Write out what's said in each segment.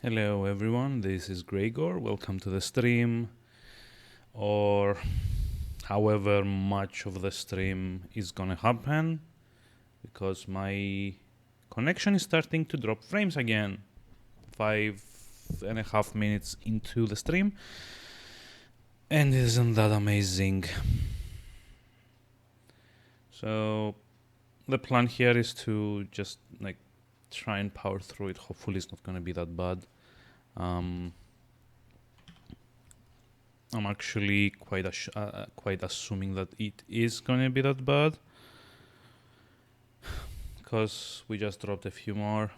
Hello everyone, this is Gregor. Welcome to the stream. Or however much of the stream is gonna happen, because my connection is starting to drop frames again 5.5 minutes into the stream, and isn't that amazing? So the plan here is to just like try and power through it. Hopefully it's not gonna be that bad. I'm actually quite assuming that it is gonna be that bad, because we just dropped a few more,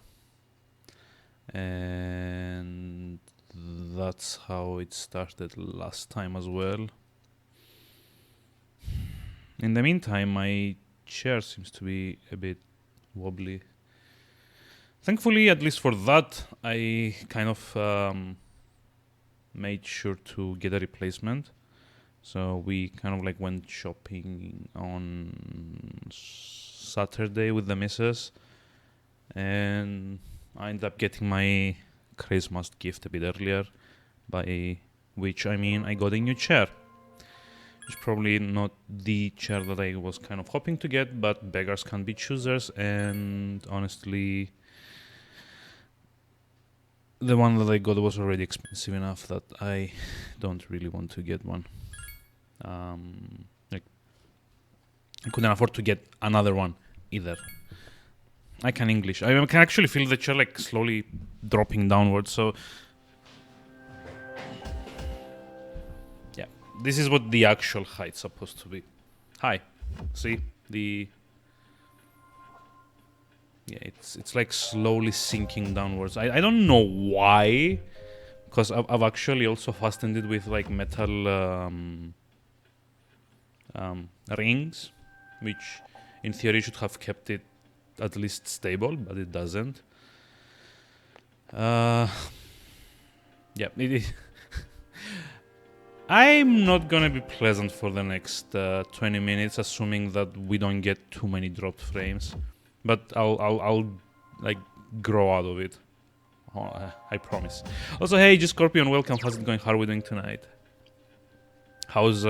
and that's how it started last time as well. In the meantime, my chair seems to be a bit wobbly. Thankfully, at least for that, I kind of made sure to get a replacement. So we kind of like went shopping on Saturday with the missus, and I ended up getting my Christmas gift a bit earlier, by which I mean I got a new chair. It's probably not the chair that I was kind of hoping to get, but beggars can be choosers, and honestly, the one that I got was already expensive enough that I don't really want to get one. Like, I couldn't afford to get another one either. I can English. I can actually feel the chair like slowly dropping downwards, so yeah, this is what the actual height's supposed to be. Hi, see the... Yeah, it's like slowly sinking downwards. I don't know why, because I've actually also fastened it with like metal rings, which in theory should have kept it at least stable, but it doesn't. Yeah, it is. I'm not gonna be pleasant for the next 20 minutes, assuming that we don't get too many dropped frames. But I'll like grow out of it. I promise. Also, hey, G Scorpion, welcome. How's it going? How are we doing tonight? How's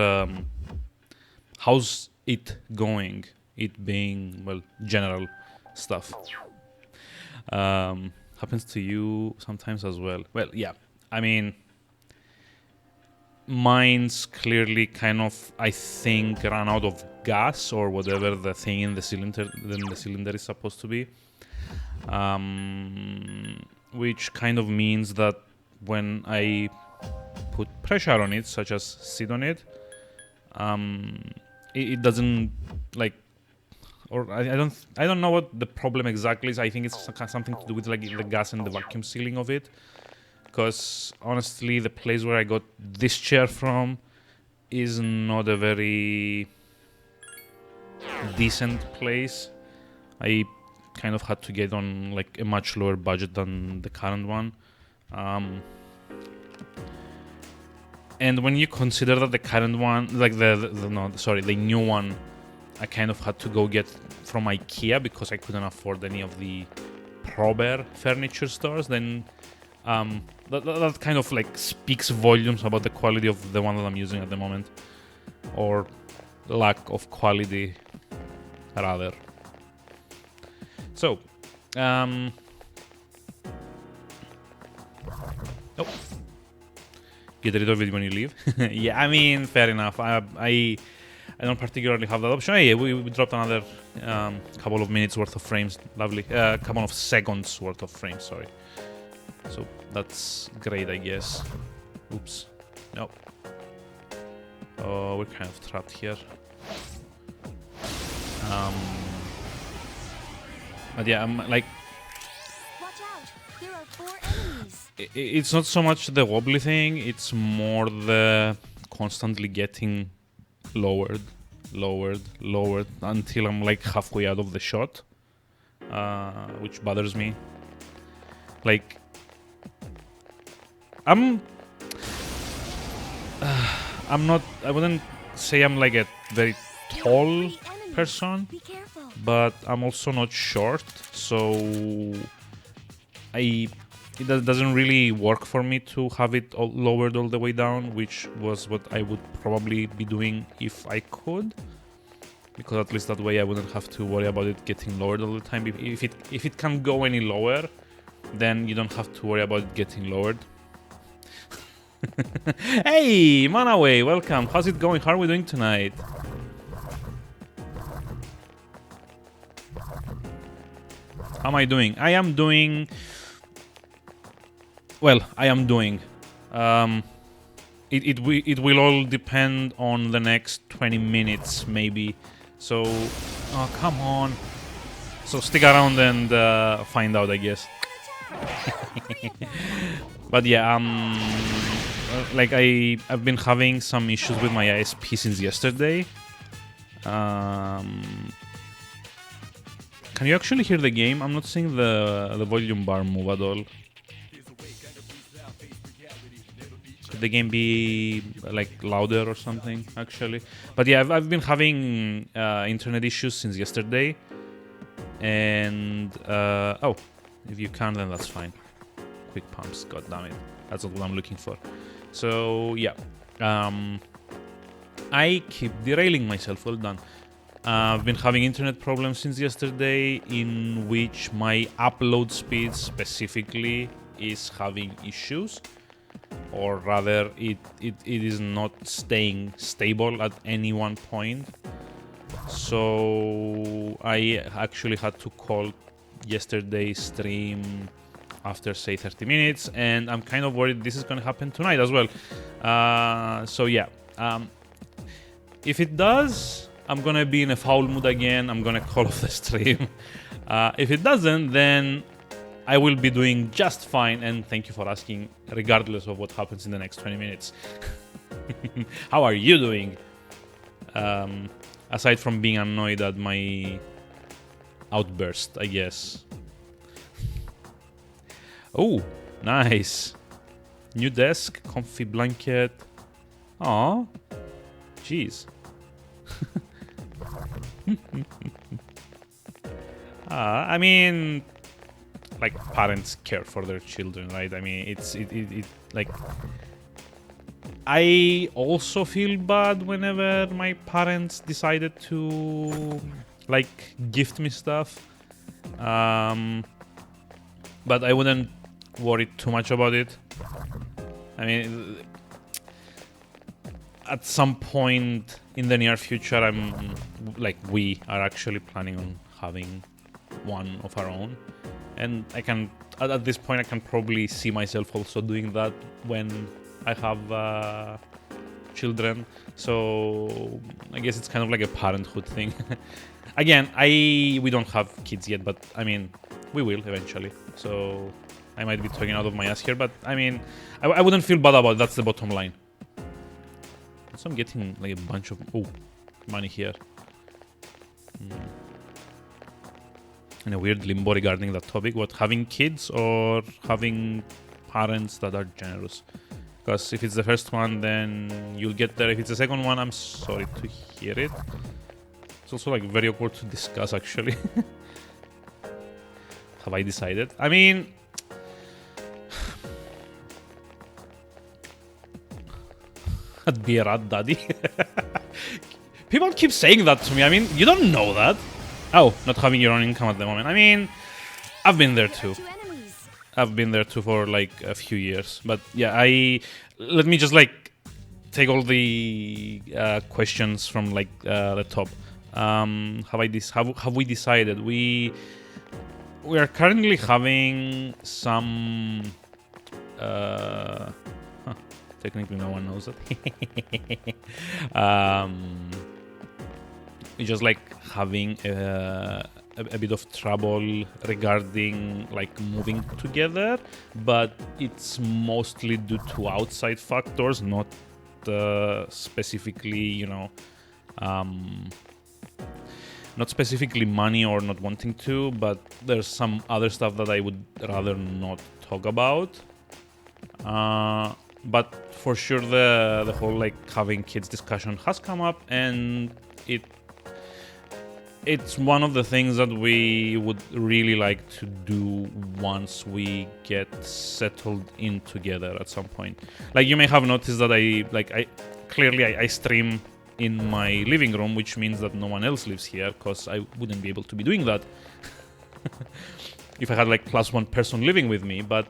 it going? It being, well, general stuff. Happens to you sometimes as well. Well, yeah. I mean, mine's clearly kind of, I think, ran out of gas or whatever the thing in the cylinder is supposed to be. Which kind of means that when I put pressure on it, such as sit on it, it doesn't like, or I don't know what the problem exactly is. I think it's something to do with like the gas and the vacuum sealing of it. Because honestly, the place where I got this chair from is not a very decent place. I kind of had to get on like a much lower budget than the current one. And when you consider that the current one, like the new one, I kind of had to go get from IKEA because I couldn't afford any of the proper furniture stores, then that kind of like speaks volumes about the quality of the one that I'm using at the moment, or lack of quality, rather. So, oh, get rid of it when you leave. Yeah, I mean, fair enough. I don't particularly have that option. Hey, we dropped another couple of minutes worth of frames. Lovely. Couple of seconds worth of frames, sorry. So that's great, I guess. Oops. No. Oh, we're kind of trapped here. But yeah, I'm like... Watch out. There are 4 enemies. It's not so much the wobbly thing, it's more the constantly getting lowered until I'm like halfway out of the shot, which bothers me. Like, I wouldn't say I'm like a very tall person, but I'm also not short, so I doesn't really work for me to have it lowered all the way down, which was what I would probably be doing if I could, because at least that way I wouldn't have to worry about it getting lowered all the time. If it can go any lower, then you don't have to worry about it getting lowered. Hey, Manaway, welcome. How's it going? How are we doing tonight? How am I doing? I am doing... Well, I am doing. It will all depend on the next 20 minutes, maybe. So... Oh, come on. So stick around and find out, I guess. But yeah, like I've been having some issues with my ISP since yesterday. Can you actually hear the game? I'm not seeing the volume bar move at all. Could the game be like louder or something, actually? But yeah, I've been having internet issues since yesterday. And oh, if you can, then that's fine. Quick pumps, god damn it. That's not what I'm looking for. So yeah, I keep derailing myself. Well done. I've been having internet problems since yesterday, in which my upload speed specifically is having issues, or rather it is not staying stable at any one point. So I actually had to call yesterday's stream after, say, 30 minutes, and I'm kind of worried this is going to happen tonight as well. So yeah, if it does, I'm going to be in a foul mood again. I'm going to call off the stream. If it doesn't, then I will be doing just fine, and thank you for asking, regardless of what happens in the next 20 minutes. How are you doing? Aside from being annoyed at my outburst, I guess. Oh, nice. New desk, comfy blanket. Aw, jeez. I mean, like, parents care for their children, right? I mean, it like, I also feel bad whenever my parents decided to, like, gift me stuff. But I wouldn't worry too much about it. I mean, at some point in the near future, we are actually planning on having one of our own. And I can, at this point, I can probably see myself also doing that when I have children. So I guess it's kind of like a parenthood thing. Again, we don't have kids yet, but I mean, we will eventually. So I might be talking out of my ass here, but I mean, I wouldn't feel bad about it. That's the bottom line. So I'm getting like a bunch of money here. In a weird limbo regarding that topic. What, having kids or having parents that are generous? Because if it's the first one, then you'll get there. If it's the second one, I'm sorry to hear it. It's also like very awkward to discuss, actually. Have I decided? I mean, I'd be a rat daddy. People keep saying that to me. I mean, you don't know that. Oh, not having your own income at the moment. I mean, I've been there too. I've been there too for like a few years. But yeah, let me just like take all the questions from like the top. Have we decided? We are currently having some. Technically, no one knows it. We're just like having a bit of trouble regarding like moving together, but it's mostly due to outside factors, not specifically, you know, not specifically money or not wanting to, but there's some other stuff that I would rather not talk about. But for sure, the whole like having kids discussion has come up, and it's one of the things that we would really like to do once we get settled in together at some point. Like, you may have noticed that I stream in my living room, which means that no one else lives here, because I wouldn't be able to be doing that if I had like plus one person living with me. But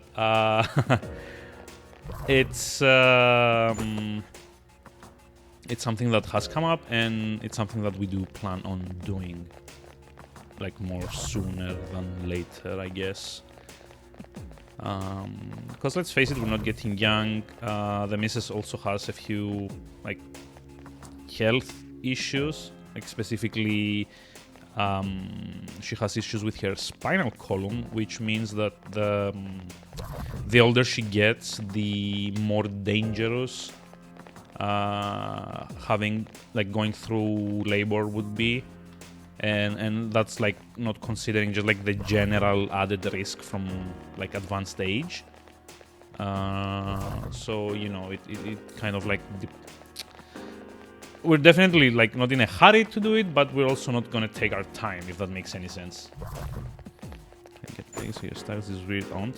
it's something that has come up, and it's something that we do plan on doing, like, more sooner than later, I guess. Because let's face it, we're not getting young. The missus also has a few like health issues, like specifically she has issues with her spinal column, which means that the older she gets, the more dangerous going through labor would be, and that's like not considering just like the general added risk from like advanced age. So it kind of like we're definitely like not in a hurry to do it, but we're also not gonna take our time, if that makes any sense. Okay, so your styles is weird, aunt.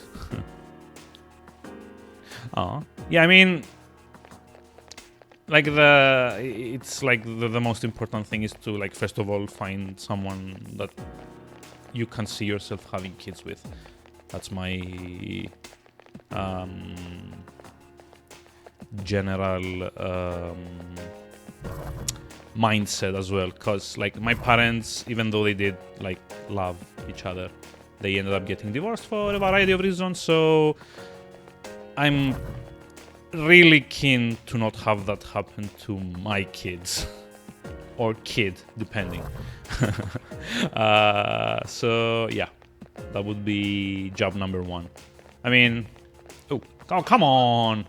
Yeah, I mean, like it's like the most important thing is to, like, first of all find someone that you can see yourself having kids with. That's my general mindset as well, because like my parents, even though they did like love each other, they ended up getting divorced for a variety of reasons. So I'm really keen to not have that happen to my kids or kid, depending. So yeah, that would be job number one. I mean, oh come on.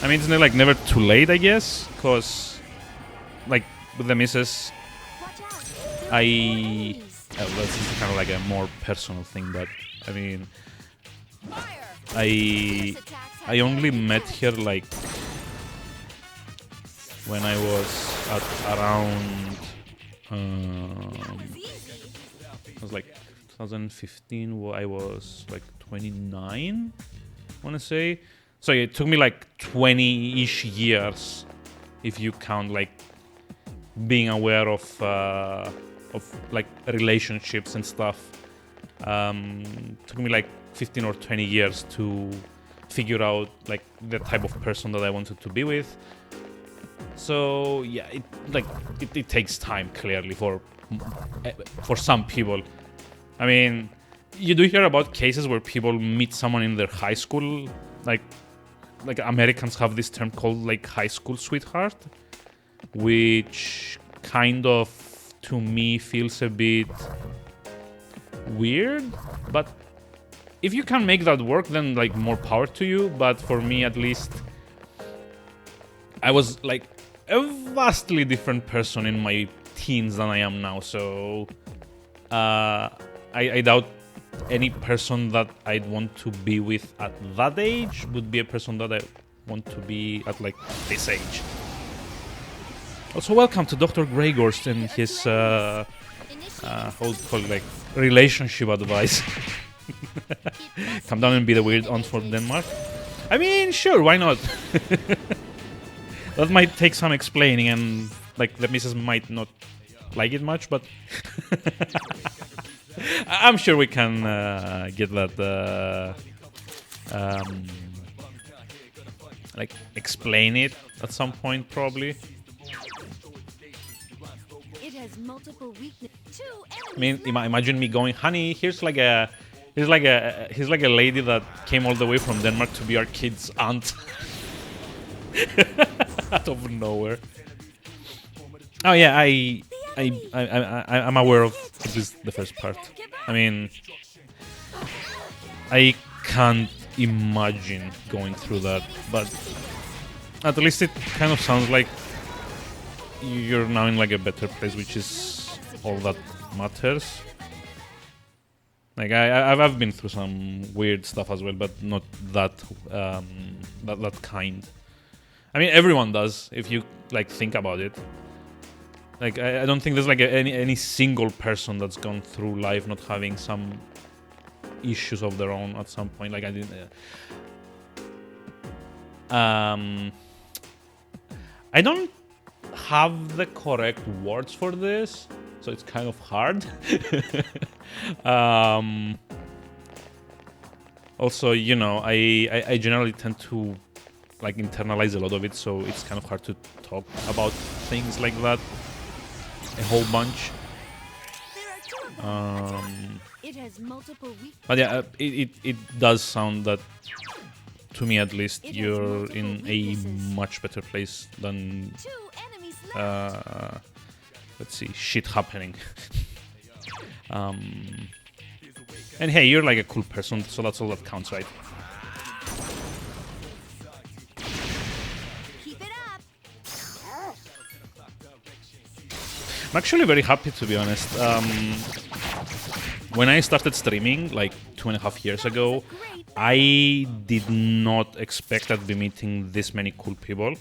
I mean, it's like never too late, I guess, because like with the missus, that's kind of like a more personal thing, but I mean, I only met her like when I was at around it was like 2015. I was like 29, I want to say. So it took me like 20-ish years, if you count like being aware of like relationships and stuff. Took me like 15 or 20 years to figure out like the type of person that I wanted to be with. So yeah, it takes time, clearly, for some people. I mean, you do hear about cases where people meet someone in their high school, like Americans have this term called like high school sweetheart, which kind of to me feels a bit weird, but if you can make that work, then like more power to you. But for me, at least, I was like a vastly different person in my teens than I am now. So I doubt any person that I'd want to be with at that age would be a person that I want to be at like this age. Also, welcome to Dr. Gregorst and his called like relationship advice. Come down and be the weird aunt for Denmark. I mean, sure, why not? That might take some explaining, and like the missus might not like it much, but I'm sure we can get that like explain it at some point, probably. It has multiple weaknesses. I mean, imagine me going, honey, here's like a lady that came all the way from Denmark to be our kid's aunt. Out of nowhere. Oh yeah, I'm aware of at least the first part. I mean, I can't imagine going through that, but at least it kind of sounds like you're now in like a better place, which is all that matters. Like I've been through some weird stuff as well, but not that that kind. I mean, everyone does, if you like think about it. Like I don't think there's like any single person that's gone through life not having some issues of their own at some point. Like I didn't. I don't have the correct words for this, so it's kind of hard. Also, you know, I generally tend to like internalize a lot of it, so it's kind of hard to talk about things like that a whole bunch. There are two of them. Watch out. It has multiple weak. But yeah, it does sound that, to me at least, It has you're multiple in a weaknesses. much better place than, Two enemies left. let's see, shit happening. And hey, you're like a cool person, so that's all that counts, right? Keep it up. I'm actually very happy, to be honest. When I started streaming like 2.5 years ago, I did not expect I'd be meeting this many cool people.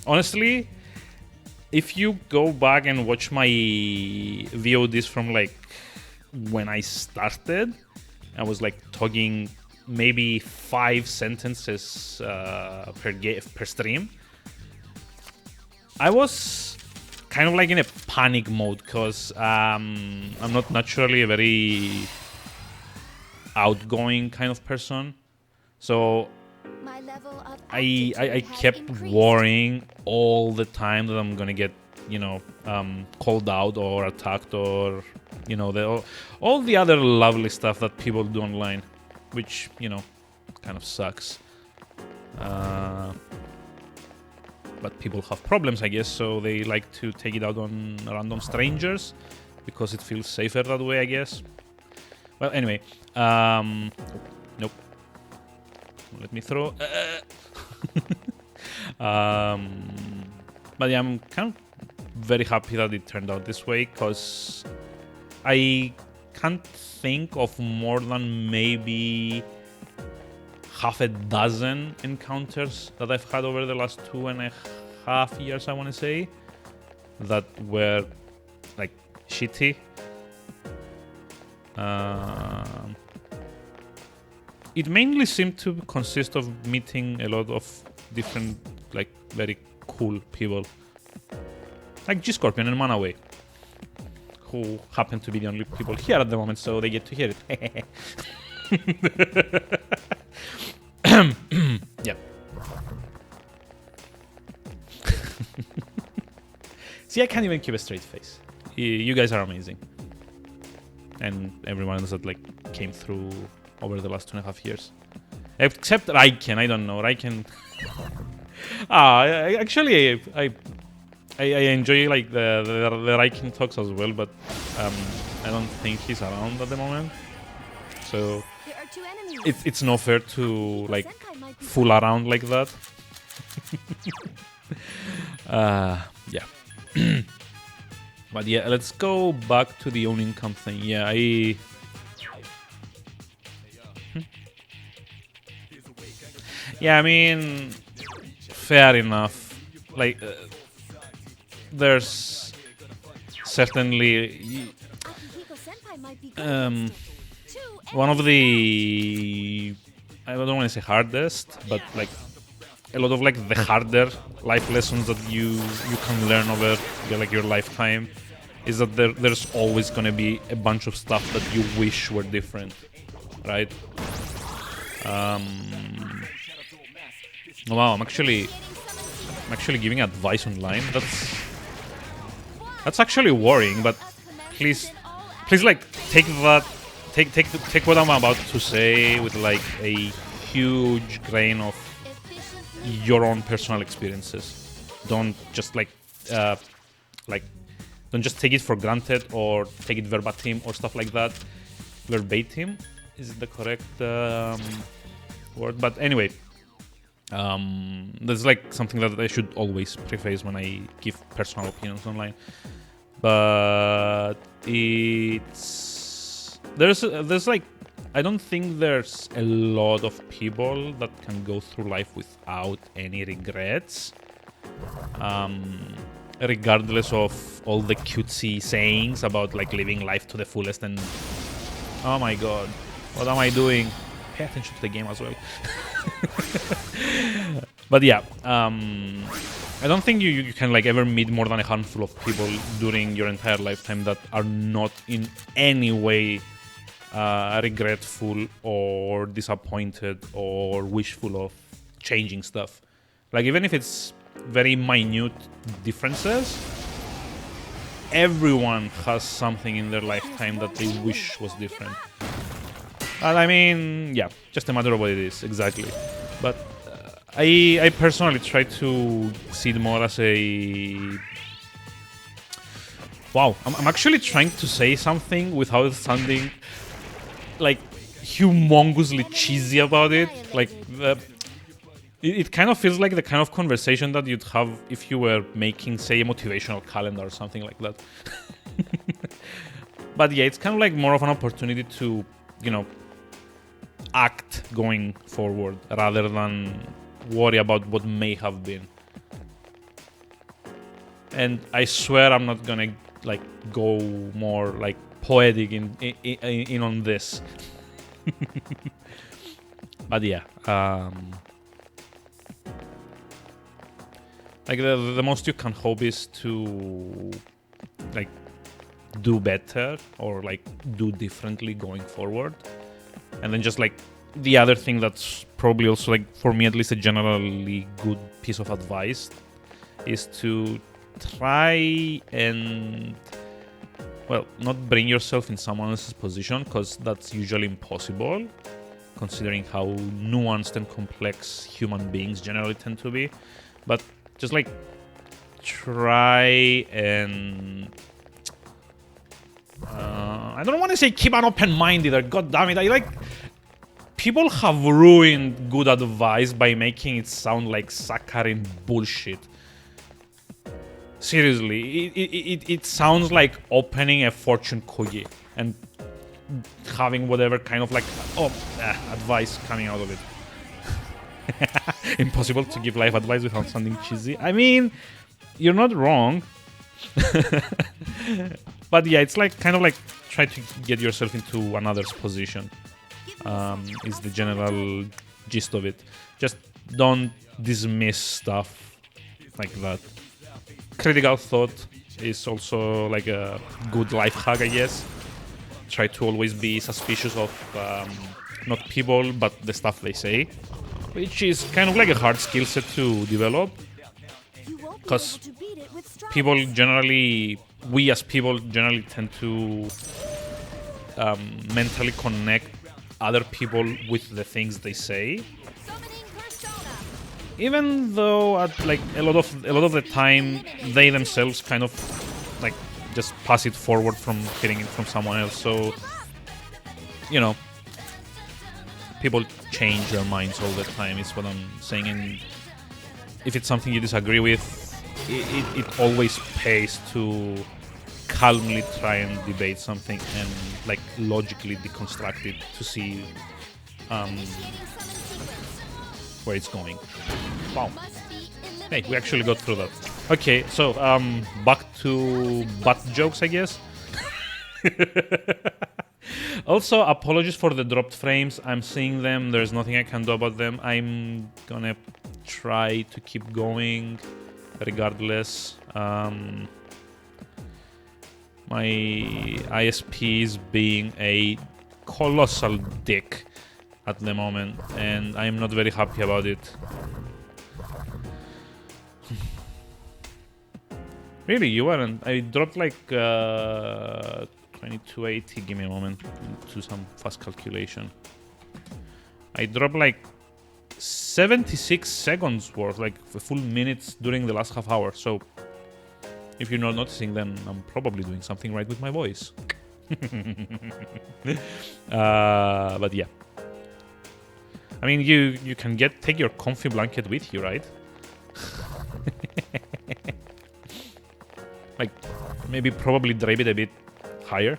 Honestly, if you go back and watch my VODs from like when I started, I was like talking maybe 5 sentences per stream. I was kind of like in a panic mode because I'm not naturally a very outgoing kind of person. So My level of I aptitude has kept increased. worrying all the time that I'm gonna get, you know, called out or attacked or, you know, all the other lovely stuff that people do online, which, you know, kind of sucks. But people have problems, I guess, so they like to take it out on random strangers because it feels safer that way, I guess. Well, anyway, nope. Let me throw. But yeah, I'm kind of very happy that it turned out this way because I can't think of more than maybe half a dozen encounters that I've had over the last 2.5 years, I want to say, that were like shitty. It mainly seemed to consist of meeting a lot of different, like, very cool people, like G Scorpion and Manaway, who happen to be the only people here at the moment, so they get to hear it. Yeah. See, I can't even keep a straight face. You guys are amazing, and everyone else that like came through over the last 2.5 years, except Raiken. I don't know Raiken. Actually, I enjoy like the Raiken talks as well, but I don't think he's around at the moment, so There are two enemies. it's not fair to like Senpai might be fool around like that. Yeah. But yeah, let's go back to the own income thing. Yeah, yeah, I mean, fair enough. Like, there's certainly Akihiko Senpai might be good. Two one of enemies the, I don't want to say hardest, but like a lot of like the harder life lessons that you can learn over your lifetime is that there's always gonna be a bunch of stuff that you wish were different, right? Wow, I'm actually giving advice online. That's actually worrying, but please like take what I'm about to say with like a huge grain of your own personal experiences. Don't just don't just take it for granted or take it verbatim or stuff like that. Verbatim is the correct word, but anyway, there's like something that I should always preface when I give personal opinions online. But there's like, I don't think there's a lot of people that can go through life without any regrets. regardless of all the cutesy sayings about like living life to the fullest. And oh my god, what am I doing? Pay attention to the game as well. But yeah, I don't think you can like ever meet more than a handful of people during your entire lifetime that are not in any way regretful or disappointed or wishful of changing stuff. Like even if it's very minute differences, everyone has something in their lifetime that they wish was different. And I mean, yeah, just a matter of what it is, exactly. But I personally try to see it more as a... Wow, I'm actually trying to say something without sounding like humongously cheesy about it. Like it kind of feels like the kind of conversation that you'd have if you were making, say, a motivational calendar or something like that. But yeah, it's kind of like more of an opportunity to, you know, act going forward rather than worry about what may have been. And I swear I'm not gonna like go more like poetic in on this. But yeah, like the most you can hope is to like do better or like do differently going forward. And then just like the other thing that's probably also like for me at least a generally good piece of advice is to try and, well, not bring yourself in someone else's position, because that's usually impossible considering how nuanced and complex human beings generally tend to be. But just like try and I don't want to say keep an open mind either. God damn it! I like people have ruined good advice by making it sound like saccharine bullshit. Seriously, it sounds like opening a fortune cookie and having whatever kind of like advice coming out of it. Impossible to give life advice without sounding cheesy. I mean, you're not wrong. But yeah, it's like kind of like try to get yourself into another's position. Is the general gist of it. Just don't dismiss stuff like that. Critical thought is also like a good life hack, I guess. Try to always be suspicious of not people, but the stuff they say, which is kind of like a hard skill set to develop. Because people generally, we as people generally tend to mentally connect other people with the things they say, even though at like a lot of the time they themselves kind of like just pass it forward from hearing it from someone else. So, you know, people change their minds all the time is what I'm saying. And if it's something you disagree with, it always pays to calmly try and debate something and like logically deconstruct it to see where it's going. Wow. Hey, we actually got through that. Okay, so back to butt jokes, I guess. Also, apologies for the dropped frames. I'm seeing them. There's nothing I can do about them. I'm gonna try to keep going regardless. My ISP is being a colossal dick at the moment, and I'm not very happy about it. Really, you weren't? I dropped like 2280. Give me a moment to do some fast calculation. I dropped like 76 seconds worth, like a full minutes during the last half hour. So if you're not noticing, then I'm probably doing something right with my voice. But yeah. I mean, you can take your comfy blanket with you, right? Like, maybe probably drape it a bit higher.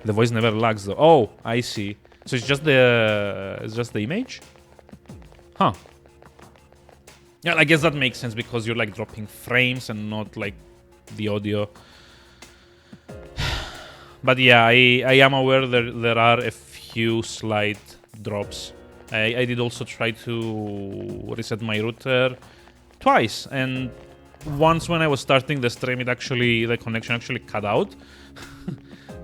The voice never lags though. Oh, I see. So it's just the image? Huh. Yeah, I guess that makes sense because you're like dropping frames and not like the audio. But yeah, I am aware there are a few slight drops. I did also try to reset my router twice, and once when I was starting the stream, the connection actually cut out.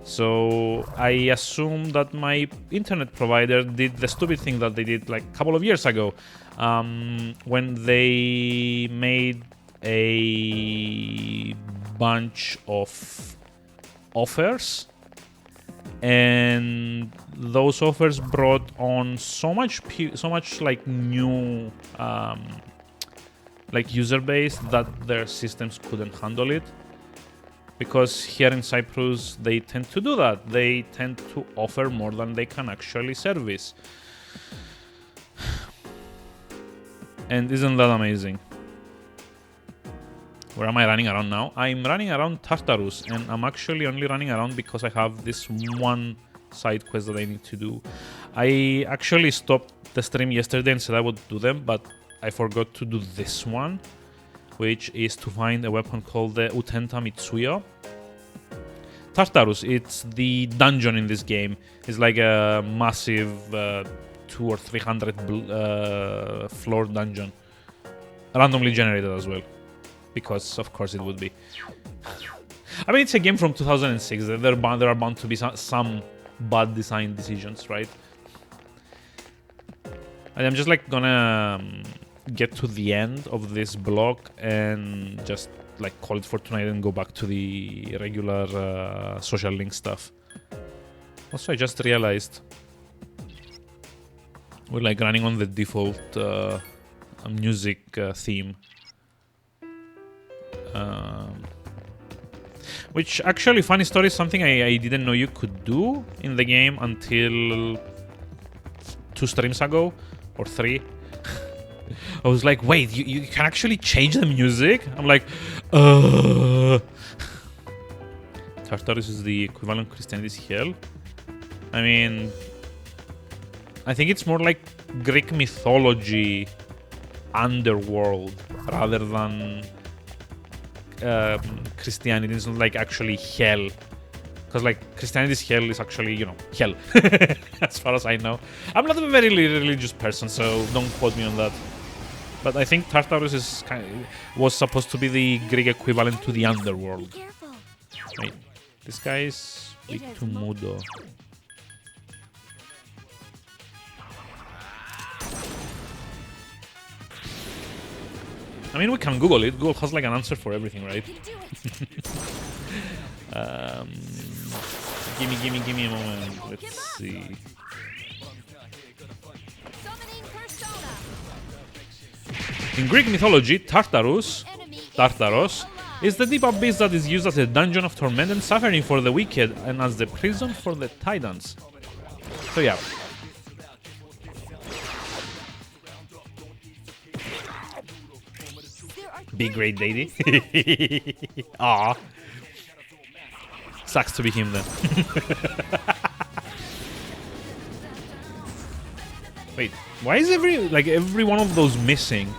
So I assume that my internet provider did the stupid thing that they did like a couple of years ago, when they made a bunch of offers, and those offers brought on so much like new like user base that their systems couldn't handle it. Because here in Cyprus, they tend to do that. They tend to offer more than they can actually service. And isn't that amazing? Where am I running around now? I'm running around Tartarus, and I'm actually only running around because I have this one side quest that I need to do. I actually stopped the stream yesterday and said I would do them, but I forgot to do this one, which is to find a weapon called the Utenta Mitsuyo. Tartarus, it's the dungeon in this game. It's like a massive 200 or 300 floor dungeon. Randomly generated as well. Because, of course, it would be. I mean, it's a game from 2006. There are bound to be some bad design decisions, right? And I'm just like gonna get to the end of this block and just like call it for tonight and go back to the regular social link stuff. Also, I just realized we're like running on the default music theme. Which actually, funny story, is something I didn't know you could do in the game until 2 streams ago or 3. I was like, wait, you can actually change the music? I'm like, Tartarus is the equivalent of Christianity's hell. I mean, I think it's more like Greek mythology underworld rather than Christianity. It's not like actually hell. Because like Christianity's hell is actually, you know, hell. As far as I know. I'm not a very religious person, so don't quote me on that. But I think Tartarus is was supposed to be the Greek equivalent to the underworld. Wait, this guy is weak to Mudo. I mean, we can Google it. Google has like an answer for everything, right? Give me a moment. Let's see. In Greek mythology, Tartarus is the deep abyss that is used as a dungeon of torment and suffering for the wicked and as the prison for the titans. So yeah. Big great deity. Aww. Sucks to be him then. Wait, why is every one of those missing?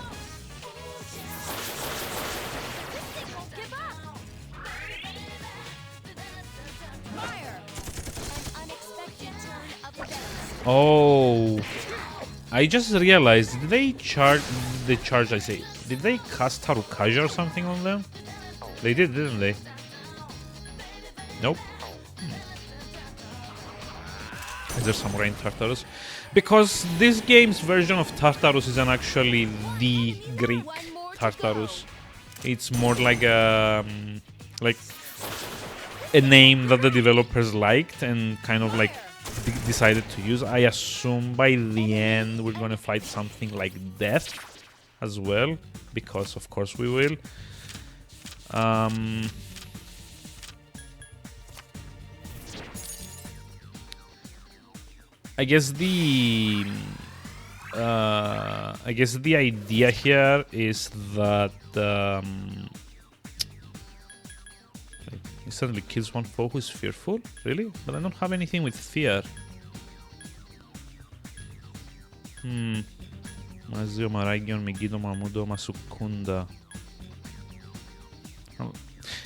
Oh, I just realized, did they charge, did they cast Tarukaja or something on them? They did, didn't they? Nope. Is there samurai in Tartarus? Because this game's version of Tartarus isn't actually the Greek Tartarus. It's more like a name that the developers liked and kind of like decided to use. I assume by the end we're gonna fight something like Death as well, because of course we will. I guess the idea here is that it suddenly kills one foe who is fearful. Really? But I don't have anything with fear. Mazio Maragion, Megiddo, Mamudo, Masukunda. Oh.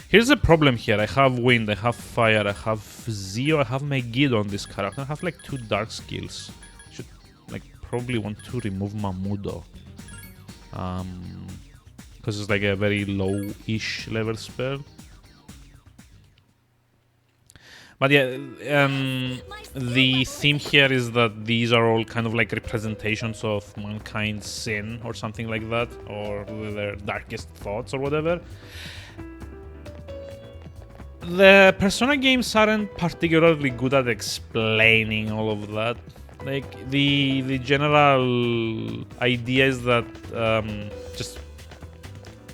Here's the problem here. I have Wind, I have Fire, I have Zio, I have Megiddo on this character. I have like 2 dark skills. Should like probably want to remove Mamudo. Because it's like a very low-ish level spell. But yeah, the theme here is that these are all kind of like representations of mankind's sin or something like that, or their darkest thoughts or whatever. The Persona games aren't particularly good at explaining all of that. Like the general idea is that just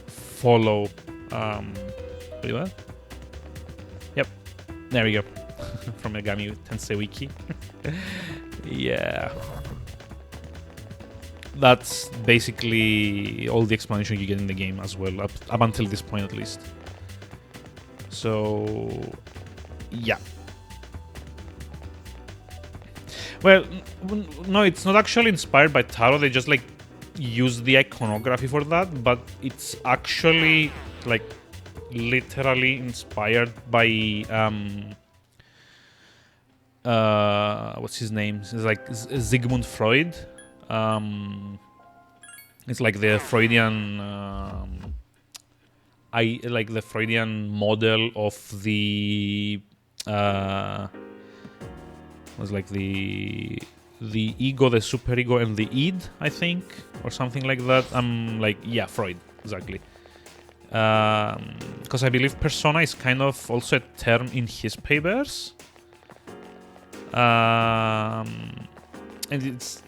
follow. What? Yep. There we go. From Megami Tensei Wiki. Yeah. That's basically all the explanation you get in the game as well, up until this point at least. So, yeah. Well, no, it's not actually inspired by Tarot. They just like use the iconography for that, but it's actually like literally inspired by what's his name? It's like Sigmund Freud. It's like the Freudian like the Freudian model of the was like the ego, the superego, and the id, I think, or something like that. Like, yeah, Freud, exactly. Because I believe persona is kind of also a term in his papers. And it's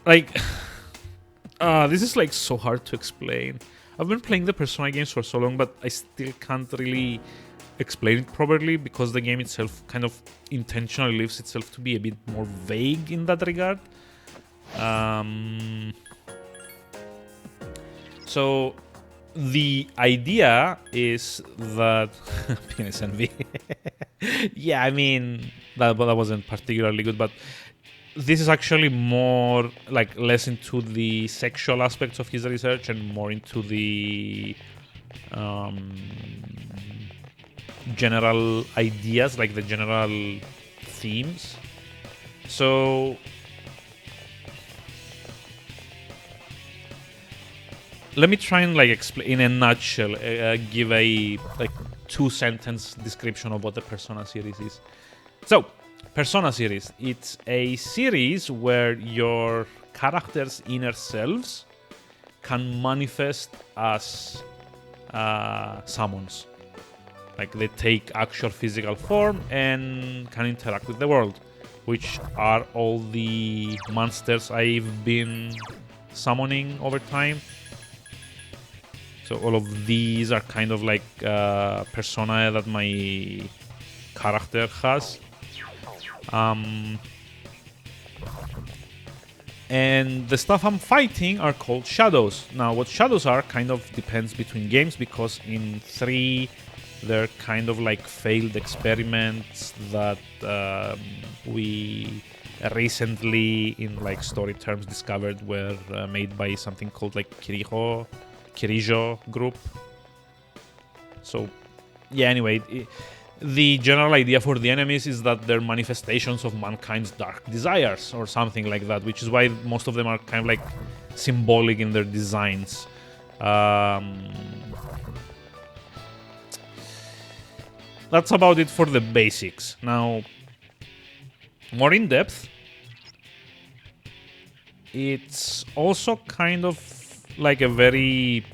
like this is like so hard to explain. I've been playing the Persona games for so long, but I still can't really explain it properly because the game itself kind of intentionally leaves itself to be a bit more vague in that regard. So the idea is that penis envy. Yeah, I mean that wasn't particularly good, but this is actually more like less into the sexual aspects of his research and more into the general ideas, like the general themes. So let me try and like explain in a nutshell, give a like 2-sentence description of what the Persona series is. So, Persona series, it's a series where your character's inner selves can manifest as summons. Like they take actual physical form and can interact with the world, which are all the monsters I've been summoning over time. So all of these are kind of like persona that my character has. And the stuff I'm fighting are called shadows. Now, what shadows are kind of depends between games, because in 3 they're kind of like failed experiments that we recently, in like story terms, discovered were made by something called like Kirijo group. So, yeah, anyway, the general idea for the enemies is that they're manifestations of mankind's dark desires or something like that, which is why most of them are kind of like symbolic in their designs. That's about it for the basics. Now, more in depth, it's also kind of like a very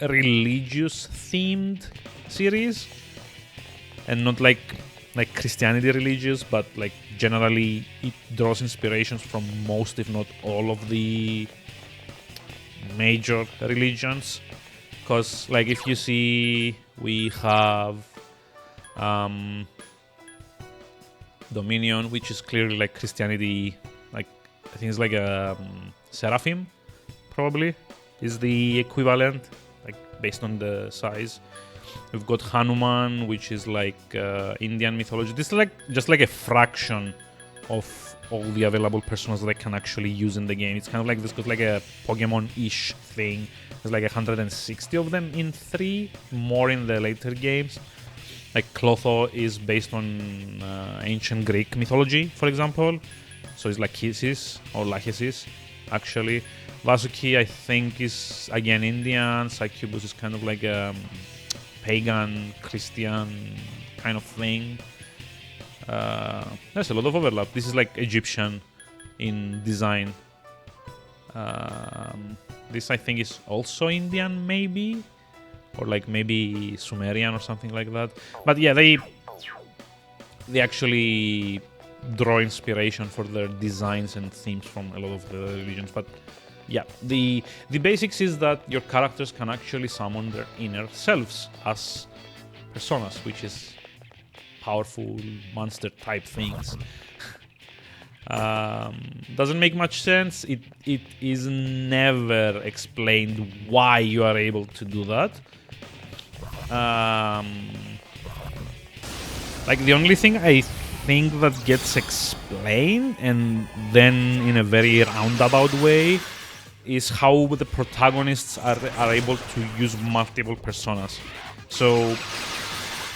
religious themed series, and not like Christianity religious, but like generally it draws inspirations from most, if not all, of the major religions. Because like if you see, we have Dominion, which is clearly like Christianity, like I think it's like a Seraphim, probably is the equivalent, like based on the size. We've got Hanuman, which is like Indian mythology. This is like just like a fraction of all the available personas that I can actually use in the game. It's kind of like this got like a Pokemon-ish thing. There's like 160 of them in 3, more in the later games. Like Clotho is based on ancient Greek mythology, for example. So it's Lachesis or Lachesis, actually. Vasuki, I think, is again Indian. Succubus is kind of like a pagan, Christian kind of thing. There's a lot of overlap. This is like Egyptian in design. This I think is also Indian, maybe, or like maybe Sumerian or something like that. But yeah, they actually draw inspiration for their designs and themes from a lot of the religions. But yeah, the basics is that your characters can actually summon their inner selves as personas, which is powerful monster type things. Doesn't make much sense. It is never explained why you are able to do that. Like the only thing I think that gets explained, and then in a very roundabout way, is how the protagonists are able to use multiple personas. So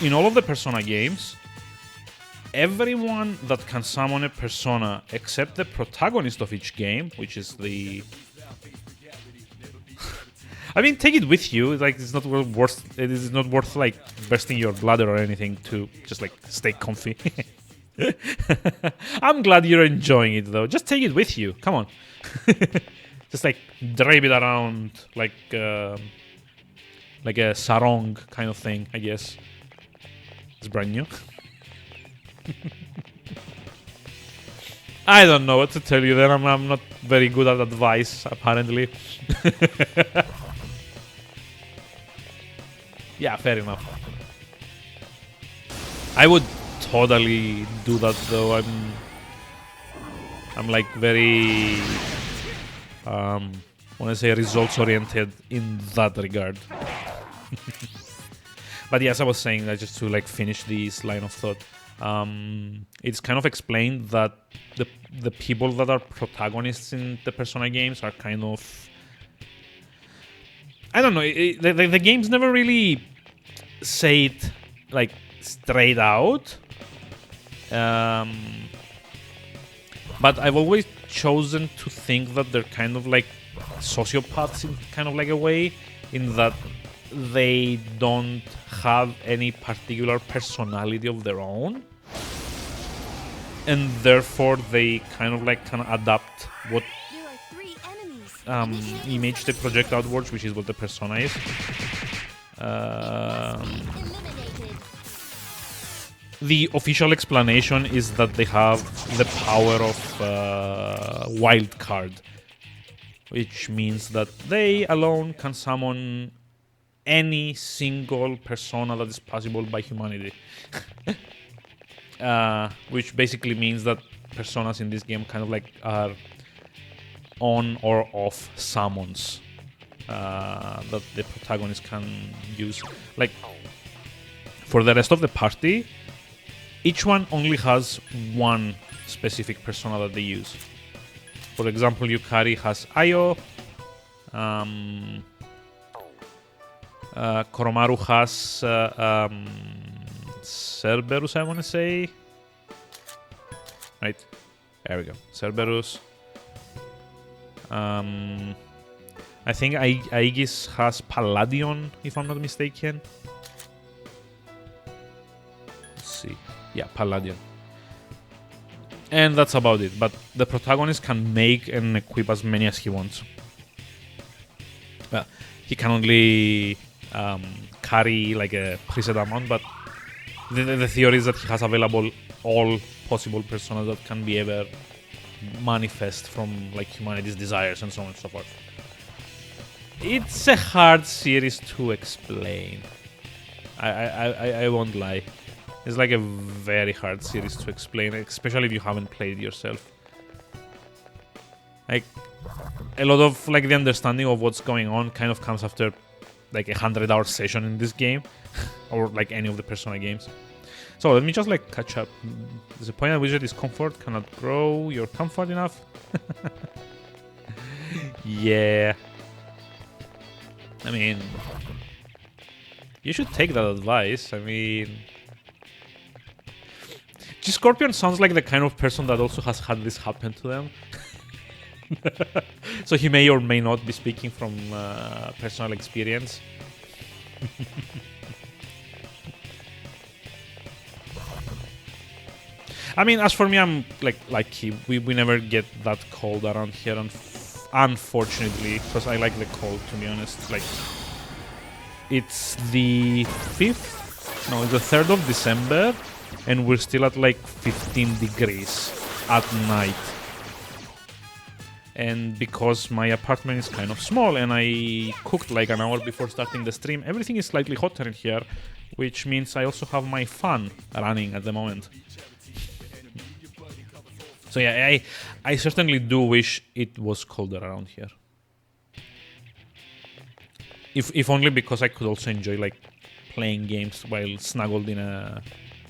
in all of the Persona games, everyone that can summon a persona except the protagonist of each game, which is the I mean, take it with you. Like, it's not worth. It is not worth like bursting your bladder or anything to just like stay comfy. I'm glad you're enjoying it though. Just take it with you. Come on, just like drape it around like a sarong kind of thing. I guess it's brand new. I don't know what to tell you. Then I'm not very good at advice, apparently. Yeah, fair enough. I would totally do that though. I'm like very when I say results oriented in that regard. But yes, I was saying that just to like finish this line of thought. It's kind of explained that the people that are protagonists in the Persona games are kind of, I don't know. The games never really say it like straight out, but I've always chosen to think that they're kind of like sociopaths in kind of like a way, in that they don't have any particular personality of their own, and therefore they kind of like can adapt what image they project outwards, which is what the persona is. The official explanation is that they have the power of wild card, which means that they alone can summon any single persona that is possible by humanity. Which basically means that personas in this game kind of like are on or off summons that the protagonist can use. Like, for the rest of the party, each one only has one specific persona that they use. For example, Yukari has Ayo, Koromaru has Cerberus, I want to say. Right, there we go, Cerberus. I think Aegis has Palladion, if I'm not mistaken. Let's see. Yeah, Palladion. And that's about it. But the protagonist can make and equip as many as he wants. Well, he can only carry like a preset amount, but the theory is that he has available all possible personas that can be ever manifest from like humanity's desires and so on and so forth. It's a hard series to explain. I won't lie. It's like a very hard series to explain, especially if you haven't played it yourself. Like, a lot of like the understanding of what's going on kind of comes after like 100-hour session in this game, or like any of the Persona games. So let me just like catch up. There's a point at which your discomfort cannot grow your comfort enough. Yeah. I mean, you should take that advice. I mean, Scorpion sounds like the kind of person that also has had this happen to them. So he may or may not be speaking from personal experience. I mean, as for me, I'm like lucky. We never get that cold around here, unfortunately, because I like the cold, to be honest. Like, it's the 5th, no, it's the 3rd of December, and we're still at like 15 degrees at night. And because my apartment is kind of small and I cooked like an hour before starting the stream, everything is slightly hotter in here, which means I also have my fan running at the moment. So yeah, I certainly do wish it was colder around here. If only because I could also enjoy like playing games while snuggled in a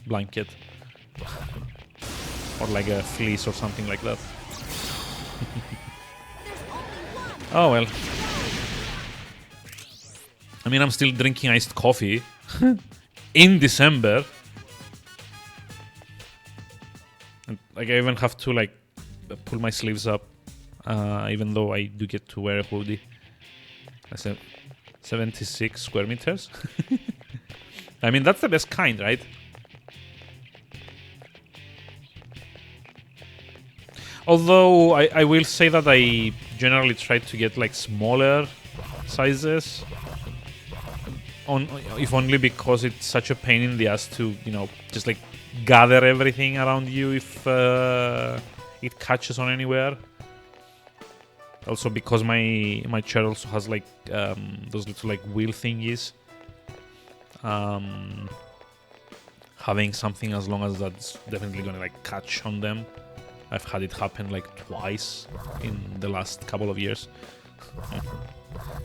blanket. Or like a fleece or something like that. Oh well. I mean, I'm still drinking iced coffee in December. And, like, I even have to like pull my sleeves up, even though I do get to wear a hoodie. That's 76 square meters. I mean, that's the best kind, right? Although I will say that I generally try to get like smaller sizes, if only because it's such a pain in the ass to, you know, just like gather everything around you if it catches on anywhere. Also because my chair also has like those little like wheel thingies. Having something as long as that's definitely gonna like catch on them. I've had it happen like twice in the last couple of years.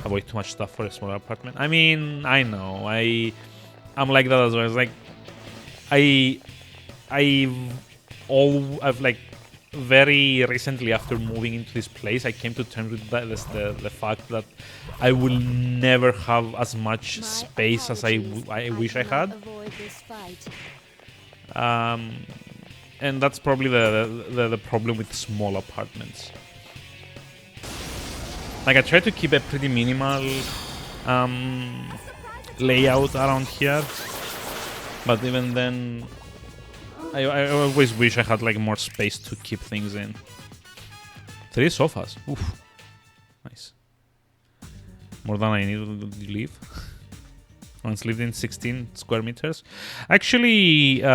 Have way too much stuff for a small apartment. I mean, I know. I'm like that as well. It's like I've like very recently after moving into this place, I came to terms with the fact that I will never have as much space as I wish I had. And that's probably the problem with small apartments. Like, I try to keep a pretty minimal layout around here, but even then, I always wish I had like more space to keep things in. 3 sofas. Oof. Nice. More than I need to leave. Once lived in 16 square meters. Actually,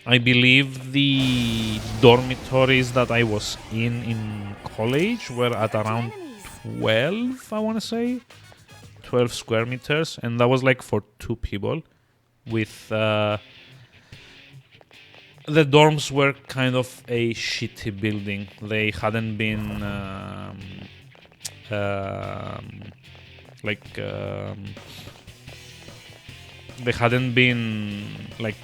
I believe the dormitories that I was in college were at around 12, I want to say. 12 square meters. And that was like for 2 people. With the dorms were kind of a shitty building. They hadn't been they hadn't been like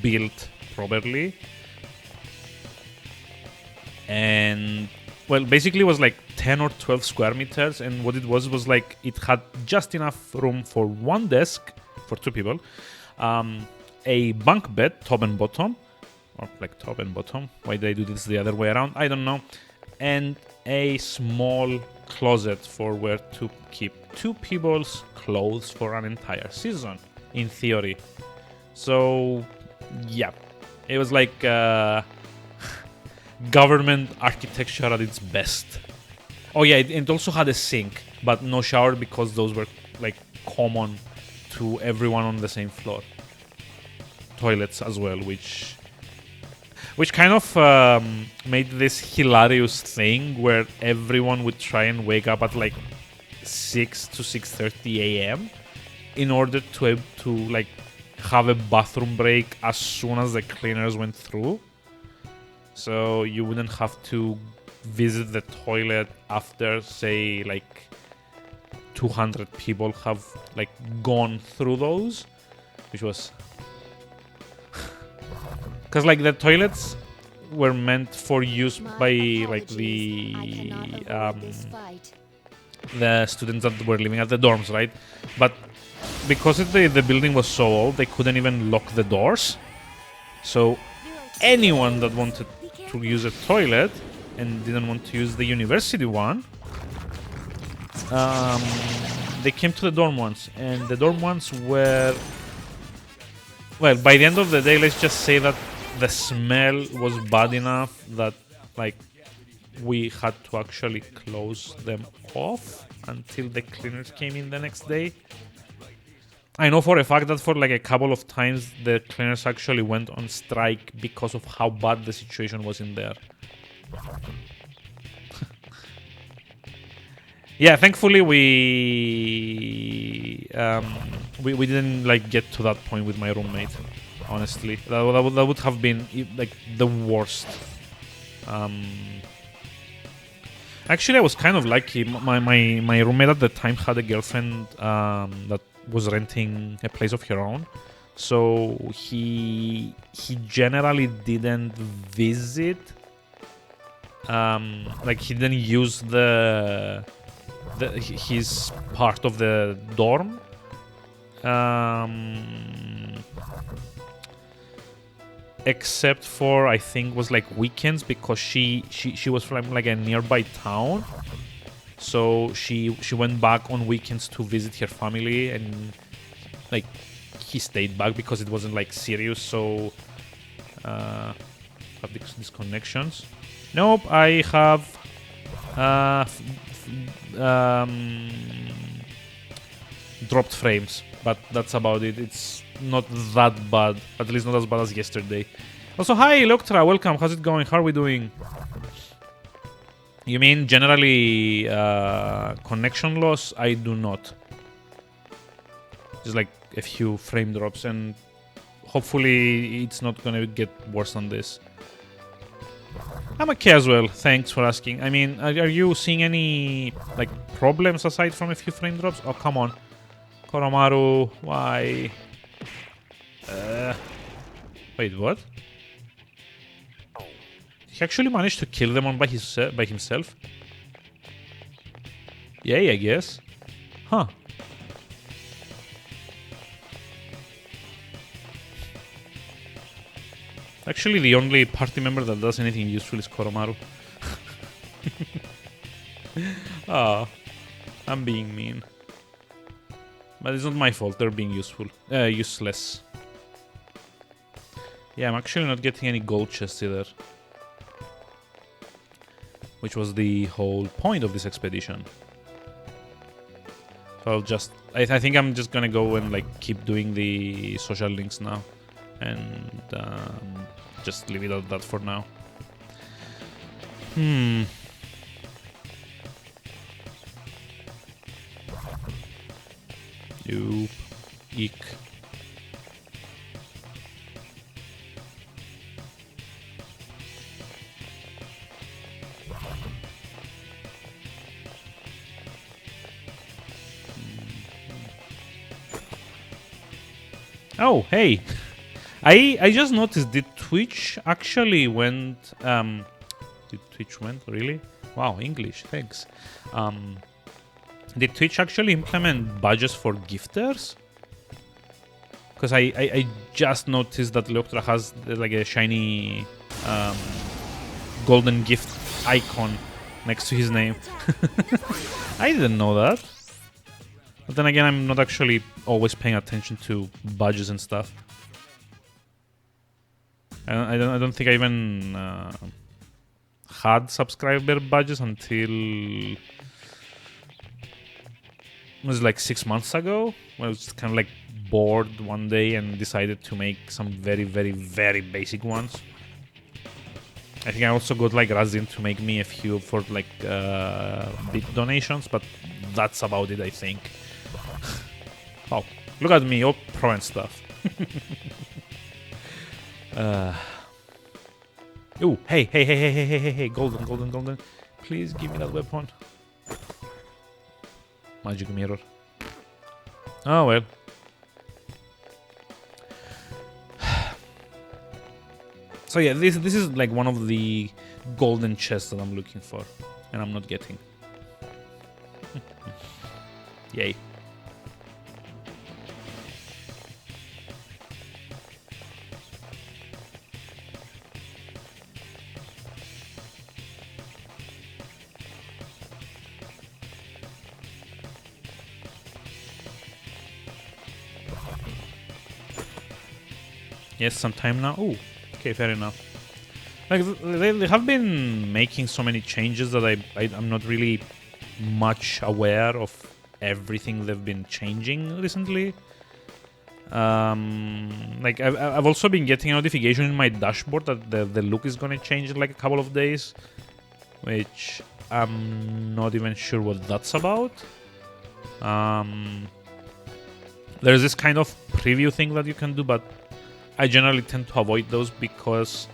built properly, and well, basically it was like 10 or 12 square meters, and what it was like it had just enough room for 1 desk for 2 people, a bunk bed, top and bottom, or like top and bottom. Why did I do this the other way around? I don't know. And a small closet for where to keep 2 people's clothes for an entire season, in theory. So, yeah, it was like government architecture at its best. Oh yeah, it also had a sink, but no shower because those were like common to everyone on the same floor. Toilets as well, which kind of made this hilarious thing where everyone would try and wake up at like 6 to 6:30 a.m. in order to like have a bathroom break as soon as the cleaners went through, so you wouldn't have to visit the toilet after, say, like 200 people have like gone through those. which was because like the toilets were meant for use by like the students that were living at the dorms, right? But because the building was so old, they couldn't even lock the doors. So anyone that wanted to use a toilet and didn't want to use the university one, they came to the dorm ones, and the dorm ones were, well, by the end of the day, let's just say that the smell was bad enough that like we had to actually close them off until the cleaners came in the next day. I know for a fact that for like a couple of times the cleaners actually went on strike because of how bad the situation was in there. Yeah, thankfully we didn't like get to that point with my roommate. Honestly, that would have been like the worst. Actually, I was kind of lucky. My roommate at the time had a girlfriend that was renting a place of her own, so he generally didn't visit. Like he didn't use his part of the dorm. Except for I think was like weekends, because she was from like a nearby town, so she went back on weekends to visit her family, and like he stayed back because it wasn't like serious. So have these connections. Nope, I have dropped frames, but that's about it. It's not that bad, at least not as bad as yesterday. Also, hi Electra, welcome. How's it going? How are we doing? You mean generally connection loss? I do not. Just like a few frame drops, and hopefully it's not gonna get worse than this. I'm okay as well, thanks for asking. I mean, are you seeing any like problems aside from a few frame drops? Oh, come on. Koromaru, why? Wait, what? He actually managed to kill them on by himself? Yay, I guess. Huh. Actually, the only party member that does anything useful is Koromaru. Ah, I'm being mean. But it's not my fault, they're being useless. Yeah, I'm actually not getting any gold chests either. Which was the whole point of this expedition. So I think I'm just gonna go and like keep doing the social links now. And just leave it at that for now. Nope. Eek. Oh, hey. I just noticed, did Twitch actually went did Twitch went really? Wow, English, thanks. Did Twitch actually implement badges for gifters? Because I just noticed that Leoptra has like a shiny golden gift icon next to his name. I didn't know that. But then again, I'm not actually always paying attention to badges and stuff. I don't think I even had subscriber badges until it was like 6 months ago. When I was kind of like bored one day and decided to make some very, very, very basic ones. I think I also got like Razin to make me a few for like bit donations, but that's about it, I think. Oh, look at me, all pro and stuff. Ooh, hey, golden. Please give me that weapon. Magic mirror. Oh well. So yeah, this is like one of the golden chests that I'm looking for, and I'm not getting. Yay. Yes, some time now. Oh, okay, fair enough. Like they have been making so many changes that I'm not really much aware of everything they've been changing recently. Like I've also been getting a notification in my dashboard that the look is gonna change in like a couple of days, which I'm not even sure what that's about. There's this kind of preview thing that you can do, but I generally tend to avoid those because,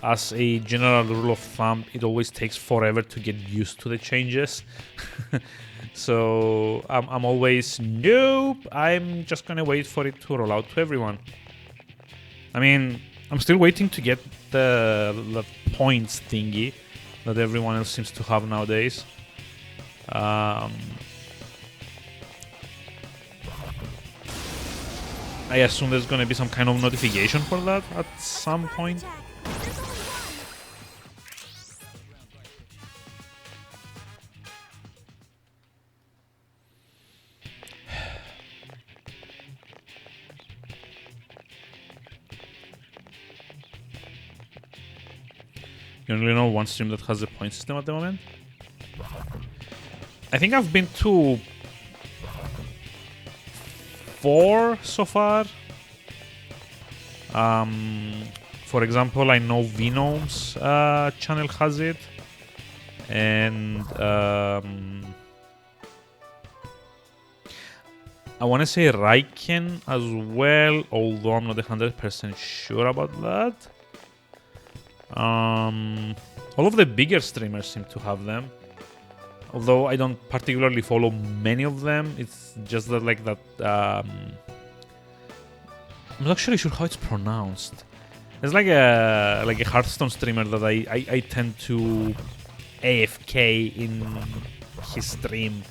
as a general rule of thumb, it always takes forever to get used to the changes. So I'm always, nope, I'm just gonna wait for it to roll out to everyone. I mean, I'm still waiting to get the points thingy that everyone else seems to have nowadays. I assume there's gonna be some kind of notification for that at some point. You only know one stream that has the point system at the moment? I think I've been to 4 so far. For example, I know Venom's channel has it, and I want to say Raiken as well, although I'm not 100% sure about that. All of the bigger streamers seem to have them, although I don't particularly follow many of them. It's just that like that. I'm not actually sure how it's pronounced. There's like a Hearthstone streamer that I tend to AFK in his stream.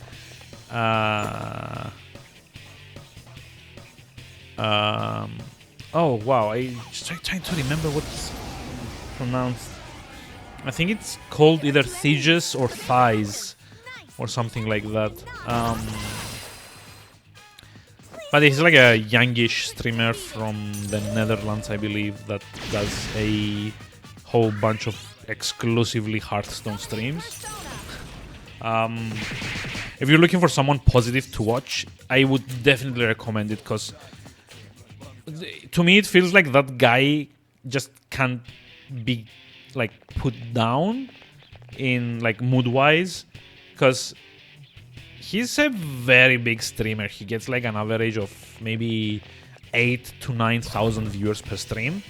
Oh wow! I just trying to remember what it's pronounced. I think it's called either Theges or Thighs or something like that. But he's like a youngish streamer from the Netherlands, I believe, that does a whole bunch of exclusively Hearthstone streams. If you're looking for someone positive to watch, I would definitely recommend it, because to me it feels like that guy just can't be like put down in like mood-wise, because he's a very big streamer. He gets like an average of maybe 8,000 to 9,000 viewers per stream,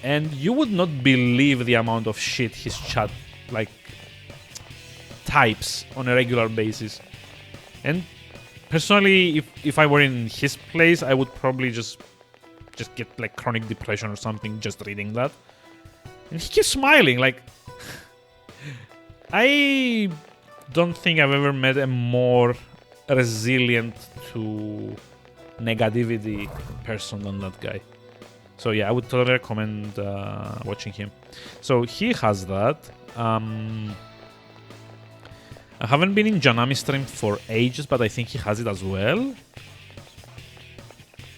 and you would not believe the amount of shit his chat like types on a regular basis. And personally, if I were in his place, I would probably just get like chronic depression or something just reading that. And he keeps smiling. Like, I don't think I've ever met a more resilient to negativity person than that guy. So yeah, I would totally recommend watching him. So he has that. I haven't been in Janami stream for ages, but I think he has it as well.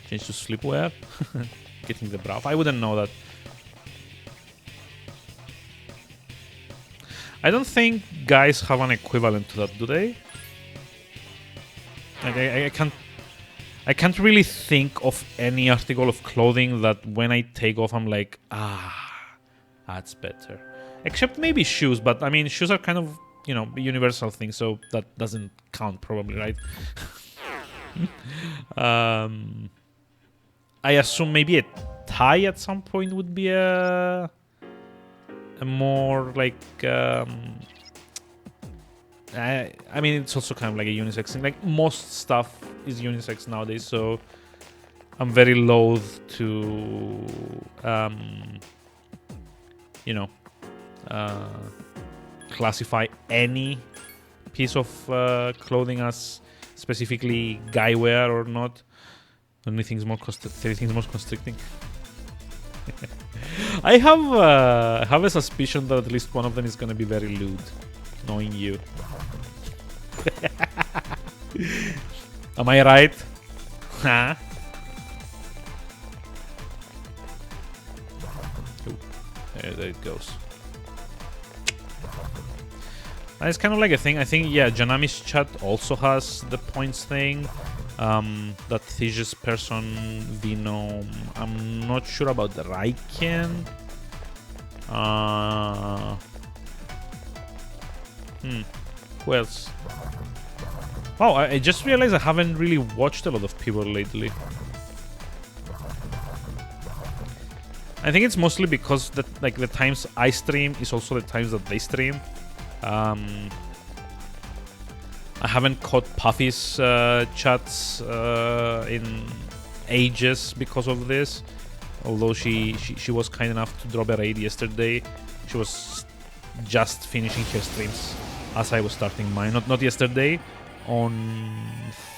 Change to sleepwear. Getting the brow. I wouldn't know that. I don't think guys have an equivalent to that, do they? Like, I can't really think of any article of clothing that when I take off I'm like, that's better. Except maybe shoes, but I mean shoes are kind of, you know, a universal thing, so that doesn't count probably, right? I assume maybe a tie at some point would be a more like I mean, it's also kind of like a unisex thing. Like most stuff is unisex nowadays, so I'm very loath to you know, classify any piece of clothing as specifically guy wear or not. Anything's more constricting. I have a suspicion that at least one of them is gonna be very lewd, knowing you. Am I right? Huh? Ooh, there it goes. It's kind of like a thing. I think, yeah, Janami's chat also has the points thing. That Theseus person, Vino. I'm not sure about the Raiken. Who else? Oh, I just realized I haven't really watched a lot of people lately. I think it's mostly because the times I stream is also the times that they stream. I haven't caught Puffy's chats in ages because of this. Although she was kind enough to drop a raid yesterday. She was just finishing her streams as I was starting mine. Not yesterday, on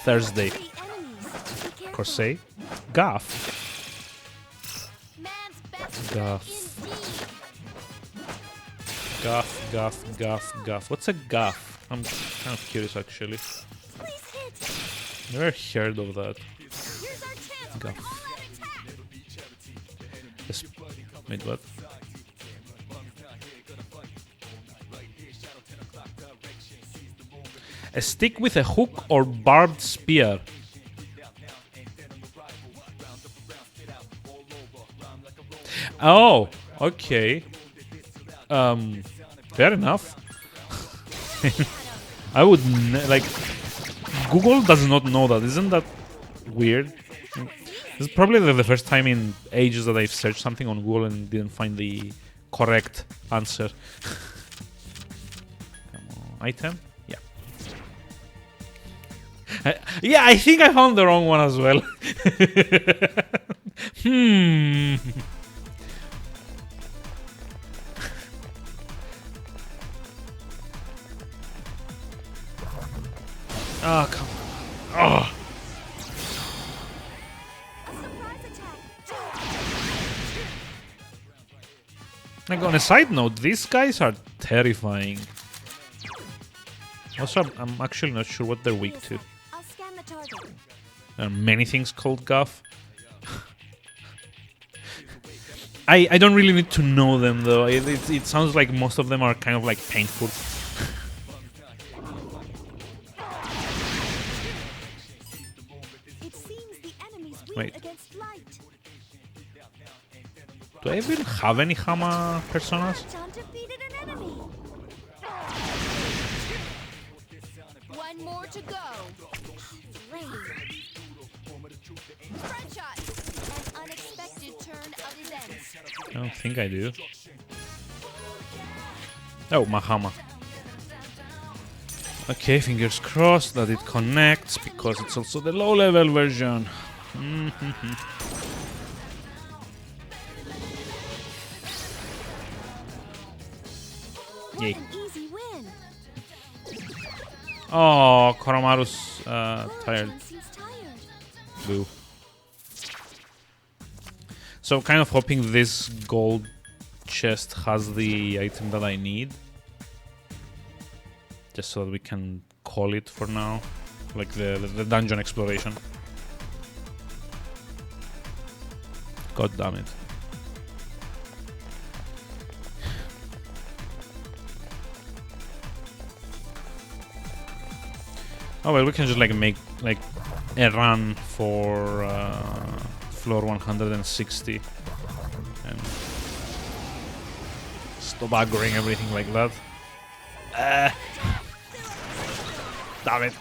Thursday. Corsair? Gaff. Gaff. What's a gaff? I'm kind of curious, actually. Never heard of that. Gaff. Wait, what? A stick with a hook or barbed spear. Oh, okay. Fair enough. I would like. Google does not know that. Isn't that weird? This is probably the first time in ages that I've searched something on Google and didn't find the correct answer. Come on. Item? Yeah. Yeah, I think I found the wrong one as well. Oh, come on. Oh. Like, on a side note, these guys are terrifying. Also, I'm actually not sure what they're weak to. There are many things called Gaff. I don't really need to know them, though. It sounds like most of them are kind of like painful. Wait. Do I even have any Hama personas? One more to go. An unexpected turn of events. I don't think I do. Oh, Mahama. Okay, fingers crossed that it connects because it's also the low-level version. Yay. Oh, Koromaru's tired. Boo. So kind of hoping this gold chest has the item that I need. Just so that we can call it for now. Like the dungeon exploration. God damn it. Oh well, we can just like make like a run for floor 160 and stop aggroing everything like that. Damn it.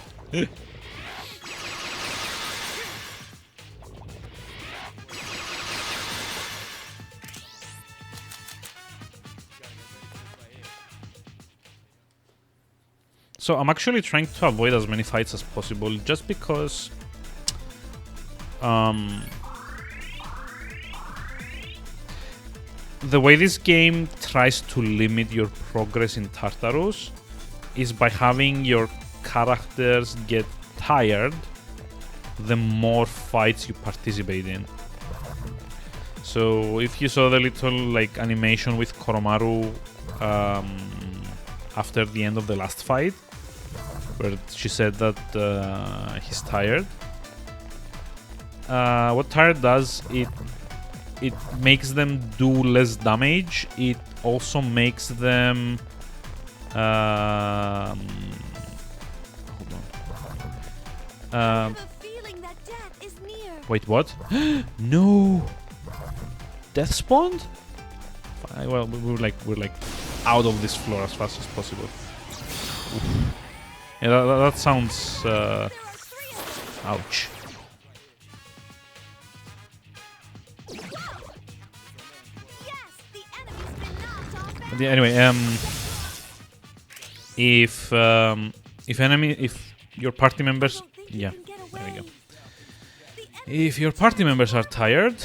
So I'm actually trying to avoid as many fights as possible, just because the way this game tries to limit your progress in Tartarus is by having your characters get tired the more fights you participate in. So if you saw the little like animation with Koromaru after the end of the last fight, where she said that he's tired, what tired does, it makes them do less damage. It also makes them hold on. I have a feeling that death is near. Wait, what? No, death spawned? Well, we're like out of this floor as fast as possible. Oof. Yeah, that sounds ouch. Yes, the enemy's been knocked off But yeah, anyway, if your party members, Don't think you yeah, can get there we go. away. The enemy If your party members are tired,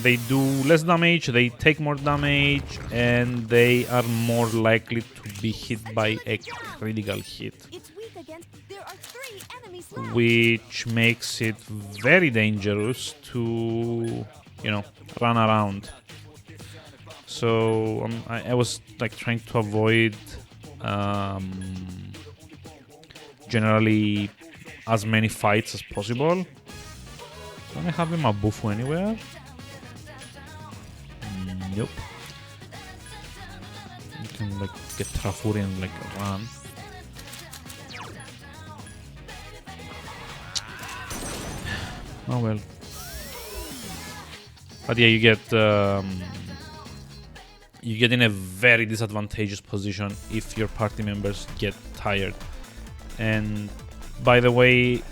they do less damage, they take more damage, and they are more likely to be hit by a critical hit, it's weak against. There are 3 enemies left. which makes it very dangerous to, you know, run around. So I was like trying to avoid generally as many fights as possible. Don't I have a Mabufu anywhere? Nope. You can like get Trafuri and like run. Oh well. But yeah, you get in a very disadvantageous position if your party members get tired. And by the way,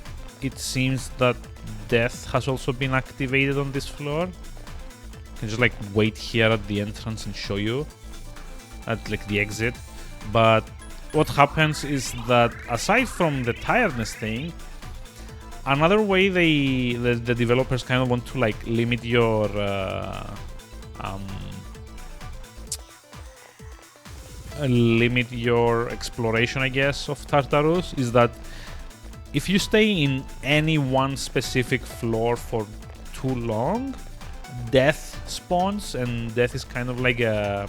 it seems that death has also been activated on this floor. You can just like wait here at the entrance and show you at like the exit. But what happens is that aside from the tiredness thing, another way the developers kind of want to like limit your exploration, I guess, of Tartarus is that if you stay in any one specific floor for too long, death spawns, and death is kind of like a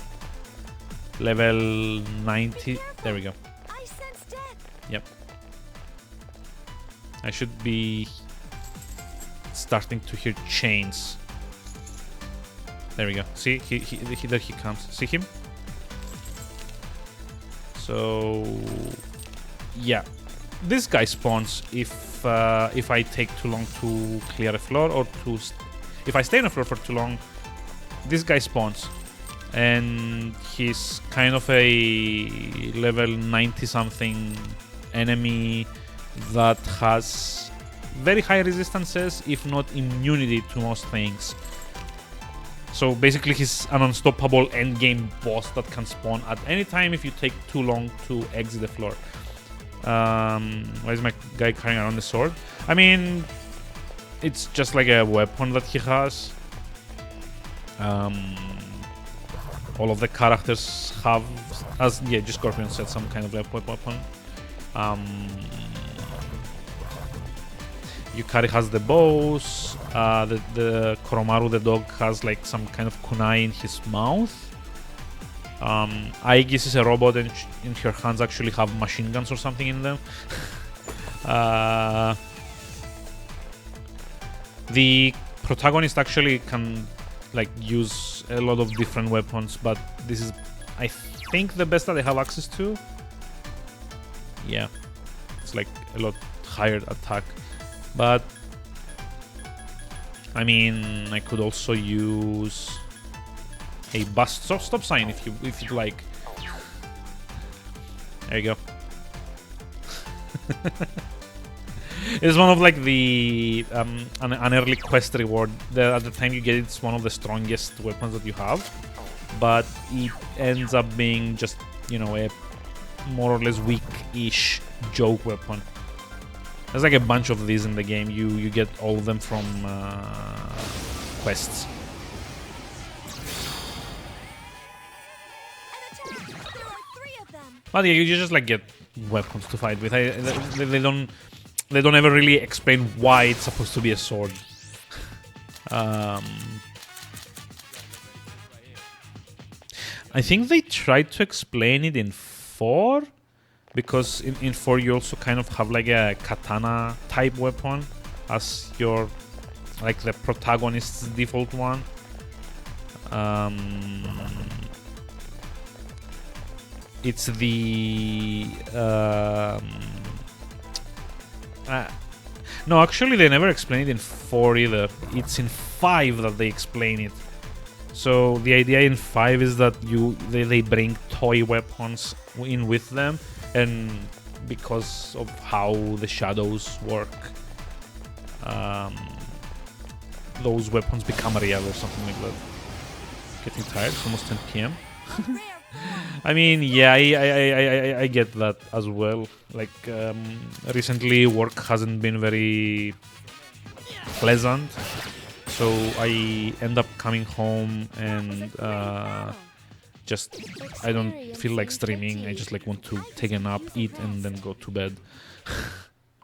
level 90. There we go. I sense death. Yep. I should be starting to hear chains. There we go. See, there he comes. See him? So, yeah, this guy spawns if I take too long to clear a floor, or if I stay on a floor for too long. This guy spawns, and he's kind of a level 90 something enemy that has very high resistances, if not immunity to most things. So basically he's an unstoppable endgame boss that can spawn at any time if you take too long to exit the floor. Why is my guy carrying around the sword? I mean, it's just like a weapon that he has. All of the characters have, as just Scorpion said, some kind of weapon. Yukari has the bows. The Koromaru, the dog, has like some kind of kunai in his mouth. Aegis is a robot, and in her hands actually have machine guns or something in them. The protagonist actually can like use a lot of different weapons, but this is, I think, the best that I have access to. Yeah, it's like a lot higher attack. But I mean, I could also use a bust stop sign if you'd like. There you go. It's one of like the an early quest reward. At the time you get it, it's one of the strongest weapons that you have, but it ends up being just, you know, a more or less weak-ish joke weapon. There's like a bunch of these in the game. You get all of them from quests. But yeah, you just like get weapons to fight with. They don't ever really explain why it's supposed to be a sword. I think they tried to explain it in 4, because in 4 you also kind of have like a katana type weapon as your like the protagonist's default one. It's the no, actually they never explain it in 4 either. It's in 5 that they explain it. So the idea in 5 is that they bring toy weapons in with them, and because of how the shadows work, those weapons become real or something like that. Getting tired. It's almost 10 p.m. I mean, yeah, I get that as well. Like, recently work hasn't been very pleasant, so I end up coming home and just I don't feel like streaming. I just like want to take a nap, eat, and then go to bed,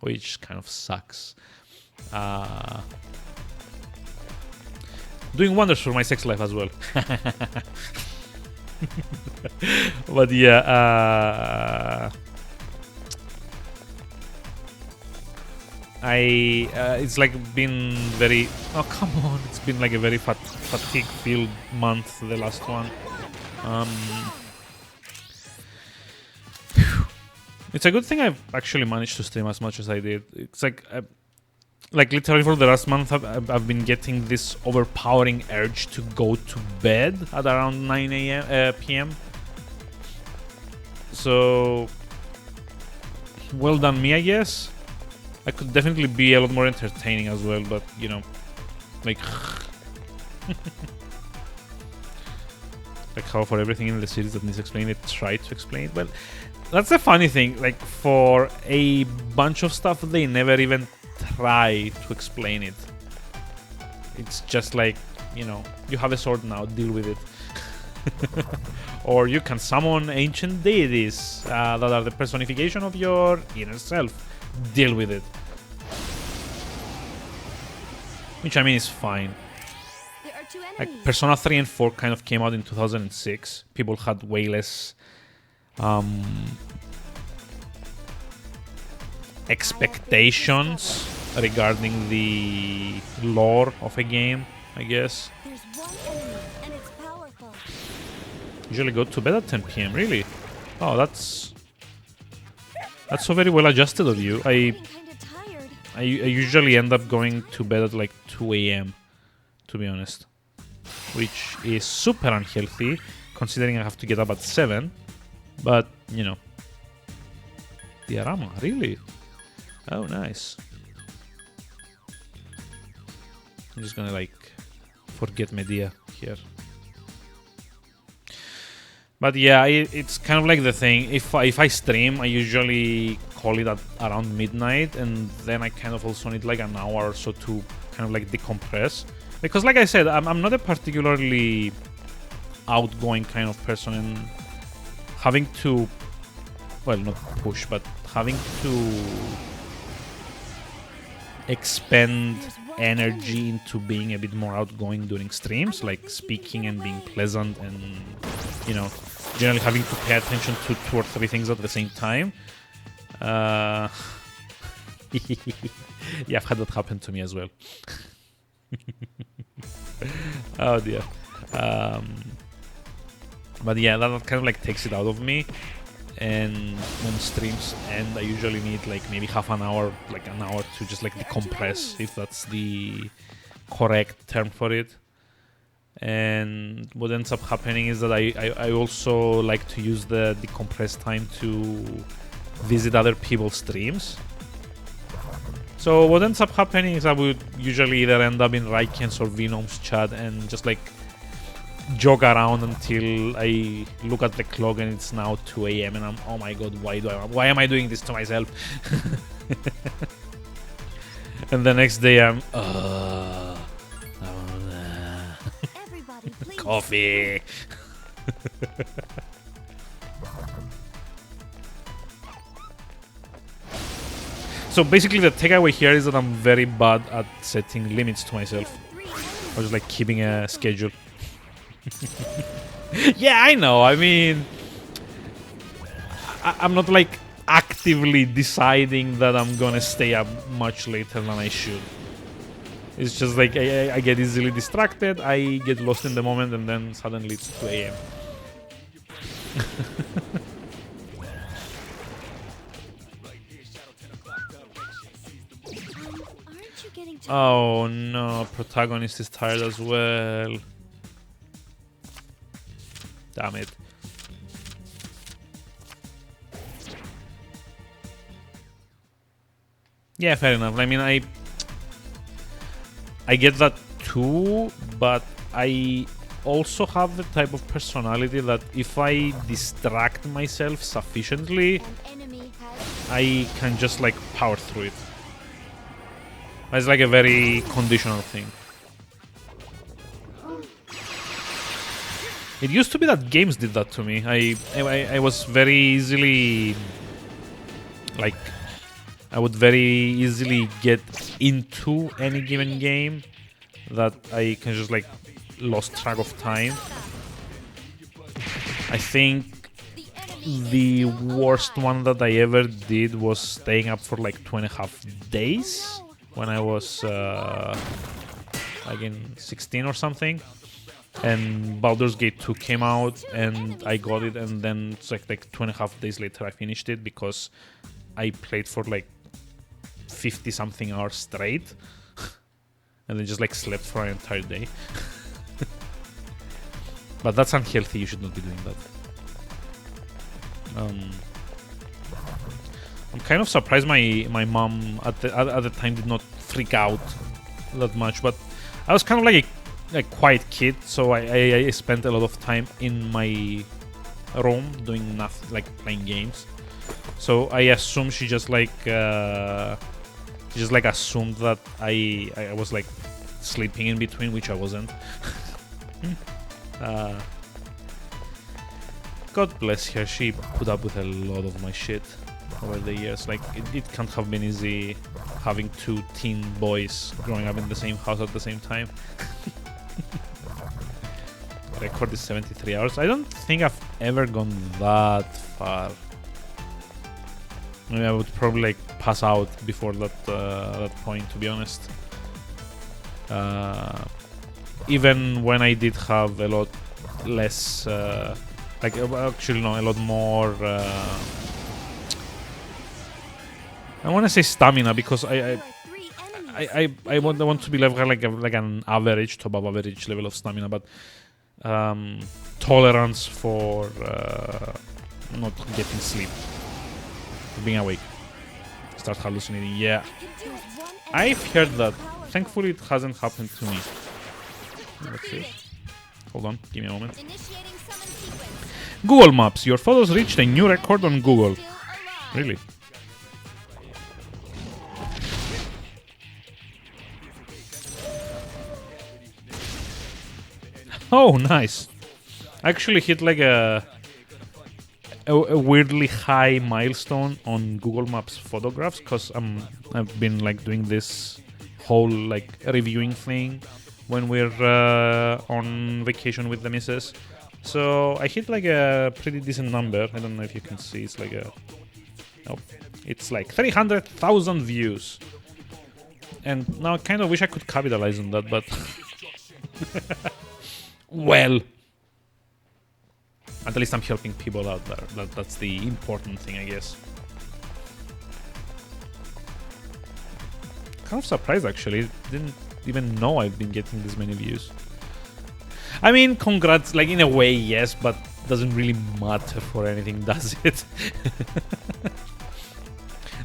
which kind of sucks. Doing wonders for my sex life as well. But yeah, it's like been very, oh come on, it's been like a very fatigue filled month, the last one. It's a good thing I've actually managed to stream as much as I did. It's like literally for the last month I've been getting this overpowering urge to go to bed at around 9 p.m. So well done me, I guess. I could definitely be a lot more entertaining as well, but you know, like like how for everything in the series that needs explained, they try to explain it. But that's the funny thing, like for a bunch of stuff they never even try to explain it. It's just like, you know, you have a sword now, deal with it. Or you can summon ancient deities that are the personification of your inner self, deal with it. Which I mean is fine. Like Persona 3 and 4 kind of came out in 2006. People had way less expectations regarding the lore of a game, I guess. Usually go to bed at 10 p.m. Really? Oh, that's so very well adjusted of you. I usually end up going to bed at like 2 a.m. to be honest, which is super unhealthy considering I have to get up at 7. But you know, diorama, really? Oh, nice. I'm just gonna like forget Medea here. But yeah, it's kind of like the thing. If I stream, I usually call it at around midnight, and then I kind of also need like an hour or so to kind of like decompress. Because like I said, I'm not a particularly outgoing kind of person, and having to, well, not push, but having to expend energy into being a bit more outgoing during streams, like speaking and being pleasant and, you know, generally having to pay attention to 2 or 3 things at the same time. Yeah, I've had that happen to me as well. Oh dear. But yeah, that kind of like takes it out of me. And when streams end, I usually need like maybe half an hour, like an hour to just like decompress, if that's the correct term for it. And what ends up happening is that I also like to use the decompressed time to visit other people's streams. So what ends up happening is I would usually either end up in Raiken's or Venom's chat and just like jog around until I look at the clock and it's now 2 a.m. and I'm, oh my god, why am I doing this to myself? And the next day I'm coffee. So basically the takeaway here is that I'm very bad at setting limits to myself. Or just like keeping a schedule. Yeah, I know. I mean, I'm not like actively deciding that I'm gonna stay up much later than I should. It's just like I get easily distracted, I get lost in the moment, and then suddenly it's 2 a.m. Aren't you getting tired? Oh no, protagonist is tired as well. Damn it. Yeah, fair enough. I mean, I get that too, but I also have the type of personality that if I distract myself sufficiently, An enemy has I can just like power through it. It's like a very conditional thing. It used to be that games did that to me. I was very easily like I would very easily get into any given game that I can just like lost track of time. I think the enemy the is still worst alive. one that I ever did was staying up for like 2.5 days when I was like in 16 or something. And Baldur's Gate 2 came out and I got it, and then it's like 2.5 days later I finished it because I played for like 50 something hours straight and then just like slept for an entire day. But that's unhealthy, you should not be doing that. I'm kind of surprised my mom at the time did not freak out that much, but I was kind of like a quiet kid, so I spent a lot of time in my room doing nothing, like playing games. So I assume she just like assumed that I was like sleeping in between, which I wasn't. God bless her, she put up with a lot of my shit over the years. Like it can't have been easy having 2 teen boys growing up in the same house at the same time. Record is 73 hours. I don't think I've ever gone that far. Maybe I would probably like pass out before that point, to be honest. Even when I did have a lot less, actually no, a lot more. I want to say stamina because There are 3 enemies. I want to be level like an average to above average level of stamina, but tolerance for not getting sleep, being awake, start hallucinating. Yeah, There's one I've enemy heard that. powerful. Thankfully, it hasn't happened to me. Let's see. Defeat Hold on, give me a moment. it. Initiating summon sequence. Google Maps. Your photos reached a new record on Google. Still alive. Really? Oh, nice. I actually hit like a weirdly high milestone on Google Maps photographs because I've been like doing this whole like reviewing thing when we're on vacation with the missus. So I hit like a pretty decent number. I don't know if you can see. It's like it's like 300,000 views. And now I kind of wish I could capitalize on that, but well, at least I'm helping people out there. That's the important thing, I guess. Kind of surprised, actually. Didn't even know I've been getting this many views. I mean, congrats, like in a way, yes, but doesn't really matter for anything, does it?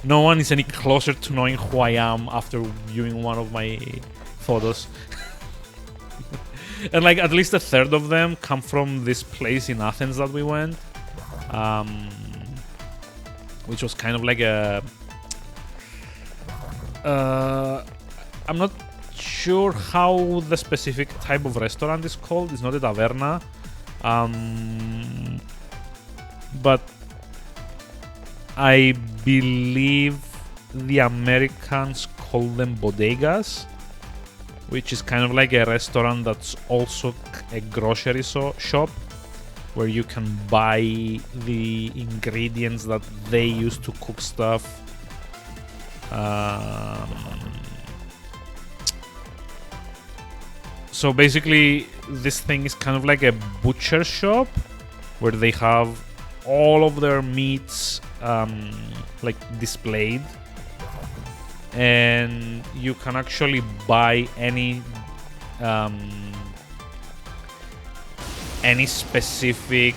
No one is any closer to knowing who I am after viewing one of my photos. And like at least a third of them come from this place in Athens that we went, which was kind of like a I'm not sure how the specific type of restaurant is called. It's not a taverna, but I believe the Americans call them bodegas, which is kind of like a restaurant that's also a grocery shop where you can buy the ingredients that they use to cook stuff. So basically, this thing is kind of like a butcher shop where they have all of their meats like displayed, and you can actually buy any specific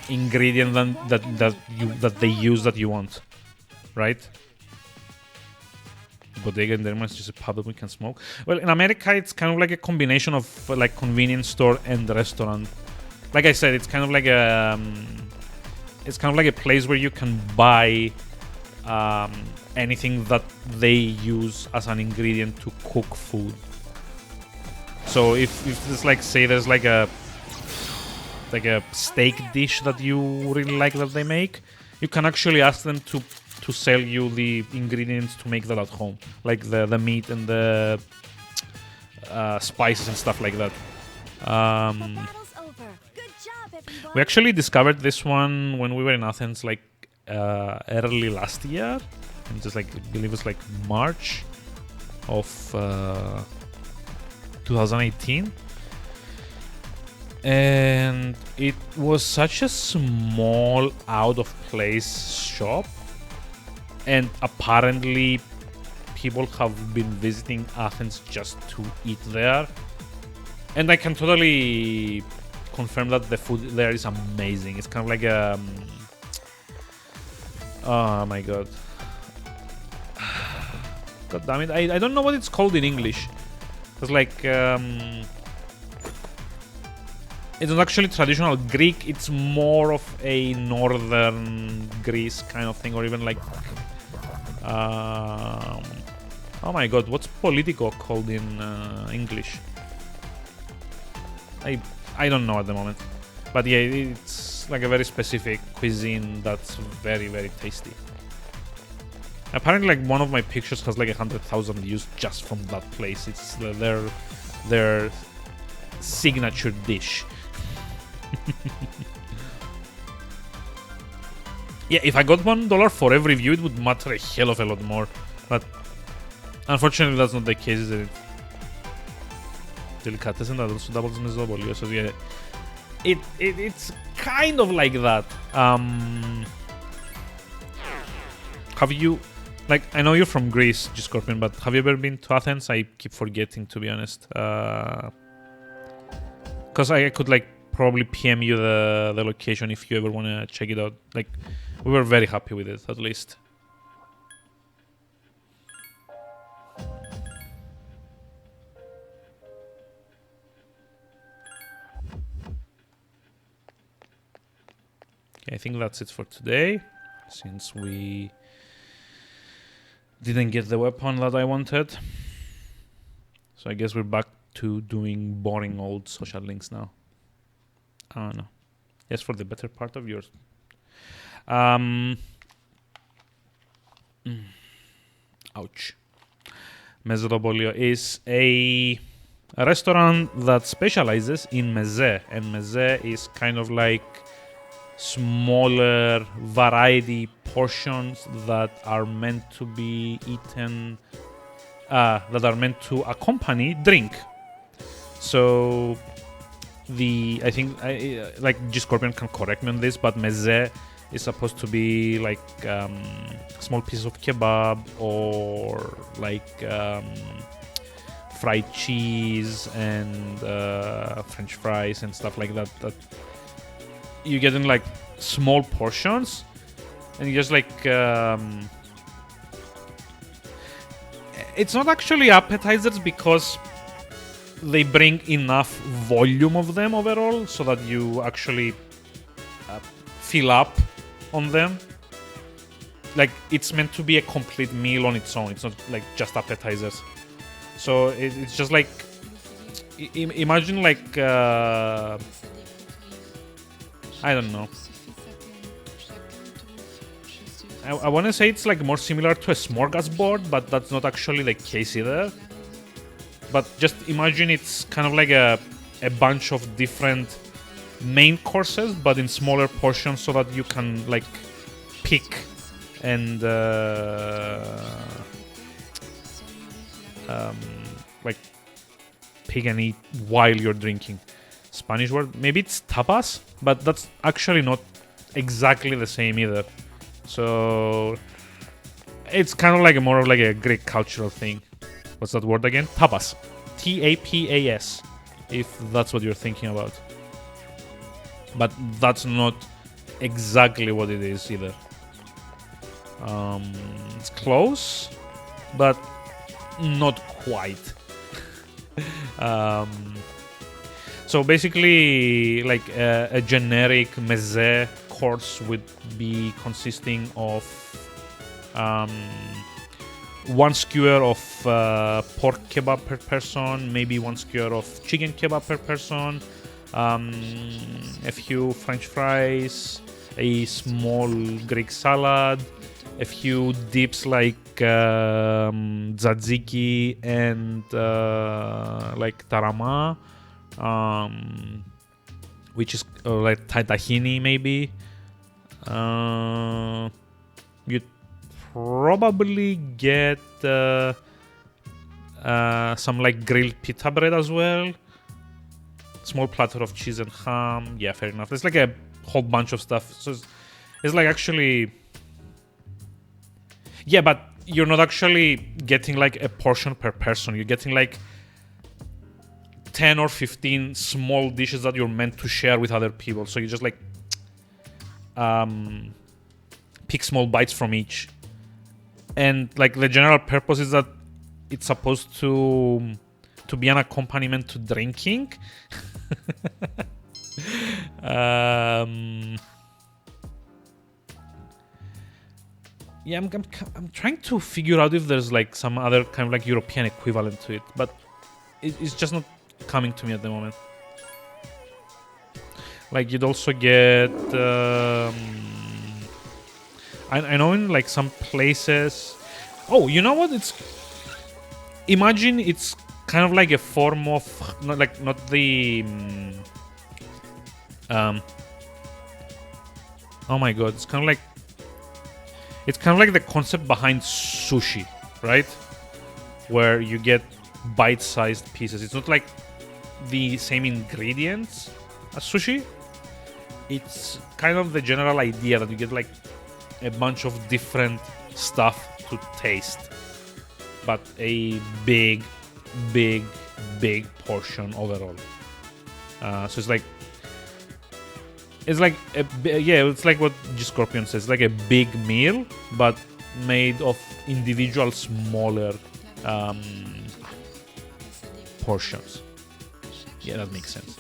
ingredient that they use that you want, right? Bodega in Denmark is just a pub that we can smoke. Well, in America, it's kind of like a combination of like convenience store and restaurant. Like I said, it's kind of like a place where you can buy anything that they use as an ingredient to cook food. So if there's like, say there's like a steak dish that you really like that they make, you can actually ask them to sell you the ingredients to make that at home, like the meat and the spices and stuff like that. We actually discovered this one when we were in Athens, like early last year, and just like I believe it was like March of 2018, and it was such a small, out of place shop. And apparently, people have been visiting Athens just to eat there. And I can totally confirm that the food there is amazing. It's kind of like a... oh my god. God damn it. I don't know what it's called in English. It's like... it's not actually traditional Greek. It's more of a northern Greece kind of thing. Or even like... oh my god, what's politico called in English? I don't know at the moment. But yeah, it's like a very specific cuisine that's very, very tasty. Apparently, like, one of my pictures has like 100,000 views just from that place. It's their signature dish. Yeah, if I got $1 for every view, it would matter a hell of a lot more. But unfortunately, that's not the case, is it? Delicatessen that also doubles in the so yeah, it's kind of like that. Have you, like, I know you're from Greece, G Scorpion, but have you ever been to Athens? I keep forgetting, to be honest. Because I could like probably PM you the location if you ever want to check it out. Like, we were very happy with it, at least. Okay, I think that's it for today, since we didn't get the weapon that I wanted. So I guess we're back to doing boring old social links now. I don't know. Yes, for the better part of yours. Ouch. Mesodobolio is a restaurant that specializes in meze, and meze is kind of like smaller variety portions that are meant to be eaten, that are meant to accompany drink. So I think like G Scorpion can correct me on this, but meze is supposed to be like small pieces of kebab or like fried cheese and French fries and stuff like that. That you get in like small portions, and you just like it's not actually appetizers because they bring enough volume of them overall so that you actually fill up on them. Like, it's meant to be a complete meal on its own. It's not like just appetizers. So it's just like imagine like I don't know. I want to say it's like more similar to a smorgasbord, but that's not actually the case either. But just imagine it's kind of like a bunch of different main courses, but in smaller portions, so that you can like pick and like pick and eat while you're drinking. Spanish word, maybe it's tapas, but that's actually not exactly the same either. So it's kind of like more of like a Greek cultural thing. What's that word again? Tapas. Tapas. If that's what you're thinking about. But that's not exactly what it is either. It's close, but not quite. So basically, like a generic meze course would be consisting of one skewer of pork kebab per person, maybe one skewer of chicken kebab per person, a few French fries, a small Greek salad, a few dips like tzatziki and like tarama, which is like tahini maybe. You'd probably get some like grilled pita bread as well. Small platter of cheese and ham. Yeah, fair enough. There's like a whole bunch of stuff. So it's like actually... Yeah, but you're not actually getting like a portion per person. You're getting like 10 or 15 small dishes that you're meant to share with other people. So you just like pick small bites from each. And like the general purpose is that it's supposed to be an accompaniment to drinking. Yeah, I'm trying to figure out if there's like some other kind of like European equivalent to it, but it's just not coming to me at the moment. Like you'd also get I know in like some places. Oh, you know what? Imagine it's kind of like a form of not the oh my god, it's kind of like the concept behind sushi, right? Where you get bite-sized pieces. It's not like the same ingredients as sushi. It's kind of the general idea that you get like a bunch of different stuff to taste, but a big portion overall. So it's like it's like what G Scorpion says, like a big meal, but made of individual smaller portions. Yeah, that makes sense.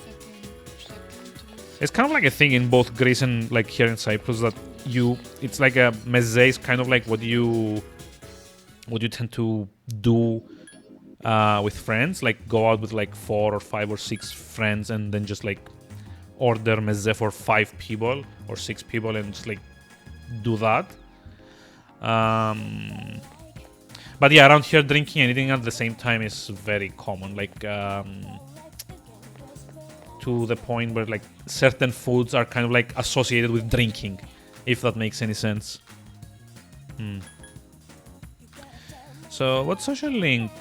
It's kind of like a thing in both Greece and like here in Cyprus that it's like a meze is kind of like what you tend to do with friends, like go out with like 4 or 5 or 6 friends and then just like order meze for 5 people or 6 people and just like do that. But yeah, around here drinking and eating at the same time is very common, like to the point where like certain foods are kind of like associated with drinking, if that makes any sense. So what social link?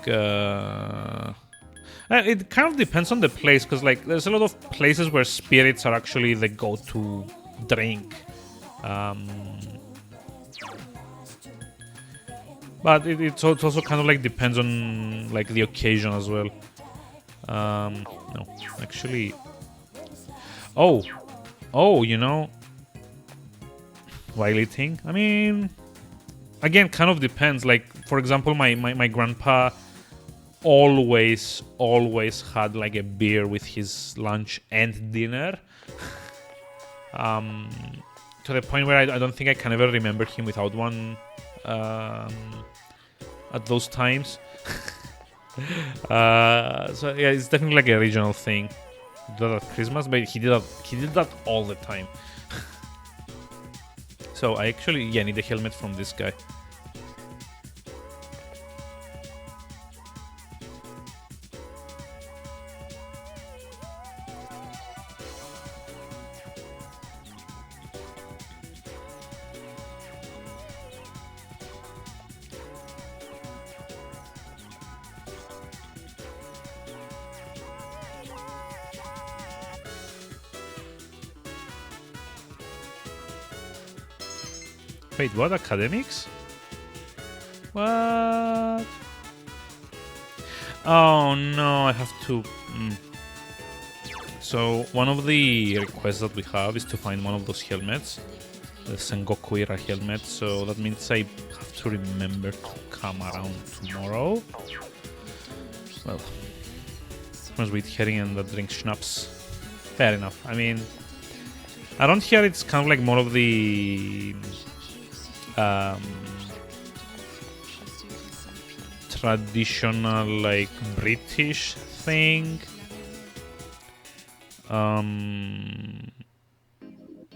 It kind of depends on the place, because like there's a lot of places where spirits are actually the go-to drink. But it also kind of like depends on like the occasion as well. No, actually. Oh, you know, while eating, I mean, again, kind of depends. Like, for example, my grandpa always had like a beer with his lunch and dinner. To the point where I don't think I can ever remember him without one at those times. So yeah, it's definitely like a regional thing. He did that at Christmas, but he did that all the time. So I actually, need a helmet from this guy. Wait, what? Academics? What? Oh no, I have to... So, one of the requests that we have is to find one of those helmets. The Sengoku era helmet, so that means I have to remember to come around tomorrow. Well, must we eat herring and drink schnapps. Fair enough. I mean, around here it's kind of like more of the... traditional like British thing.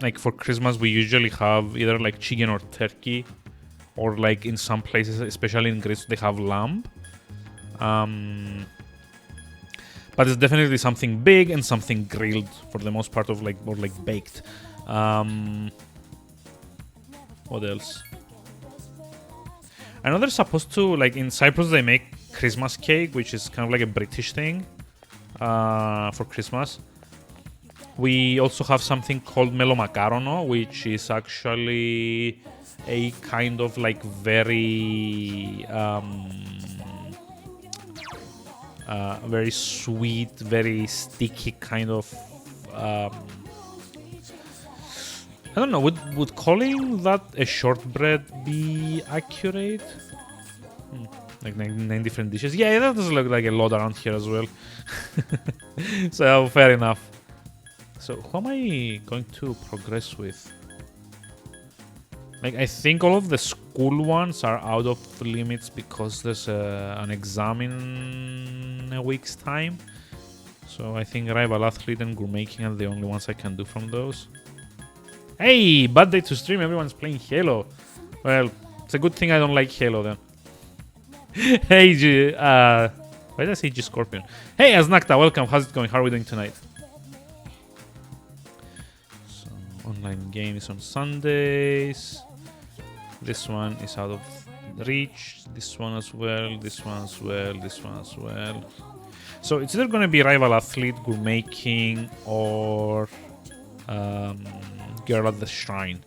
Like for Christmas we usually have either like chicken or turkey, or like in some places, especially in Greece, they have lamb. But it's definitely something big and something grilled for the most part, of like, or like baked. What else? I know they're supposed to, like in Cyprus they make Christmas cake, which is kind of like a British thing for Christmas. We also have something called melomakarono, which is actually a kind of like very very sweet, very sticky kind of I don't know, would calling that a shortbread be accurate? Like 9 different dishes. Yeah, that does look like a lot around here as well. So, fair enough. So, who am I going to progress with? Like, I think all of the school ones are out of limits because there's an exam in a week's time. So, I think Rival Athlete and Gourmet King are the only ones I can do from those. Hey, bad day to stream, everyone's playing Halo. Well, it's a good thing I don't like Halo then. Hey, why did I say G Scorpion? Hey, Aznakta, welcome. How's it going? How are we doing tonight? So, online game is on Sundays. This one is out of reach. This one as well. This one as well. This one as well. So it's either going to be Rival Athlete, Gourmet King, or Girl at the Shrine.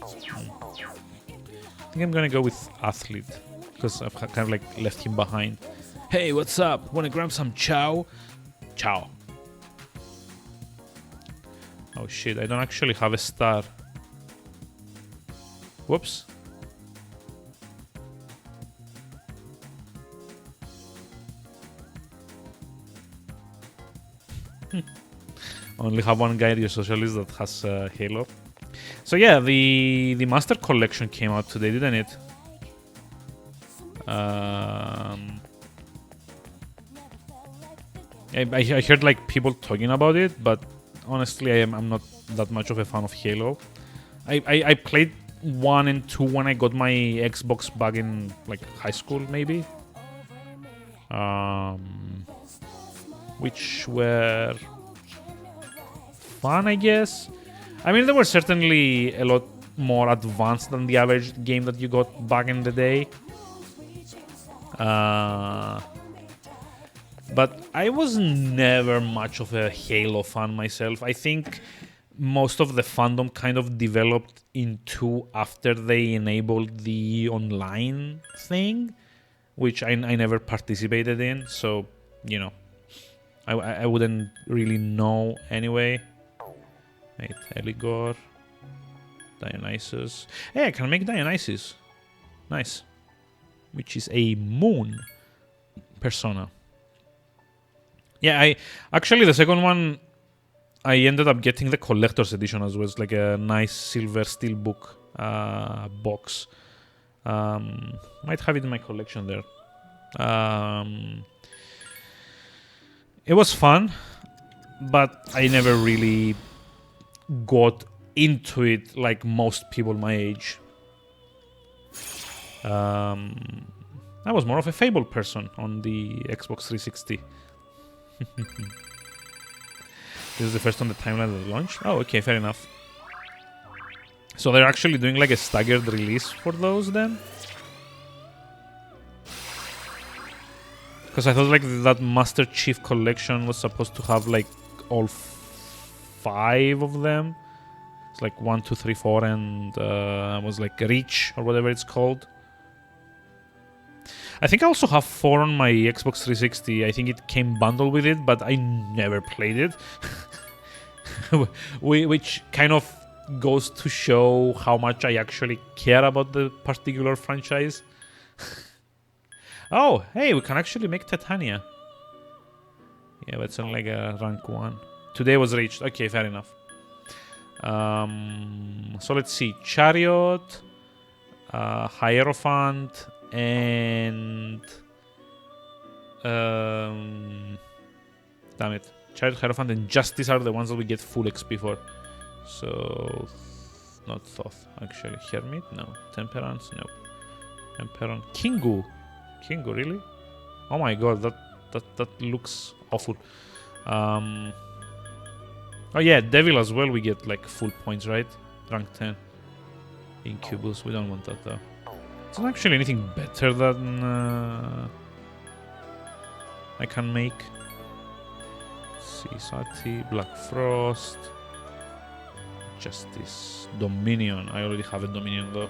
I think I'm gonna go with Athlete because I've kind of like left him behind. Hey, what's up? Wanna grab some chow? Chow. Oh shit, I don't actually have a star. Whoops. Only have one guy at your socialist that has Halo. So yeah, the Master Collection came out today, didn't it? I heard like people talking about it, but honestly, I'm not that much of a fan of Halo. I played 1 and 2 when I got my Xbox back in like high school, maybe. Which were fun, I guess. I mean, they were certainly a lot more advanced than the average game that you got back in the day. But I was never much of a Halo fan myself. I think most of the fandom kind of developed into after they enabled the online thing, which I never participated in. So, you know, I wouldn't really know anyway. Wait, Eligor, Dionysus. Hey, I can make Dionysus. Nice. Which is a moon persona. Yeah, I actually the second one I ended up getting the collector's edition as well. It's like a nice silver steelbook box. Might have it in my collection there. It was fun, but I never really got into it like most people my age. I was more of a Fable person on the Xbox 360. This is the first on the timeline that launched. Oh, okay, fair enough. So they're actually doing like a staggered release for those then? Because I thought like that Master Chief Collection was supposed to have like all 5 of them. It's like 1, 2, 3, 4, and was like Reach or whatever it's called. I think I also have 4 on my Xbox 360. I think it came bundled with it, but I never played it. Which kind of goes to show how much I actually care about the particular franchise. Oh, hey, we can actually make Titania. Yeah, but it's on like a rank 1. Today was reached. Okay, fair enough. So let's see. Chariot, Hierophant, and... damn it. Chariot, Hierophant, and Justice are the ones that we get full XP for. So... Not Thoth, actually. Hermit? No. Temperance? No. Emperor. Kingu! Kingu, really? Oh my god, that looks awful. Oh yeah, Devil as well, we get like full points, right? Rank 10. Incubus, we don't want that though. It's not actually anything better than I can make. Let's see, Sati, Black Frost, Justice, Dominion. I already have a Dominion though.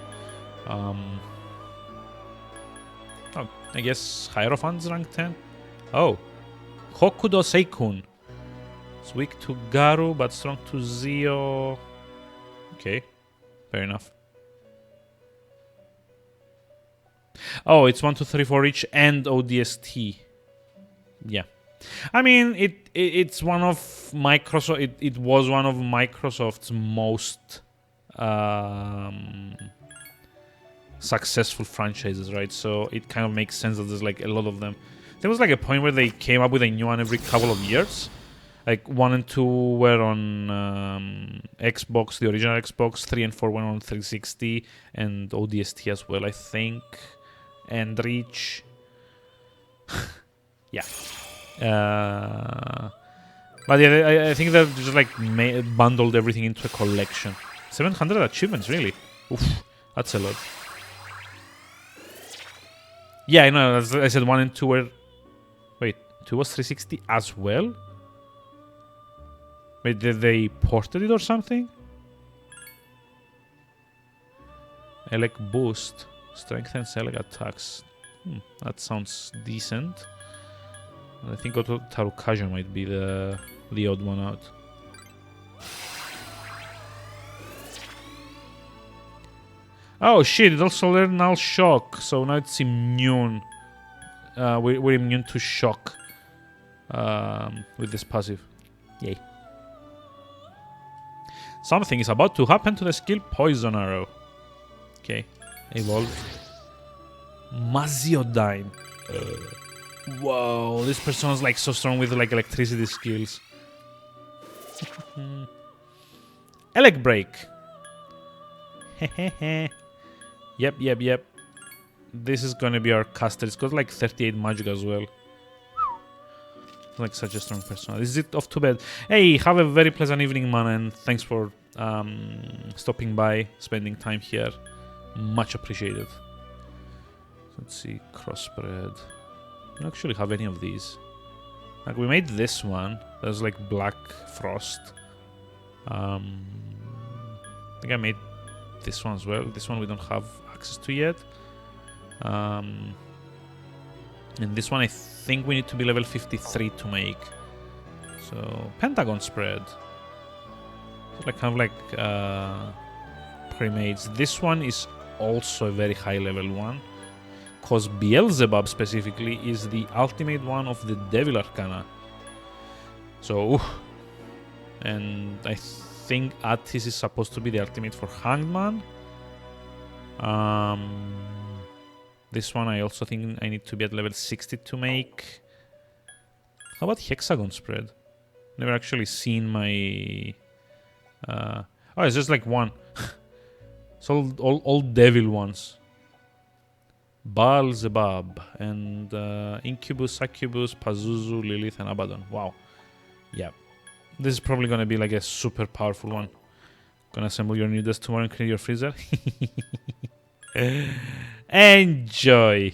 Oh, I guess Hierophant's rank 10. Oh, Hokudo Seikun. It's weak to Garu, but strong to Zio. Okay, fair enough. Oh, it's 1, 2, 3, 4 each and ODST. Yeah. I mean, it's one of Microsoft. It was one of Microsoft's most successful franchises, right? So it kind of makes sense that there's like a lot of them. There was like a point where they came up with a new one every couple of years. Like 1 and 2 were on Xbox, the original Xbox. 3 and 4 were on 360 and ODST as well, I think. And Reach. Yeah. But yeah, I think they've just like bundled everything into a collection. 700 achievements, really? Oof, that's a lot. Yeah, I know. As I said, 1 and 2 were... Wait, 2 was 360 as well? Wait, did they ported it or something? Elec boost. Strengthens Elec attacks. That sounds decent. I think Tarukaja might be the odd one out. Oh shit, it also learned Null Shock, so now it's immune. We're immune to shock with this passive. Yay. Something is about to happen to the skill Poison Arrow. Okay, evolve. Maziodyne. Whoa, this person's like so strong with like electricity skills. Elec Break. Yep. This is gonna be our caster. It's got like 38 magic as well. Like such a strong person. Is it off to bed? Hey, have a very pleasant evening, man, and thanks for stopping by, spending time here. Much appreciated. Let's see, crossbred. I don't actually have any of these. Like we made this one. There's like Black Frost. I think I made this one as well. This one we don't have access to yet. And this one I think we need to be level 53 to make. So Pentagon spread. So like kind of like pre-mades. This one is also a very high level one. Because Beelzebub specifically is the ultimate one of the Devil Arcana. So, and I think Attis is supposed to be the ultimate for Hanged Man. This one I also think I need to be at level 60 to make. How about Hexagon Spread? Never actually seen my... Oh, it's just like one. It's all devil ones. Beelzebub and Incubus, Succubus, Pazuzu, Lilith, and Abaddon. Wow. Yeah. This is probably gonna be like a super powerful one. Gonna assemble your new desk tomorrow and create your freezer. Enjoy.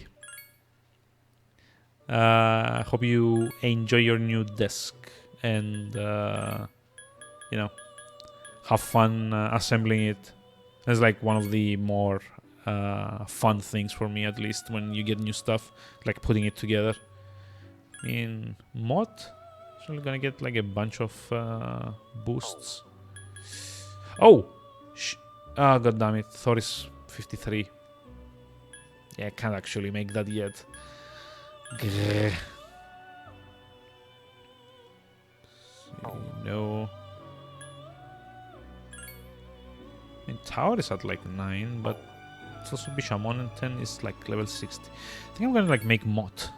Hope you enjoy your new desk and you know, have fun assembling it. It's like one of the more fun things for me, at least, when you get new stuff, like putting it together. In mod, actually gonna get like a bunch of boosts. Oh, god damn it! Thor is 53. Yeah, I can't actually make that yet. Grr. No. I mean, Tower is at like 9, but it's also Bishamon, and 10 is like level 60. I think I'm gonna like make Mott.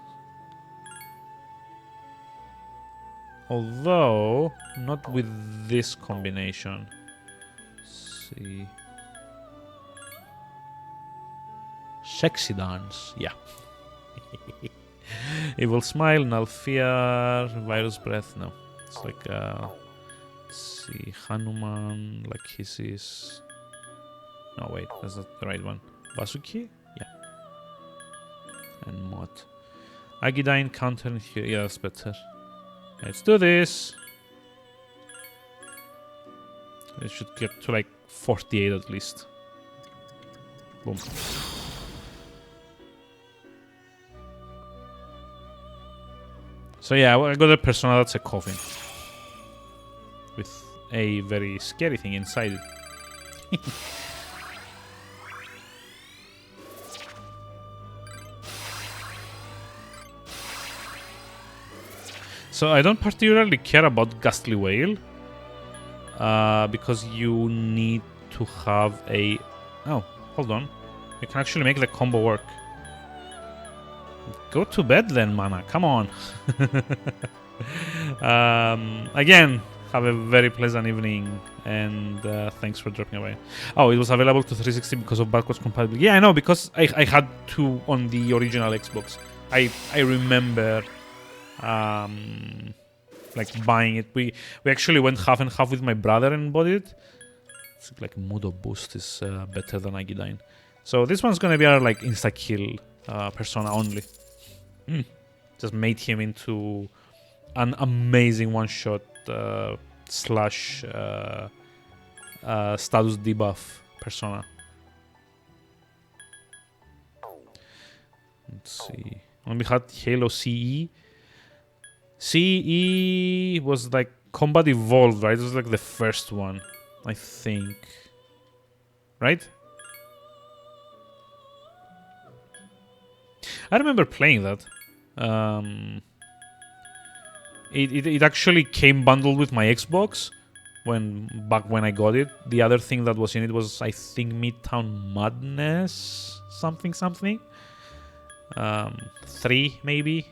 Although, not with this combination. Let's see. Sexy dance, yeah. Evil smile, null fear, virus breath, no. It's like, let's see, Hanuman, like hisses. No, wait, that's not the right one. Basuki? Yeah. And Mod. Agidine, counter, and here. Yeah, that's better. Let's do this. It should get to like 48 at least. Boom. So yeah, I got a persona that's a coffin. With a very scary thing inside it. So I don't particularly care about Ghastly Whale. Because you need to have a... Oh, hold on. You can actually make the combo work. Go to bed then, mana. Come on. Again, have a very pleasant evening, and thanks for dropping away. Oh, it was available to 360 because of backwards compatibility. Yeah, I know, because I had to on the original Xbox. I remember like buying it. We actually went half and half with my brother and bought it. It's like Mudo Boost is better than Agidine. So this one's gonna be our like insta kill persona only. Just made him into an amazing one-shot slash status debuff persona. Let's see. When we had Halo CE. CE was like Combat Evolved, right? It was like the first one, I think. Right? I remember playing that. It actually came bundled with my Xbox back when I got it. The other thing that was in it was, I think, Midtown Madness something. 3 maybe.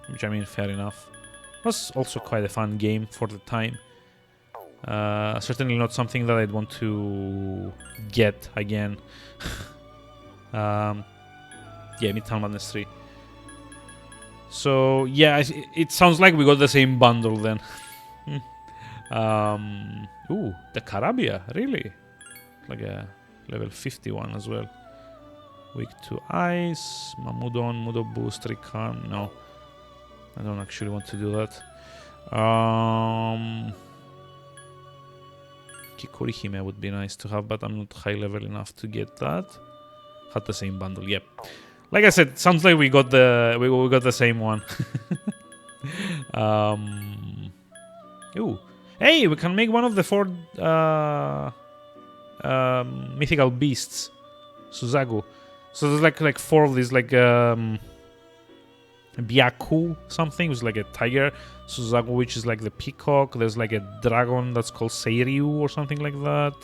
Which, I mean, fair enough. Was also quite a fun game for the time. Certainly not something that I'd want to get again. Yeah, Midtown Madness 3. So yeah, it sounds like we got the same bundle then. Ooh, the Carabia, really? Like a level 51 as well. Weak to Ice, Mamudon, Mudo Boost, Recon. No, I don't actually want to do that. Kikorihime would be nice to have, but I'm not high level enough to get that. Had the same bundle, yep. Like I said, sounds like we got the same one. Ooh, hey, we can make one of the 4 mythical beasts, Suzaku. So there's like 4 of these, like Byaku something, which is like a tiger. Suzaku, which is like the peacock. There's like a dragon that's called Seiryu or something like that.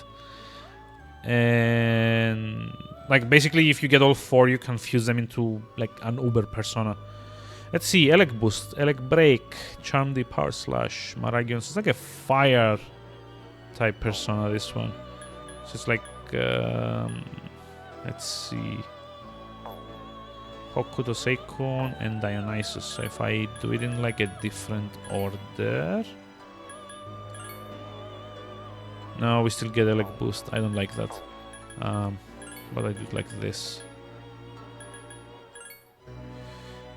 And like basically, if you get all 4, you can fuse them into like an uber persona. Let's see, Elec Boost, Elec Break, Charm D, Power Slash, Maragions. It's like a fire type persona, this one. So it's like, let's see, Hokuto Seikon and Dionysus. So if I do it in like a different order... No, we still get Elec Boost. I don't like that. But I do it like this.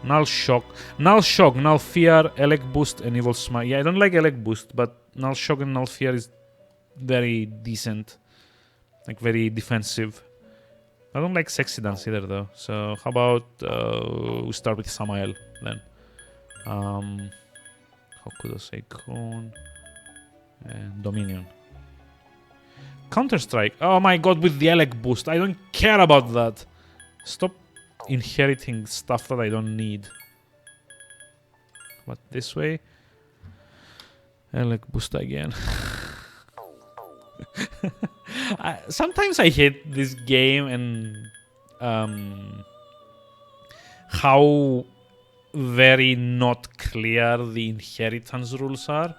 Null Shock, Null Fear, Elec Boost, and Evil Smile. Yeah, I don't like Elec Boost, but Null Shock and Null Fear is very decent. Like, very defensive. I don't like Sexy Dance either, though. So, how about we start with Samael, then. Hokuto Seikon and Dominion. Counter-Strike. Oh my god, with the Elec Boost. I don't care about that. Stop inheriting stuff that I don't need. But this way. Elec Boost again. Sometimes I hate this game and how very not clear the inheritance rules are.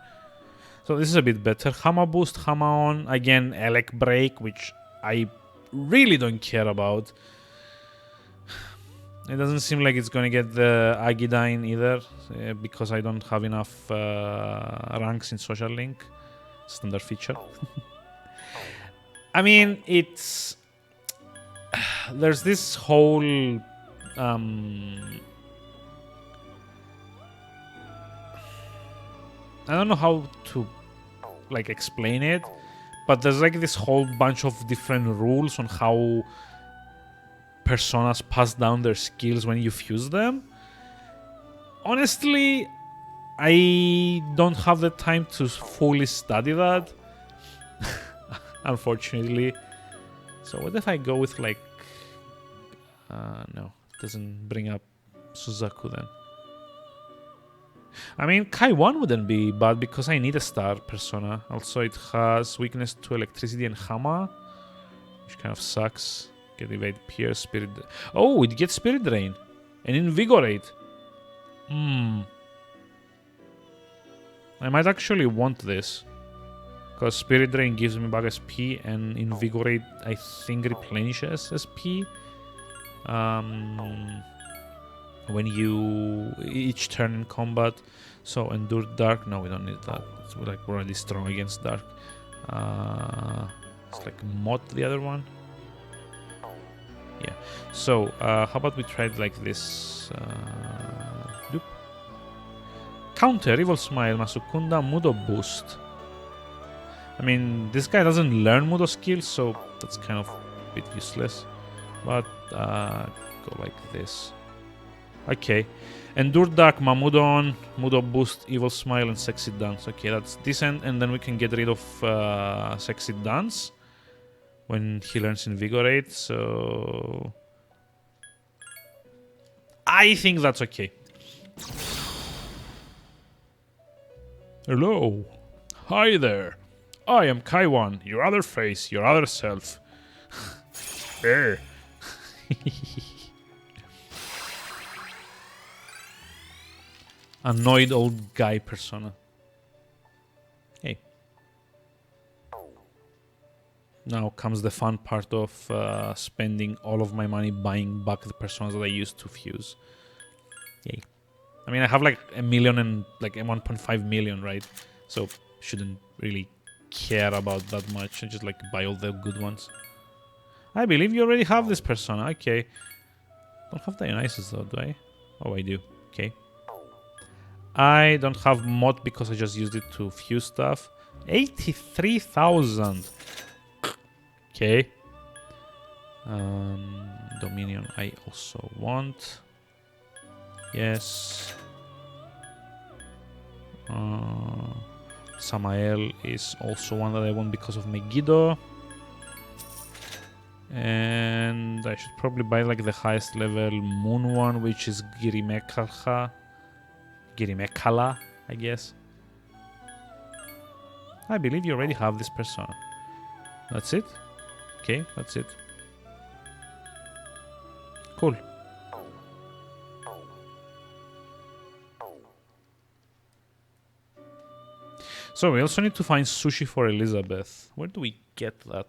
So this is a bit better. Hama Boost, Hama On. Again, Elec Break, which I really don't care about. It doesn't seem like it's going to get the Agidine either, because I don't have enough ranks in Social Link. Standard feature. I mean, it's... There's this whole... I don't know how to like explain it, but there's like this whole bunch of different rules on how personas pass down their skills when you fuse them. Honestly, I don't have the time to fully study that. Unfortunately. So what if I go with like... no, it doesn't bring up Suzaku then. I mean, Kai 1 wouldn't be bad because I need a star persona. Also, it has weakness to electricity and Hama, which kind of sucks. Get evade, pierce, spirit... Oh, it gets spirit drain and invigorate. I might actually want this. Because Spirit Drain gives me back SP and Invigorate, I think, replenishes SP. When you... each turn in combat. So, Endure Dark. No, we don't need that. It's like we're already strong against Dark. It's like Mod, the other one. Yeah. So, how about we try it like this? Doop. Counter, Evil Smile, Masukunda, Mudo Boost. I mean, this guy doesn't learn Mudo skills, so that's kind of a bit useless. But, go like this. Okay. Endure Dark, Mamudon, Mudo Boost, Evil Smile, and Sexy Dance. Okay, that's decent. And then we can get rid of Sexy Dance when he learns Invigorate. So... I think that's okay. Hello. Hi there. I am Kaiwan, your other face, your other self. There. Annoyed old guy persona. Hey. Now comes the fun part of spending all of my money buying back the personas that I used to fuse. Yay. I mean, I have like 1 million and like 1.5 million, right? So shouldn't really care about that much and just like buy all the good ones. I believe you already have this persona. Okay. Don't have Dionysus though, do I? Oh, I do. Okay. I don't have mod because I just used it to fuse stuff. 83,000. Okay. Dominion I also want. Yes. Samael is also one that I want because of Megiddo. And I should probably buy like the highest level moon one, which is Girimekala, I guess. I believe you already have this persona. That's it? Okay, that's it. Cool. So we also need to find sushi for Elizabeth. Where do we get that?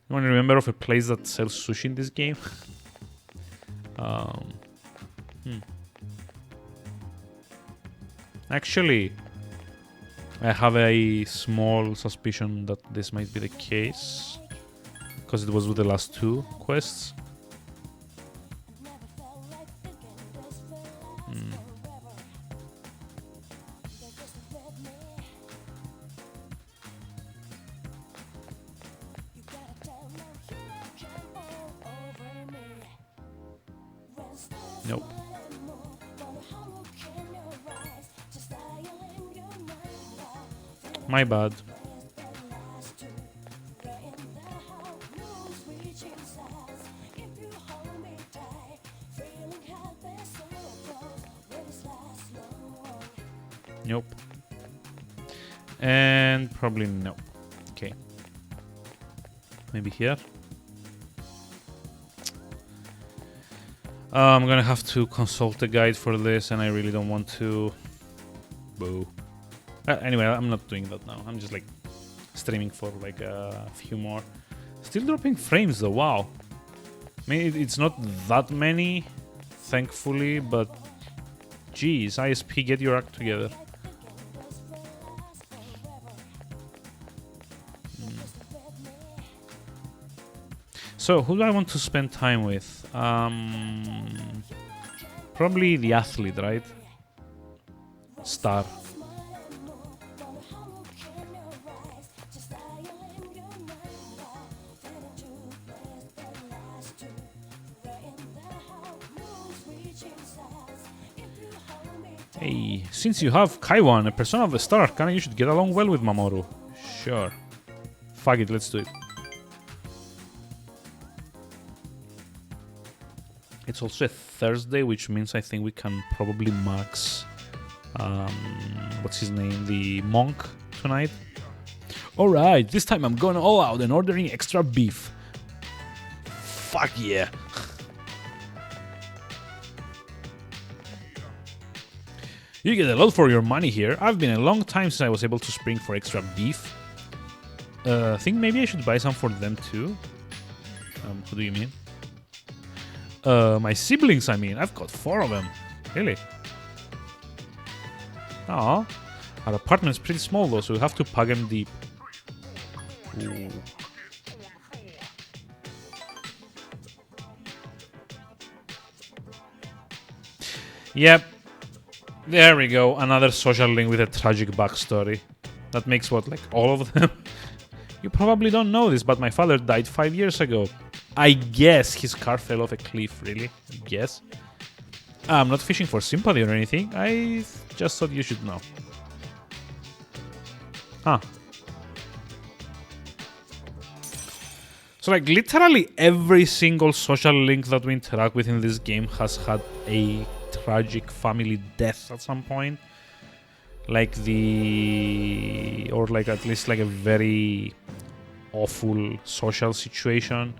Anyone remember of a place that sells sushi in this game? Actually, I have a small suspicion that this might be the case, because it was with the last two quests. Nope. My bad. Nope. And probably no. Okay. Maybe here. I'm gonna have to consult the guide for this, and I really don't want to. Boo. Anyway, I'm not doing that now. I'm just like streaming for like a few more. Still dropping frames though. Wow. I mean, it's not that many, thankfully, but geez, ISP, get your act together. So, who do I want to spend time with? Probably the athlete, right? Star. Hey, since you have Kaiwan, a persona of the Star Arcana, you should get along well with Mamoru. Sure. Fuck it, let's do it. It's also a Thursday, which means I think we can probably max... what's his name? The monk tonight. Alright, this time I'm going all out and ordering extra beef. Fuck yeah. You get a lot for your money here. I've been a long time since I was able to spring for extra beef. Think maybe I should buy some for them too. Who do you mean? My siblings, I mean. I've got 4 of them. Really? Aw. Our apartment's pretty small though, so we have to plug them deep. Ooh. Yep. There we go. Another social link with a tragic backstory. That makes what, like all of them? You probably don't know this, but my father died 5 years ago. I guess his car fell off a cliff, really? I guess. I'm not fishing for sympathy or anything. I just thought you should know. Huh. So like literally every single social link that we interact with in this game has had a tragic family death at some point. Like or like at least like a very awful social situation.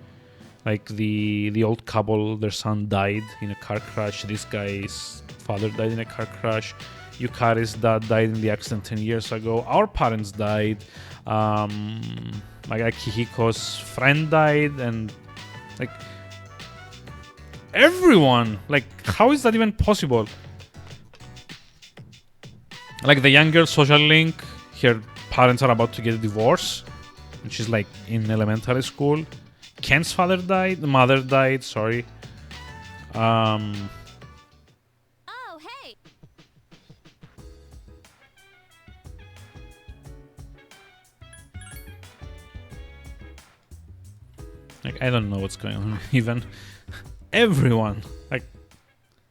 Like the old couple, their son died in a car crash. This guy's father died in a car crash. Yukari's dad died in the accident 10 years ago. Our parents died. Like Akihiko's friend died, and like everyone. Like, how is that even possible? Like the young girl's social link, her parents are about to get a divorce, and she's like in elementary school. Ken's father died, mother died, sorry. Oh, hey. Like, I don't know what's going on even. Everyone. Like,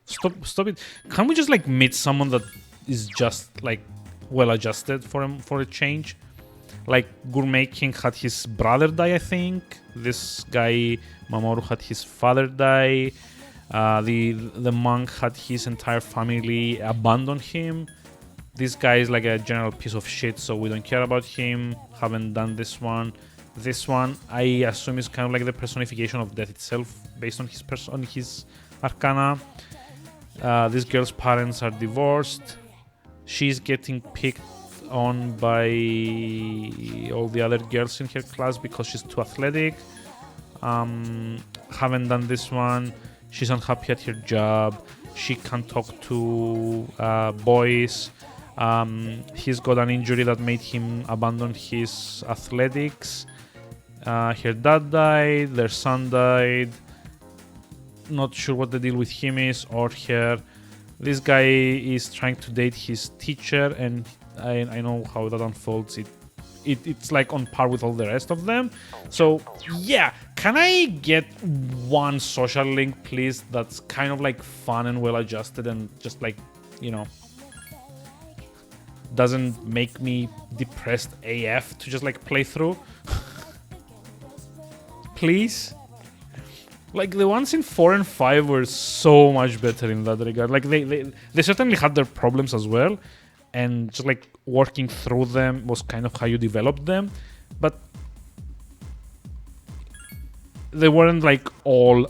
stop it. Can't we just like meet someone that is just like well adjusted for a change? Like Gourmet King had his brother die, I think. This guy Mamoru had his father die. The monk had his entire family abandon him. This guy is like a general piece of shit, so we don't care about him. Haven't done this one. This one, I assume, is kind of like the personification of death itself, based on his arcana. This girl's parents are divorced. She's getting picked on by all the other girls in her class because she's too athletic. Haven't done this one. She's unhappy at her job. She can't talk to boys. He's got an injury that made him abandon his athletics. Her dad died. Their son died. Not sure what the deal with him is or her. This guy is trying to date his teacher, and I know how that unfolds. It's like on par with all the rest of them. So yeah, can I get one social link, please? That's kind of like fun and well adjusted and just like, you know, doesn't make me depressed AF to just like play through. Please. Like the ones in 4 and 5 were so much better in that regard. Like they certainly had their problems as well, and just like working through them was kind of how you developed them, but they weren't like all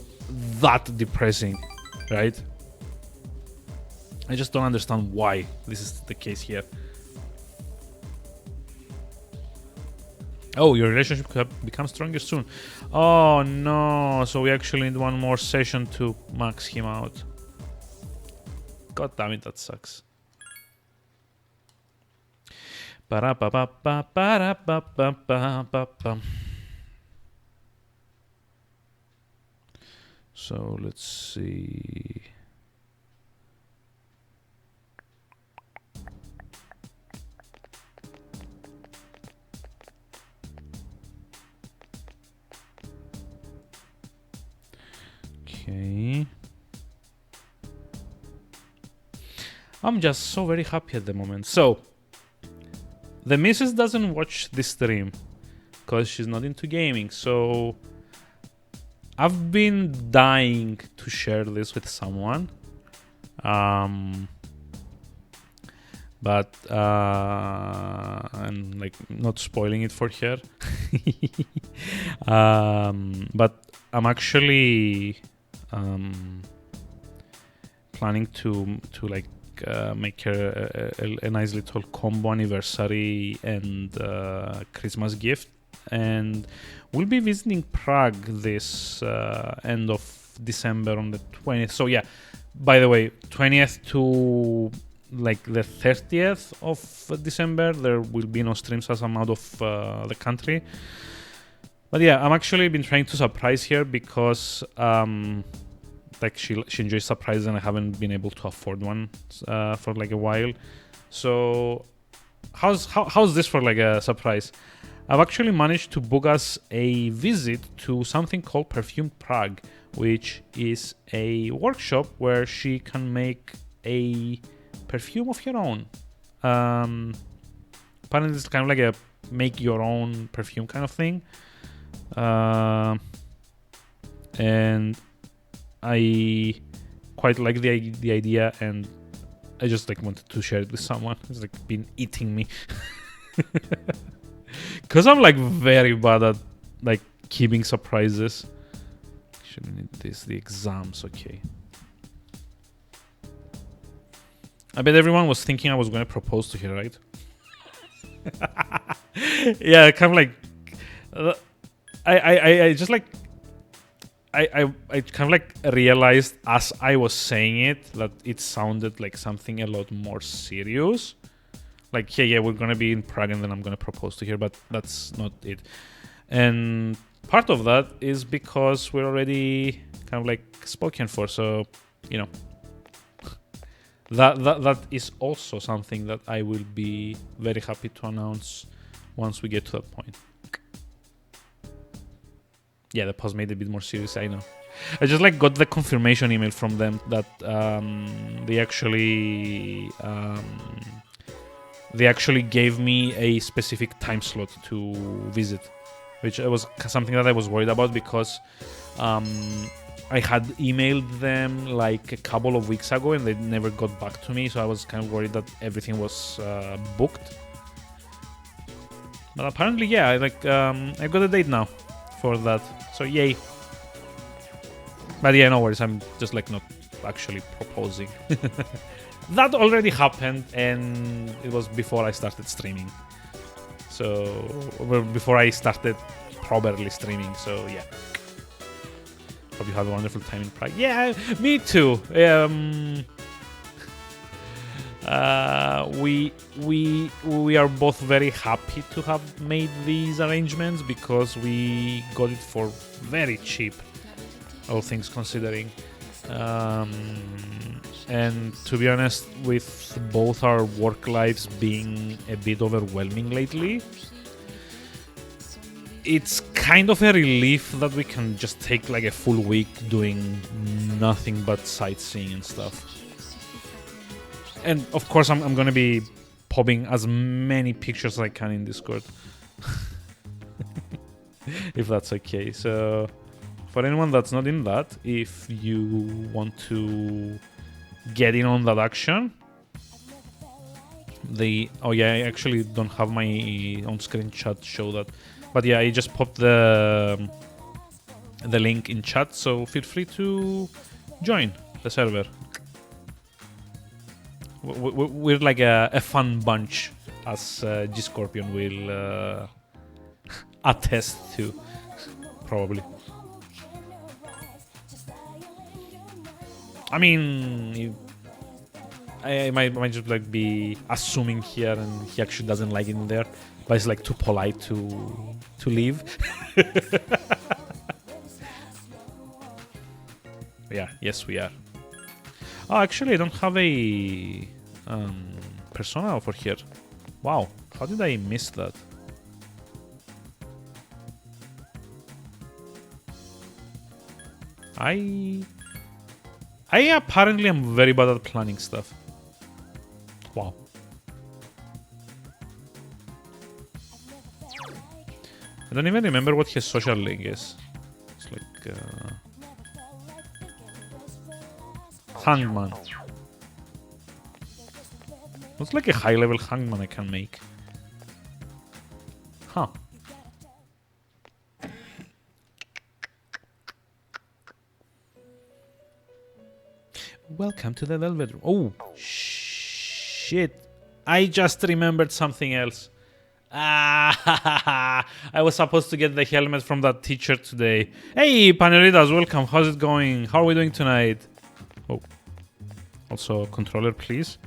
that depressing, right? I just don't understand why this is the case here. Oh, your relationship could become stronger soon. Oh no, so we actually need one more session to max him out. God damn it, that sucks. So let's see. Okay. I'm just so very happy at the moment. So the missus doesn't watch this stream because she's not into gaming. So I've been dying to share this with someone. But I'm like not spoiling it for her. But I'm actually planning to like make her a nice little combo anniversary and Christmas gift, and we'll be visiting Prague this end of December on the 20th. So yeah, by the way, 20th to like the 30th of December there will be no streams as I'm out of the country. But yeah, I'm actually been trying to surprise her because like she enjoys surprises and I haven't been able to afford one for like a while. So how's this for like a surprise? I've actually managed to book us a visit to something called Perfume Prague, which is a workshop where she can make a perfume of her own. Apparently it's kind of like a make your own perfume kind of thing. And I quite like the idea, and I just like wanted to share it with someone. It's like been eating me because I'm like very bad at like keeping surprises. Shouldn't need this. The exams, okay. I bet everyone was thinking I was going to propose to her, right? Yeah, kind of like I just like I kind of like realized as I was saying it that it sounded like something a lot more serious. Like, yeah, we're gonna be in Prague and then I'm gonna propose to her, but that's not it. And part of that is because we're already kind of like spoken for, so you know. That is also something that I will be very happy to announce once we get to that point. Yeah, the pause made it a bit more serious, I know. I just like got the confirmation email from them that they actually gave me a specific time slot to visit, which was something that I was worried about because I had emailed them like a couple of weeks ago and they never got back to me, so I was kind of worried that everything was booked. But apparently, yeah, I got a date now for that, so yay. But yeah, no worries. I'm just like not actually proposing. That already happened, and it was before I started streaming. So, well, before I started properly streaming. So yeah. Hope you have a wonderful time in Prague. Yeah, me too. We are both very happy to have made these arrangements because we got it for very cheap, all things considering. And to be honest, with both our work lives being a bit overwhelming lately, it's kind of a relief that we can just take like a full week doing nothing but sightseeing and stuff. And of course, I'm gonna be popping as many pictures as I can in Discord. If that's okay. So, for anyone that's not in that, if you want to get in on that action, oh yeah, I actually don't have my on-screen chat show that, but yeah, I just popped the link in chat, so feel free to join the server. We're like a fun bunch, as G Scorpion will attest to, probably. I mean, I might just like be assuming here, and he actually doesn't like it in there, but he's like too polite to leave. Yeah, yes we are. Oh, actually, I don't have a persona over here. Wow, how did I miss that? I apparently am very bad at planning stuff. Wow. I don't even remember what his social link is. It's like Hangman. What's like a high-level Hangman I can make? Huh. Welcome to the Velvet Room. Oh, shit. I just remembered something else. Ah, I was supposed to get the helmet from that teacher today. Hey, Panelitas, welcome. How's it going? How are we doing tonight? Oh. Also, controller, please.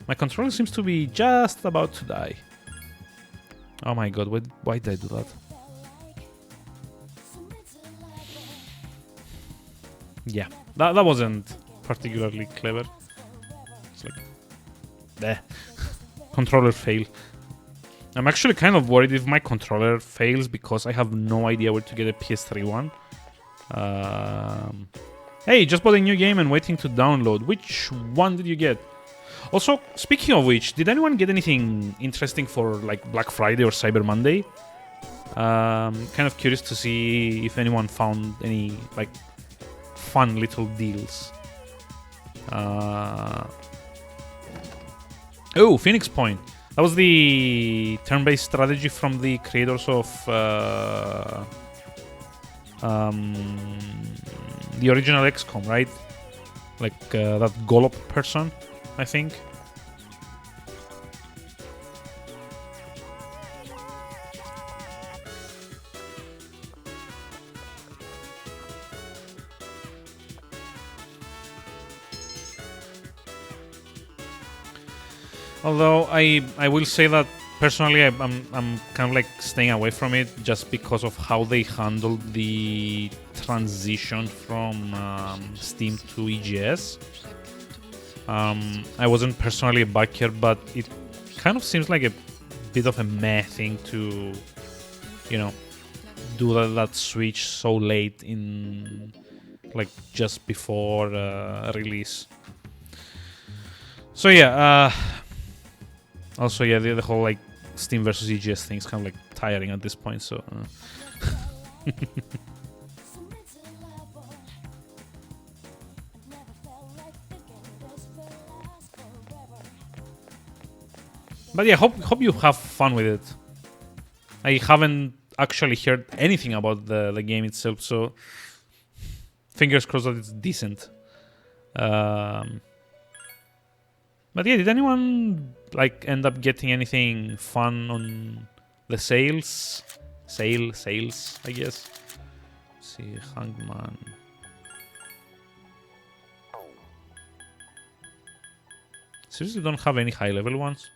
My controller seems to be just about to die. Oh my god, why did I do that? Yeah, that wasn't particularly clever. It's like, controller fail. I'm actually kind of worried if my controller fails because I have no idea where to get a PS3 one. Hey, just bought a new game and waiting to download. Which one did you get? Also, speaking of which, did anyone get anything interesting for like Black Friday or Cyber Monday? Kind of curious to see if anyone found any like fun little deals. Oh, Phoenix Point. That was the turn-based strategy from the creators of the original XCOM, right? Like that Golop person, I think. Although I will say that personally I'm kind of like staying away from it just because of how they handled the transition from Steam to EGS. I wasn't personally a backer, but it kind of seems like a bit of a meh thing to, you know, do that switch so late in, like, just before release. So yeah, also yeah, the whole like Steam versus EGS thing is kind of like tiring at this point. So. But yeah, hope you have fun with it. I haven't actually heard anything about the game itself, so Fingers crossed that it's decent. But yeah, did anyone like end up getting anything fun on the sales? Sales, I guess. Let's see, Hangman. Seriously, don't have any high level ones.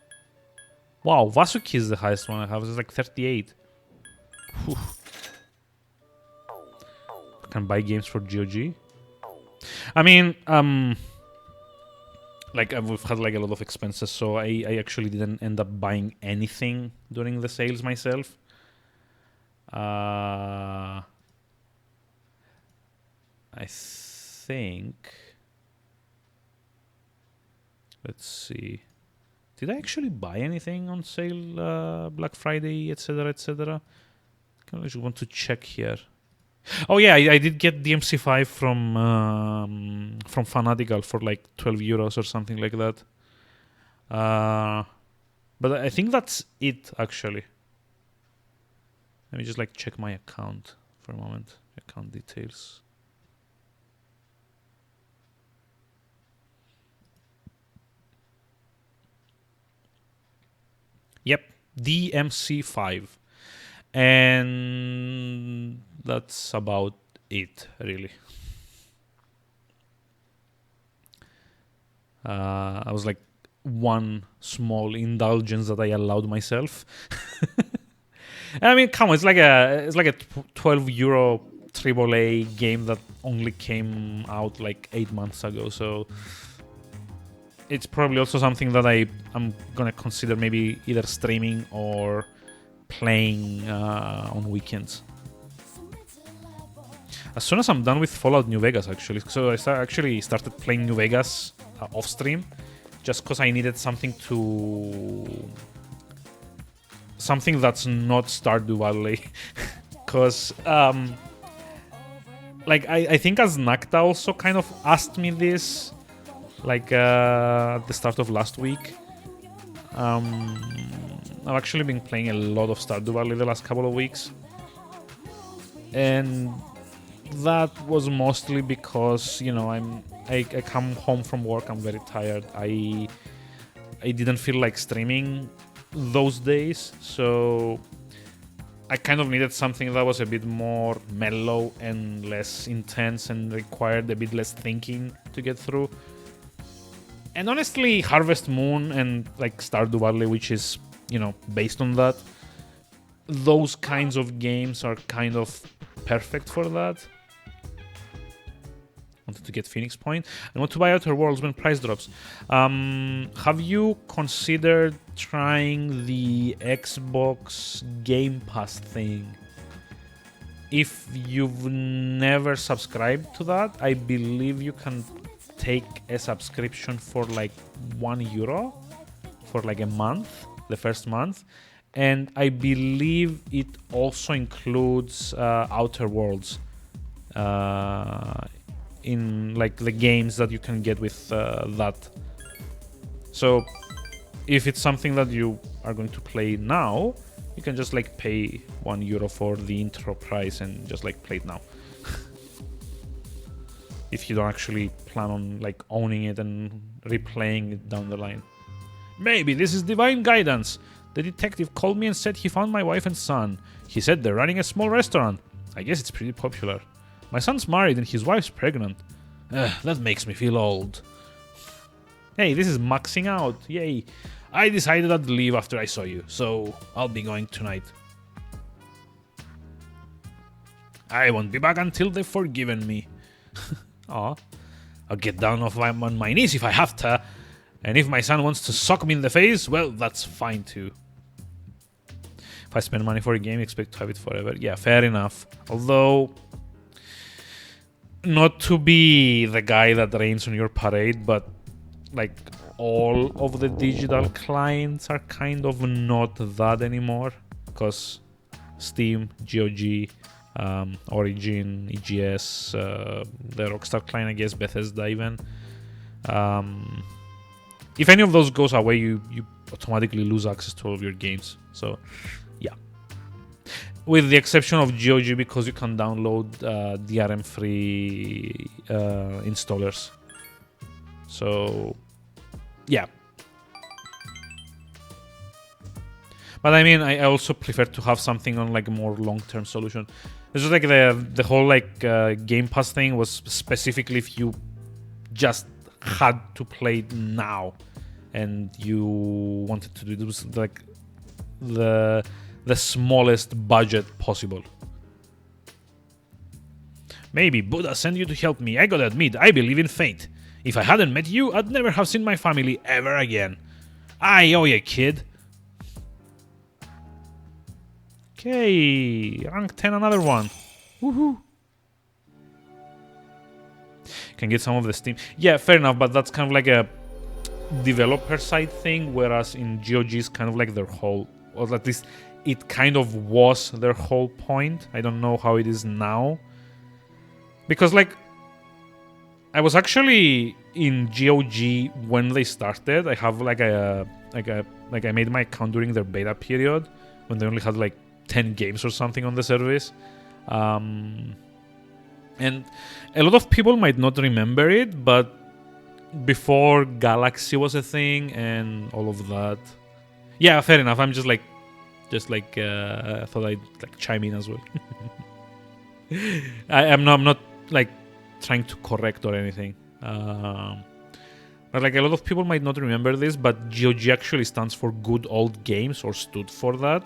Wow, Vasuki is the highest one I have. It's like 38. Whew. I can buy games for GOG. I mean, like we've had like a lot of expenses, so I actually didn't end up buying anything during the sales myself. I think. Let's see. Did I actually buy anything on sale, Black Friday, etc., etc.? I just want to check here. Oh yeah, I did get DMC5 from Fanatical for like 12 euros or something like that. But I think that's it actually. Let me just like check my account for a moment. Account details. Yep, DMC5. And that's about it, really. I was like one small indulgence that I allowed myself. I mean, come on, it's like a 12 euro AAA game that only came out like 8 months ago, so it's probably also something that I'm gonna consider maybe either streaming or playing on weekends. As soon as I'm done with Fallout New Vegas, actually. So I started playing New Vegas off stream, just because I needed something that's not Stardew Valley. Because like I think as Nakta also kind of asked me this, like at the start of last week. I've actually been playing a lot of Stardew Valley the last couple of weeks, and that was mostly because, you know, I come home from work, I'm very tired. I didn't feel like streaming those days, so I kind of needed something that was a bit more mellow and less intense and required a bit less thinking to get through. And honestly, Harvest Moon and like Stardew Valley, which is, you know, based on that, those kinds of games are kind of perfect for that. Wanted to get Phoenix Point. I want to buy Outer Worlds when price drops. Have you considered trying the Xbox Game Pass thing? If you've never subscribed to that, I believe you can take a subscription for like €1 for like a month, the first month. And I believe it also includes Outer Worlds in like the games that you can get with that. So if it's something that you are going to play now, you can just like pay €1 for the intro price and just like play it now. If you don't actually plan on like owning it and replaying it down the line. Maybe this is divine guidance. The detective called me and said he found my wife and son. He said they're running a small restaurant. I guess it's pretty popular. My son's married and his wife's pregnant. That makes me feel old. Hey, this is maxing out. Yay. I decided I'd leave after I saw you, so I'll be going tonight. I won't be back until they've forgiven me. Aw. I'll get down on my knees if I have to. And if my son wants to sock me in the face, well, that's fine too. If I spend money for a game, expect to have it forever. Yeah, fair enough. Although, not to be the guy that rains on your parade, but like all of the digital clients are kind of not that anymore. Because Steam, GOG, Origin, EGS, the Rockstar client, I guess, Bethesda even. If any of those goes away, you automatically lose access to all of your games. So, yeah. with the exception of GOG, because you can download DRM-free installers. So, yeah. But I mean, I also prefer to have something on like a more long-term solution. It's just like the whole like Game Pass thing was specifically if you just had to play it now and you wanted to do it. It was like the smallest budget possible. Maybe Buddha sent you to help me. I gotta admit, I believe in fate. If I hadn't met you, I'd never have seen my family ever again. I owe you, kid. Okay, rank 10, another one. Woohoo. Can get some of the Steam. Yeah, fair enough, but that's kind of like a developer side thing, whereas in GOG is kind of like their whole, or at least it kind of was their whole point. I don't know how it is now. Because like, I was actually in GOG when they started. I have like I made my account during their beta period when they only had like 10 games or something on the service. And a lot of people might not remember it, but before Galaxy was a thing and all of that. Yeah, fair enough. I'm just like I thought I'd like chime in as well. I'm not like trying to correct or anything. But like a lot of people might not remember this, but GOG actually stands for Good Old Games, or stood for that.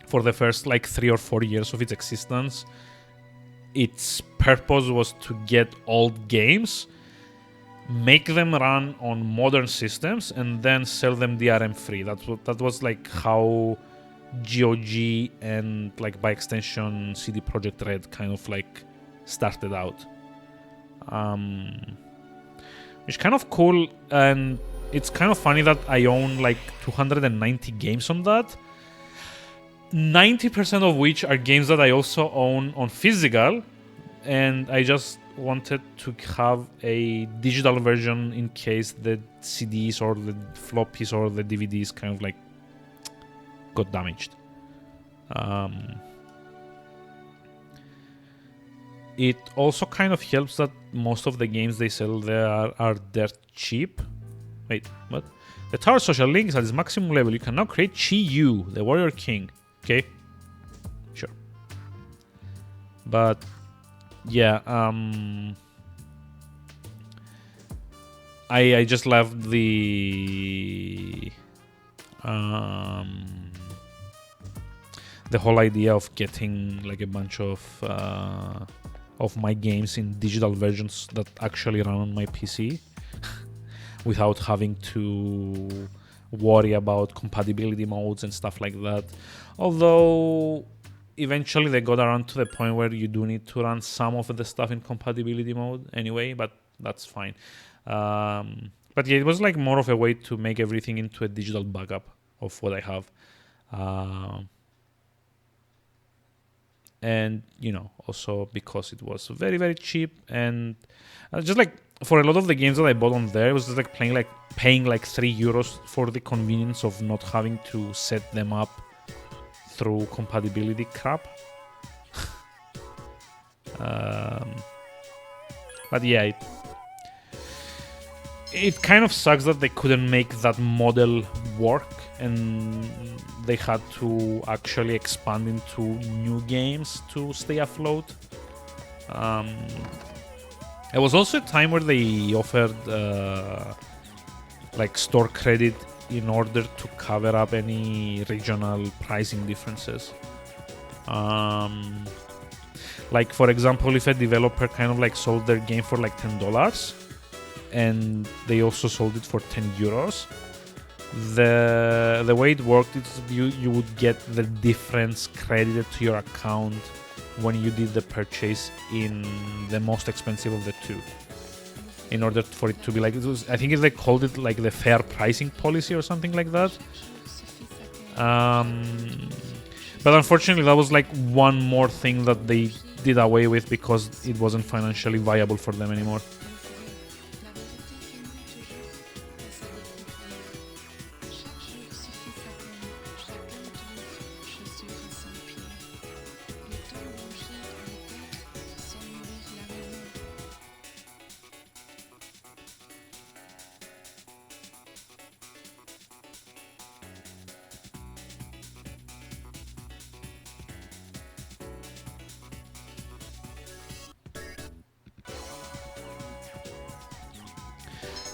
For the first like 3 or 4 years of its existence, its purpose was to get old games, make them run on modern systems, and then sell them DRM free. That was like how GOG and like by extension CD Projekt Red kind of like started out. It's kind of cool, and it's kind of funny that I own like 290 games on that. 90% of which are games that I also own on physical, and I just wanted to have a digital version in case the CDs or the floppies or the DVDs kind of like got damaged. It also kind of helps that most of the games they sell there are dirt cheap. Wait, what? The Tower Social Link is at its maximum level. You can now create Chi-Yu, the Warrior King. Okay, sure. But yeah, I just love the whole idea of getting like a bunch of my games in digital versions that actually run on my PC without having to worry about compatibility modes and stuff like that. Although eventually they got around to the point where you do need to run some of the stuff in compatibility mode anyway, but that's fine. But yeah, it was like more of a way to make everything into a digital backup of what I have. And you know, also because it was very, very cheap, and just like for a lot of the games that I bought on there, it was just like paying like €3 for the convenience of not having to set them up through compatibility crap. But yeah, it kind of sucks that they couldn't make that model work, and they had to actually expand into new games to stay afloat. There was also a time where they offered like store credit in order to cover up any regional pricing differences. Like for example, if a developer kind of like sold their game for like $10 and they also sold it for €10, the way it worked is you would get the difference credited to your account when you did the purchase in the most expensive of the two, in order for it to be like, it was, I think they called it like the fair pricing policy or something like that. But unfortunately that was like one more thing that they did away with because it wasn't financially viable for them anymore.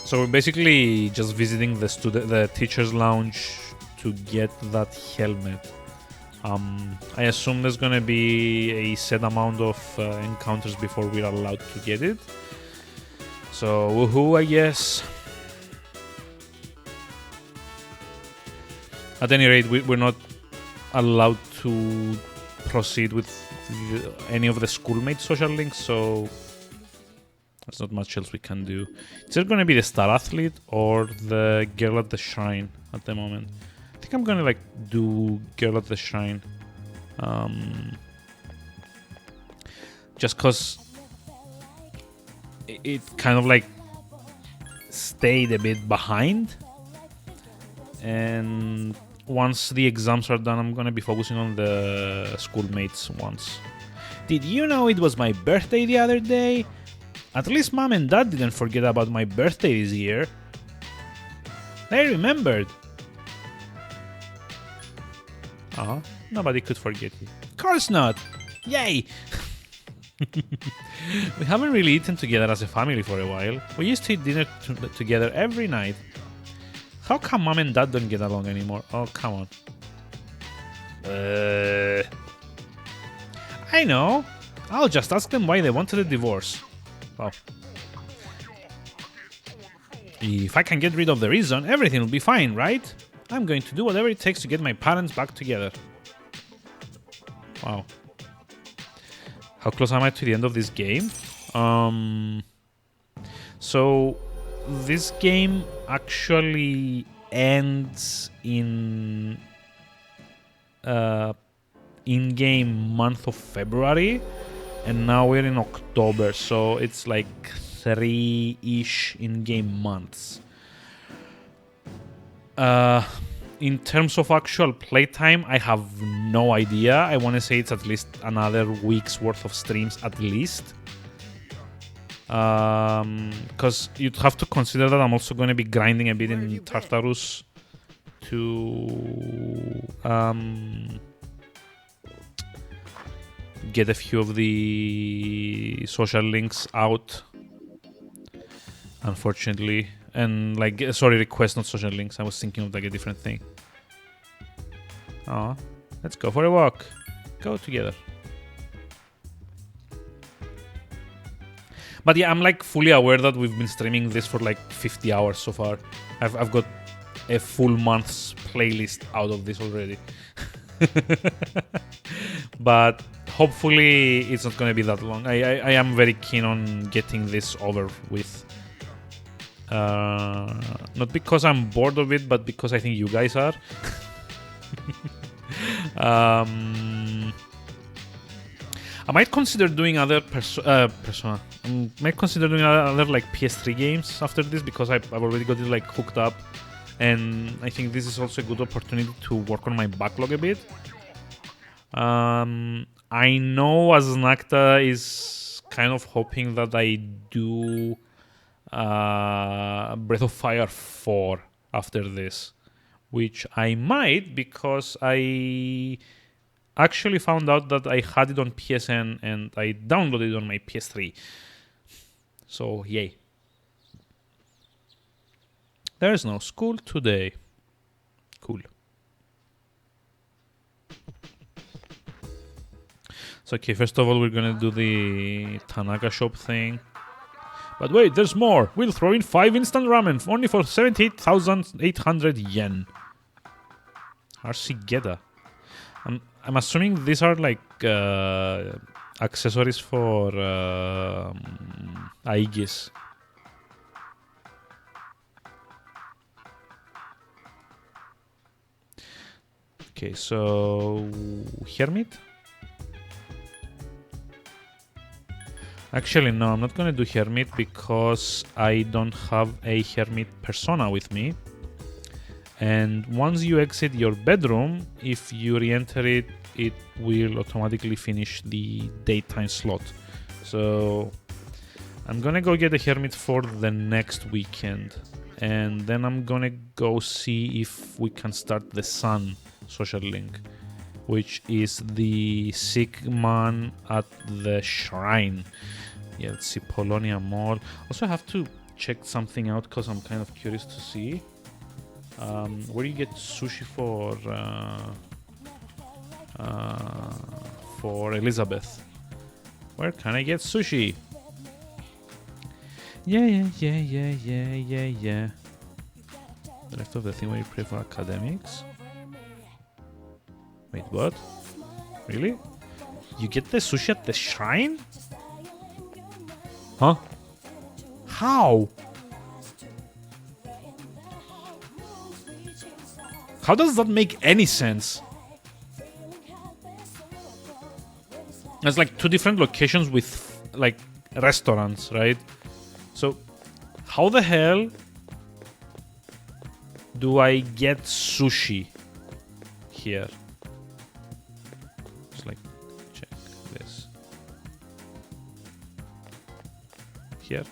So we're basically just visiting the teacher's lounge to get that helmet. I assume there's gonna be a set amount of encounters before we're allowed to get it. So woohoo, I guess. At any rate, we're not allowed to proceed with any of the schoolmate social links, so there's not much else we can do. Is it gonna be the star athlete or the girl at the shrine at the moment? I think I'm gonna like do girl at the shrine. Just cause it kind of like stayed a bit behind, and once the exams are done, I'm gonna be focusing on the schoolmates ones. Did you know it was my birthday the other day? At least mom and dad didn't forget about my birthday this year. They remembered. Nobody could forget it. Of course not. Yay! We haven't really eaten together as a family for a while. We used to eat dinner together every night. How come mom and dad don't get along anymore? Oh, come on. I know. I'll just ask them why they wanted a divorce. Oh. If I can get rid of the reason, everything will be fine, right? I'm going to do whatever it takes to get my parents back together. Wow. How close am I to the end of this game? So this game actually ends in in-game month of February, and now we're in October, so it's like 3-ish in-game months. In terms of actual playtime, I have no idea. I want to say it's at least another week's worth of streams at least. Because you'd have to consider that I'm also going to be grinding a bit in Tartarus to get a few of the social links out, unfortunately. And like, sorry, request, not social links. I was thinking of like a different thing. Oh, let's go for a walk. Go together. But yeah, I'm like fully aware that we've been streaming this for like 50 hours so far. I've got a full month's playlist out of this already. But hopefully it's not going to be that long. I am very keen on getting this over with. Not because I'm bored of it, but because I think you guys are. I might consider doing other Persona. I might consider doing other like PS3 games after this, because I've already got it like hooked up, and I think this is also a good opportunity to work on my backlog a bit. I know Aznakta is kind of hoping that I do Breath of Fire 4 after this, which I might, because I actually found out that I had it on PSN and I downloaded it on my PS3. So, yay. There's no school today. Cool. So, okay, first of all, we're gonna do the Tanaka shop thing. But wait, there's more. We'll throw in 5 instant ramen only for 78,800 yen. Arsigeda. I'm assuming these are like accessories for Aegis. Okay, so Hermit? Actually, no, I'm not gonna do Hermit because I don't have a Hermit persona with me. And once you exit your bedroom, if you re-enter it, it will automatically finish the daytime slot. So I'm gonna go get a Hermit for the next weekend. And then I'm gonna go see if we can start the Sun social link, which is the sick man at the shrine. Yeah, let's see, Polonia Mall. Also, I have to check something out because I'm kind of curious to see. Where do you get sushi for Elizabeth? Where can I get sushi? Yeah. The rest of the thing where you pray for academics. Wait, what? Really? You get the sushi at the shrine? Huh? How? How does that make any sense? There's like 2 different locations with like restaurants, right? So how the hell do I get sushi here? Just like check this. Here.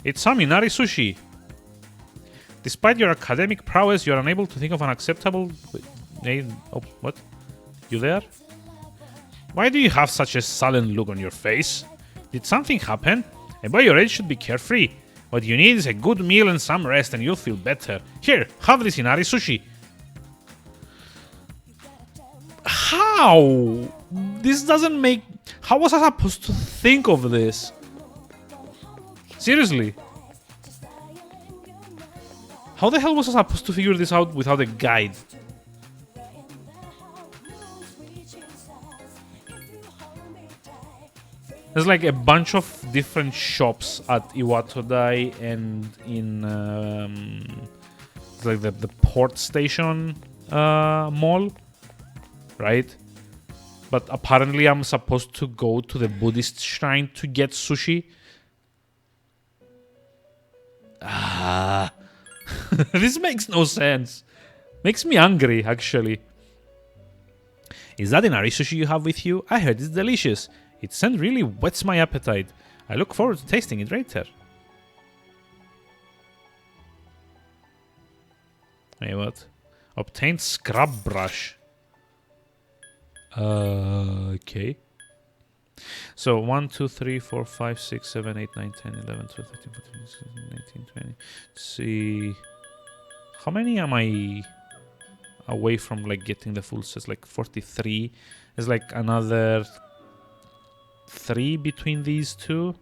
It's Saminari sushi. Despite your academic prowess, you are unable to think of an acceptable... Oh, what? You there? Why do you have such a sullen look on your face? Did something happen? A boy your age should be carefree. What you need is a good meal and some rest and you'll feel better. Here, have this Inari sushi. How? This doesn't make... How was I supposed to think of this? Seriously. How the hell was I supposed to figure this out without a guide? There's like a bunch of different shops at Iwatodai and in like the port station mall, right? But apparently I'm supposed to go to the Buddhist shrine to get sushi. This makes no sense. Makes me angry, actually. Is that Inari sushi you have with you? I heard it's delicious. Its scent really whets my appetite. I look forward to tasting it later. Wait, what? Obtained scrub brush. Okay. So 1, 2, 3, 4, 5, 6, 7, 8, 9, 10, 11, 12, 13, 14, 15, 16, 19, 20. Let's see. How many am I away from like getting the full set? Like 43. There's like another 3 between these two.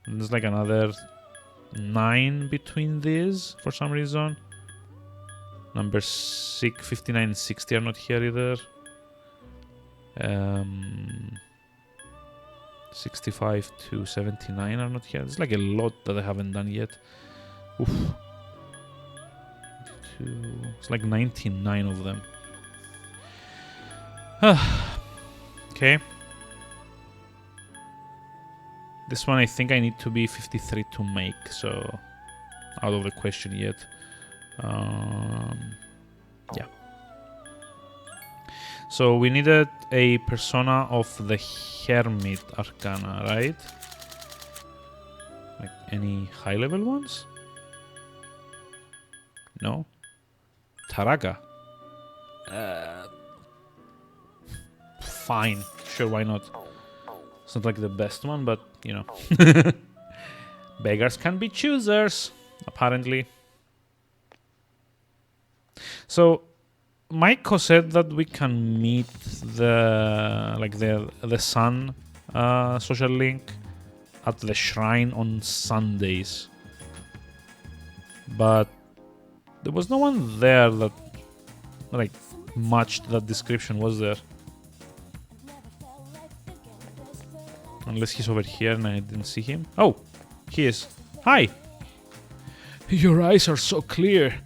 And there's like another 9 between these for some reason. Number 6, 59 and 60 are not here either. 65 to 79 are not here. There's like a lot that I haven't done yet. Oof. It's like 99 of them. Okay. This one I think I need to be 53 to make, so out of the question yet. Yeah. So we needed a persona of the Hermit Arcana, right? Like any high level ones? No? Taraga. Fine. Sure, why not? It's not like the best one, but, you know. Beggars can be choosers, apparently. So, Maiko said that we can meet the sun social link at the shrine on Sundays. But there was no one there that like matched that description, was there? Unless he's over here and I didn't see him. Oh, he is. Hi. Your eyes are so clear.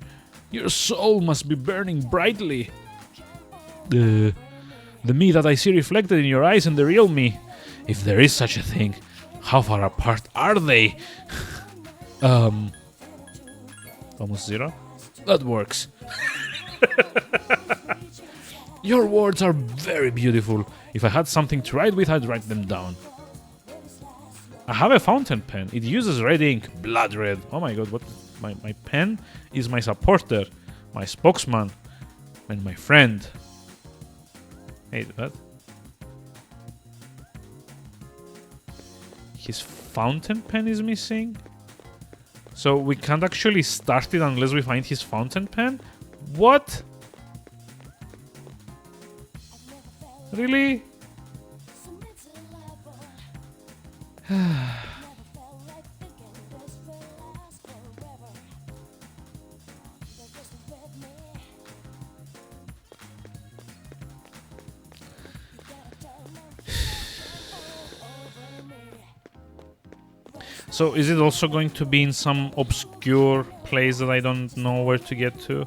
Your soul must be burning brightly. The me that I see reflected in your eyes and the real me. If there is such a thing, how far apart are they? Almost 0? That works. Your words are very beautiful. If I had something to write with, I'd write them down. I have a fountain pen. It uses red ink, blood red. Oh my god, what? My pen is my supporter, my spokesman, and my friend. Hey, what? His fountain pen is missing? So we can't actually start it unless we find his fountain pen? What? Really? So is it also going to be in some obscure place that I don't know where to get to?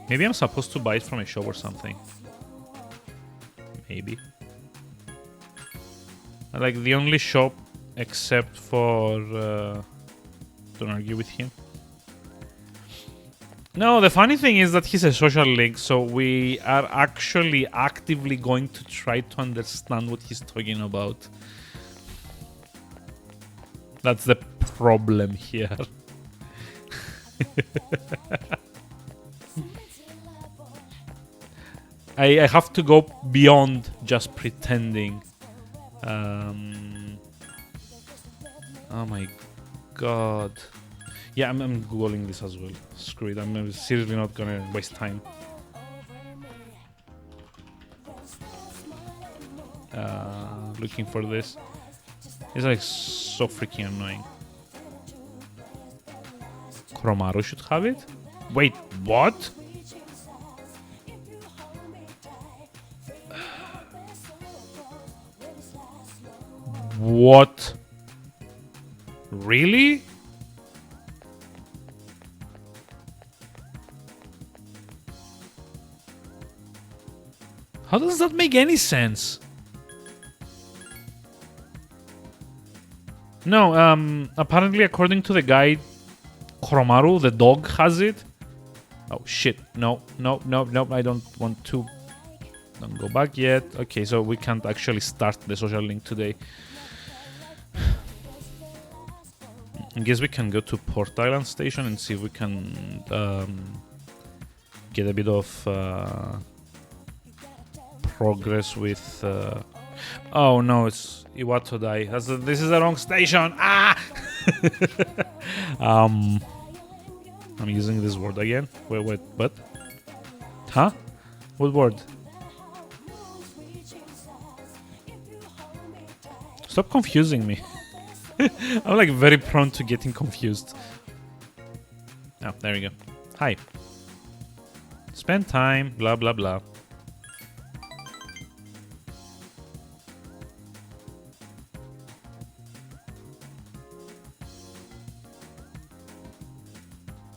Maybe I'm supposed to buy it from a shop or something. Maybe. Like the only shop except for... don't argue with him. No, the funny thing is that he's a social link, so we are actually actively going to try to understand what he's talking about. That's the problem here. I have to go beyond just pretending. Oh my god. Yeah, I'm googling this as well. Screw it, I'm seriously not gonna waste time. Looking for this. It's like so freaking annoying. Chromaru should have it? Wait, what? What? Really? How does that make any sense? No, apparently according to the guide, Chromaru, the dog, has it. Oh shit, no, I don't want to. Don't go back yet. Okay, so we can't actually start the social link today. I guess we can go to Port Island Station and see if we can get a bit of progress with... Oh no, it's Iwatodai. This is the wrong station! Ah! I'm using this word again. Wait, what? Huh? What word? Stop confusing me. I'm like very prone to getting confused. Oh, there we go. Hi. Spend time, blah blah blah.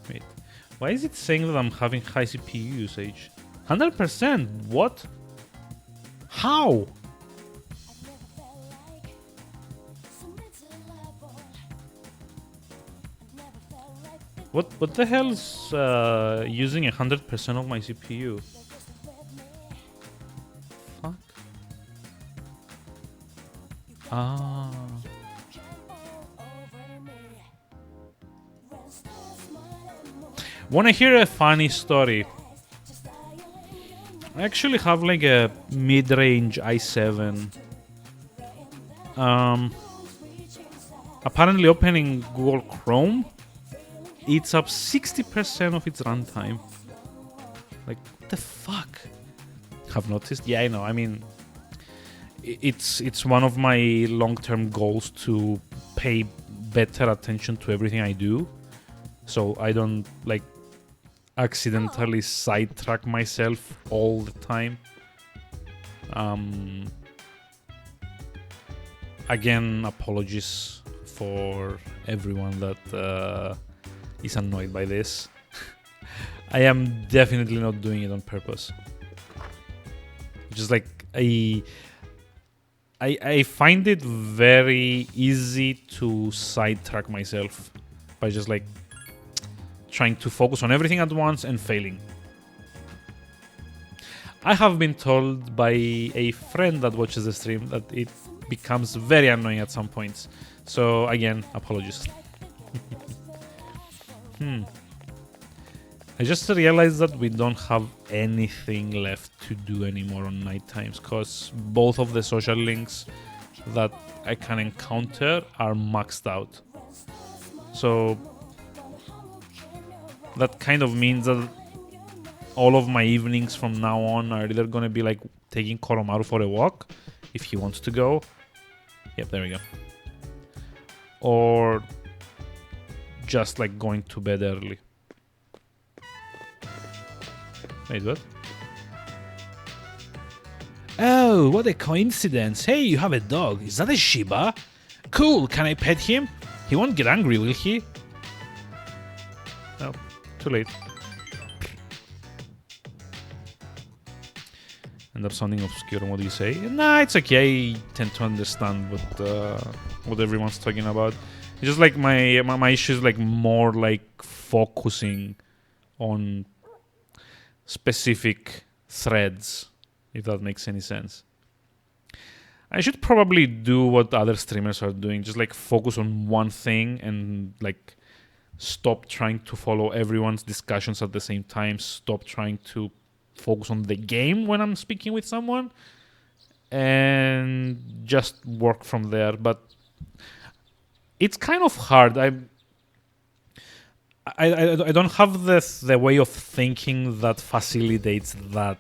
Wait, why is it saying that I'm having high CPU usage? 100%? What? How? What the hell is using 100% of my CPU? Fuck. Ah. Wanna hear a funny story? I actually have like a mid-range i7. Apparently opening Google Chrome eats up 60% of its runtime. Like, what the fuck? Have noticed? Yeah, I know. I mean, it's one of my long-term goals to pay better attention to everything I do, so I don't like accidentally sidetrack myself all the time. Again, apologies for everyone that is annoyed by this. I am definitely not doing it on purpose. Just like I find it very easy to sidetrack myself by just like trying to focus on everything at once and failing. I have been told by a friend that watches the stream that it becomes very annoying at some points. So again, apologies. I just realized that we don't have anything left to do anymore on night times because both of the social links that I can encounter are maxed out. So that kind of means that all of my evenings from now on are either going to be like taking Koromaru for a walk if he wants to go. Yep, there we go. Or just like going to bed early. Wait, what? Oh, what a coincidence. Hey, you have a dog. Is that a Shiba? Cool, can I pet him? He won't get angry, will he? No, too late. End up sounding obscure. What do you say? Nah, it's okay. I tend to understand what everyone's talking about. It's just like my issue is like more like focusing on specific threads, if that makes any sense. I should probably do what other streamers are doing, just like focus on one thing and like stop trying to follow everyone's discussions at the same time, stop trying to focus on the game when I'm speaking with someone, and just work from there. But it's kind of hard. I don't have the way of thinking that facilitates that.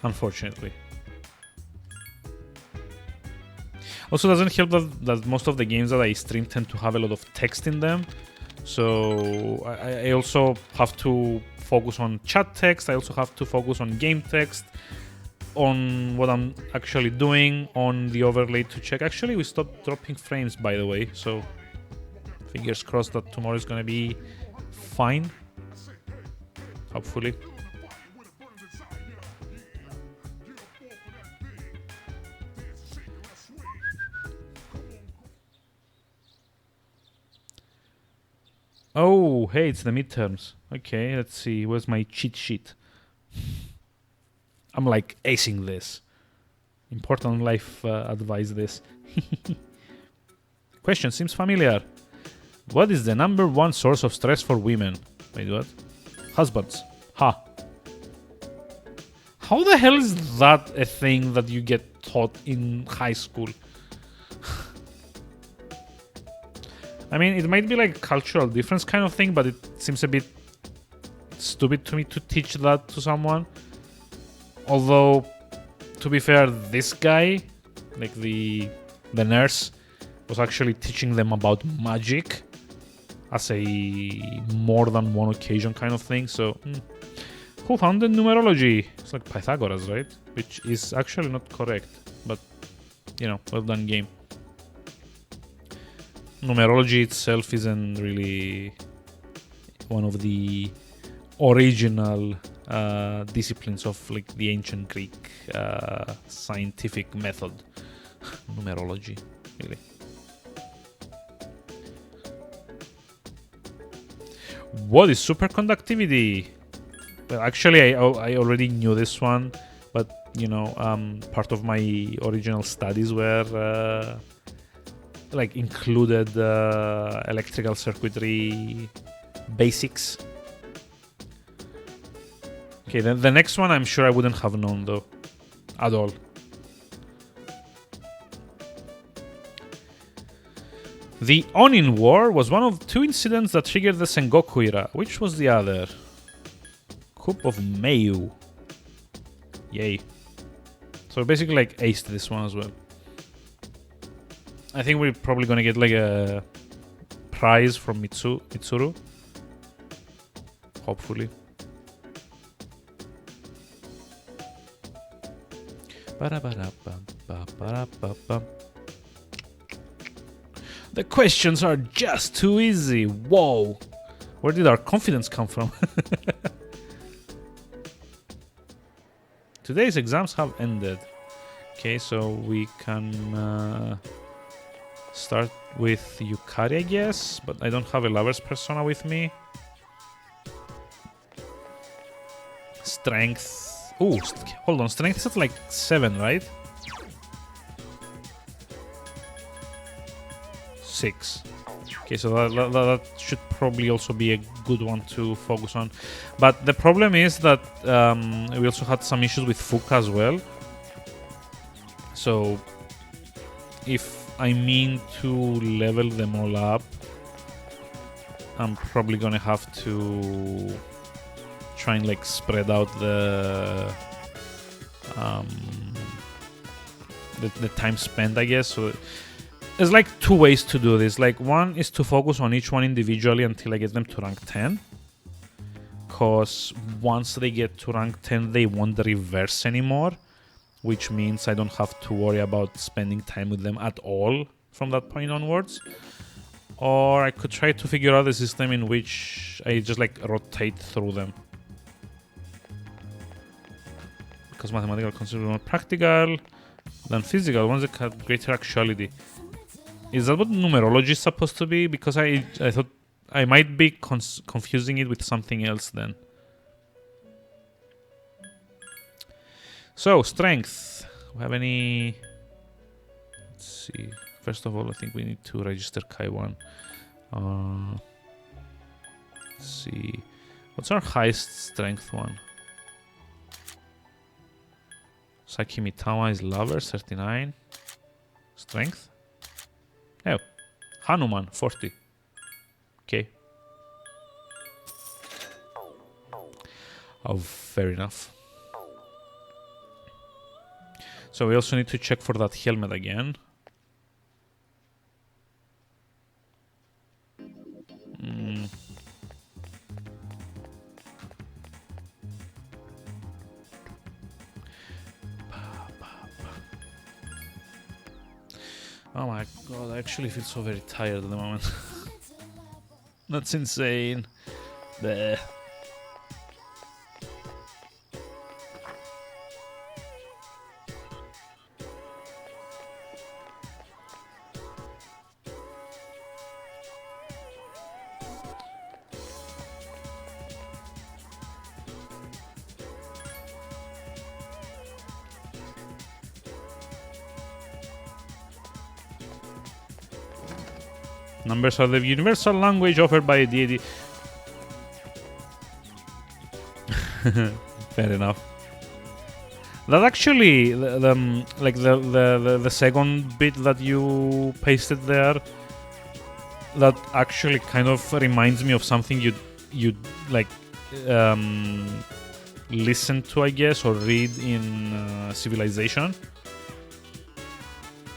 Unfortunately. Also, doesn't help that most of the games that I stream tend to have a lot of text in them. So I also have to focus on chat text. I also have to focus on game text, on what I'm actually doing, on the overlay to check. Actually, we stopped dropping frames, by the way. So fingers crossed that tomorrow is going to be fine. Hopefully. Oh, hey, it's the midterms. Okay, let's see. Where's my cheat sheet? I'm like acing this. Important life advice this. Question seems familiar. What is the #1 source of stress for women? Wait, what? Husbands. Ha. How the hell is that a thing that you get taught in high school? I mean, it might be like a cultural difference kind of thing, but it seems a bit stupid to me to teach that to someone. Although, to be fair, this guy, like the nurse, was actually teaching them about magic as a more than one occasion kind of thing. So, who founded numerology? It's like Pythagoras, right? Which is actually not correct, but, you know, well done game. Numerology itself isn't really one of the original disciplines of like the ancient Greek scientific method. Numerology, really. What is superconductivity? Well, actually, I already knew this one, but you know, part of my original studies were like included electrical circuitry basics. Okay, then the next one I'm sure I wouldn't have known though, at all. The Onin War was one of 2 incidents that triggered the Sengoku era. Which was the other? Coup of Mayu. Yay. So basically like aced this one as well. I think we're probably gonna get like a prize from Mitsuru. Hopefully. The questions are just too easy. Whoa. Where did our confidence come from? Today's exams have ended. Okay, so we can start with Yukari, I guess, but I don't have a lover's persona with me. Strength. Ooh, hold on. Strength is at like 7, right? 6. Okay, so that should probably also be a good one to focus on. But the problem is that we also had some issues with Fuka as well. So if I mean to level them all up, I'm probably gonna have to try and like spread out the time spent, I guess. So there's like two ways to do this. Like, one is to focus on each one individually until I get them to rank 10. Because once they get to rank 10, they won't reverse anymore, which means I don't have to worry about spending time with them at all from that point onwards. Or I could try to figure out a system in which I just like rotate through them. Because mathematical concepts are more practical than physical ones that have greater actuality. Is that what numerology is supposed to be? Because I thought I might be confusing it with something else then. So, strength. We have any... Let's see. First of all, I think we need to register Kai1. Let's see. What's our highest strength one? Saki Mitawa is lover, 39. Strength? Oh. Hanuman, 40. Okay. Oh, fair enough. So we also need to check for that helmet again. Oh my god, I actually feel so very tired at the moment. That's insane. Bleh. Numbers are the universal language offered by a deity. Fair enough. That actually, the second bit that you pasted there, that actually kind of reminds me of something you'd like listen to, I guess, or read in Civilization.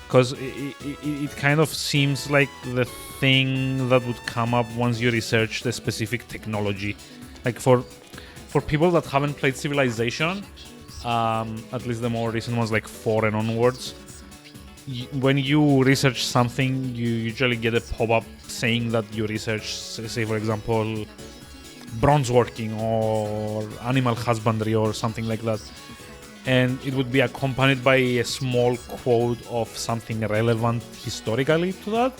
Because it kind of seems like the thing that would come up once you research the specific technology. Like for people that haven't played Civilization, at least the more recent ones like 4 and onwards, when you research something, you usually get a pop-up saying that you research, say for example, bronze working or animal husbandry or something like that. And it would be accompanied by a small quote of something relevant historically to that.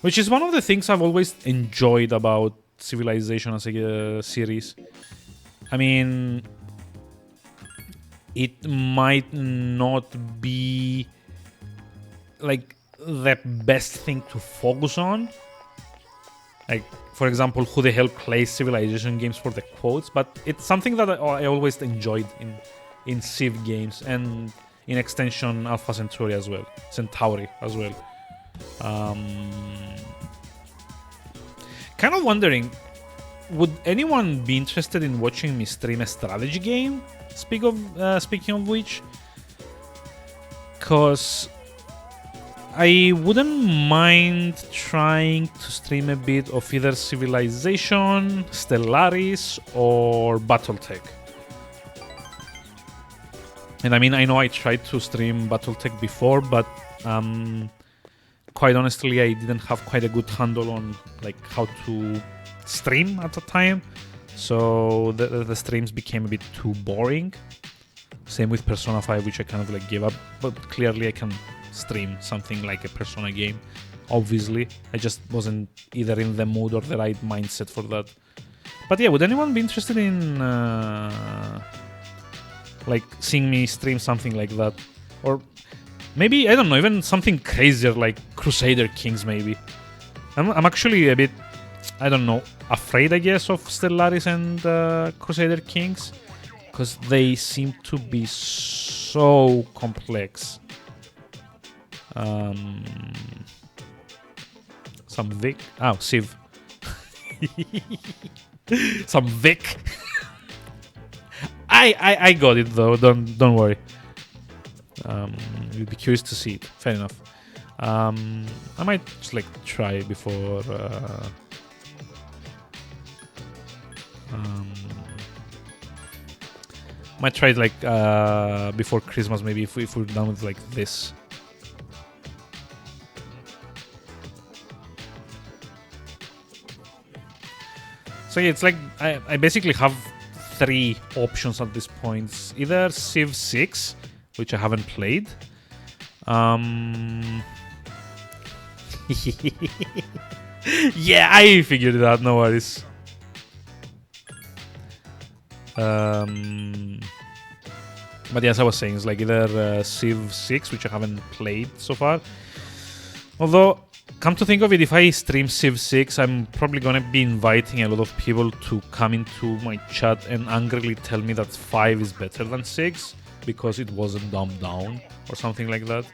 Which is one of the things I've always enjoyed about Civilization as a series. I mean, it might not be like the best thing to focus on. Like, for example, who the hell plays Civilization games for the quotes? But it's something that I always enjoyed in Civ games, and in extension Alpha Centauri as well. Kind of wondering, would anyone be interested in watching me stream a strategy game? Speaking of which, because I wouldn't mind trying to stream a bit of either Civilization, Stellaris, or Battletech. And I mean, I know I tried to stream Battletech before, but quite honestly, I didn't have quite a good handle on like how to stream at the time. So the streams became a bit too boring. Same with Persona 5, which I kind of like gave up. But clearly I can stream something like a Persona game. Obviously, I just wasn't either in the mood or the right mindset for that. But yeah, would anyone be interested in like seeing me stream something like that? Or Maybe, I don't know, even something crazier like Crusader Kings maybe. I'm actually a bit, I don't know, afraid I guess of Stellaris and Crusader Kings, because they seem to be so complex. Some Vic. Oh, Civ. Some Vic. I got it though. Don't worry. You'd be curious to see it. Fair enough. I might just like try before. Might try it like before Christmas, maybe if we're done with like this. So yeah, it's like I basically have 3 options at this point. It's either Civ 6, which I haven't played. Yeah, I figured it out, no worries. But yes, I was saying, it's like either Civ 6, which I haven't played so far. Although, come to think of it, if I stream Civ 6, I'm probably gonna be inviting a lot of people to come into my chat and angrily tell me that 5 is better than 6 because it wasn't dumbed down or something like that.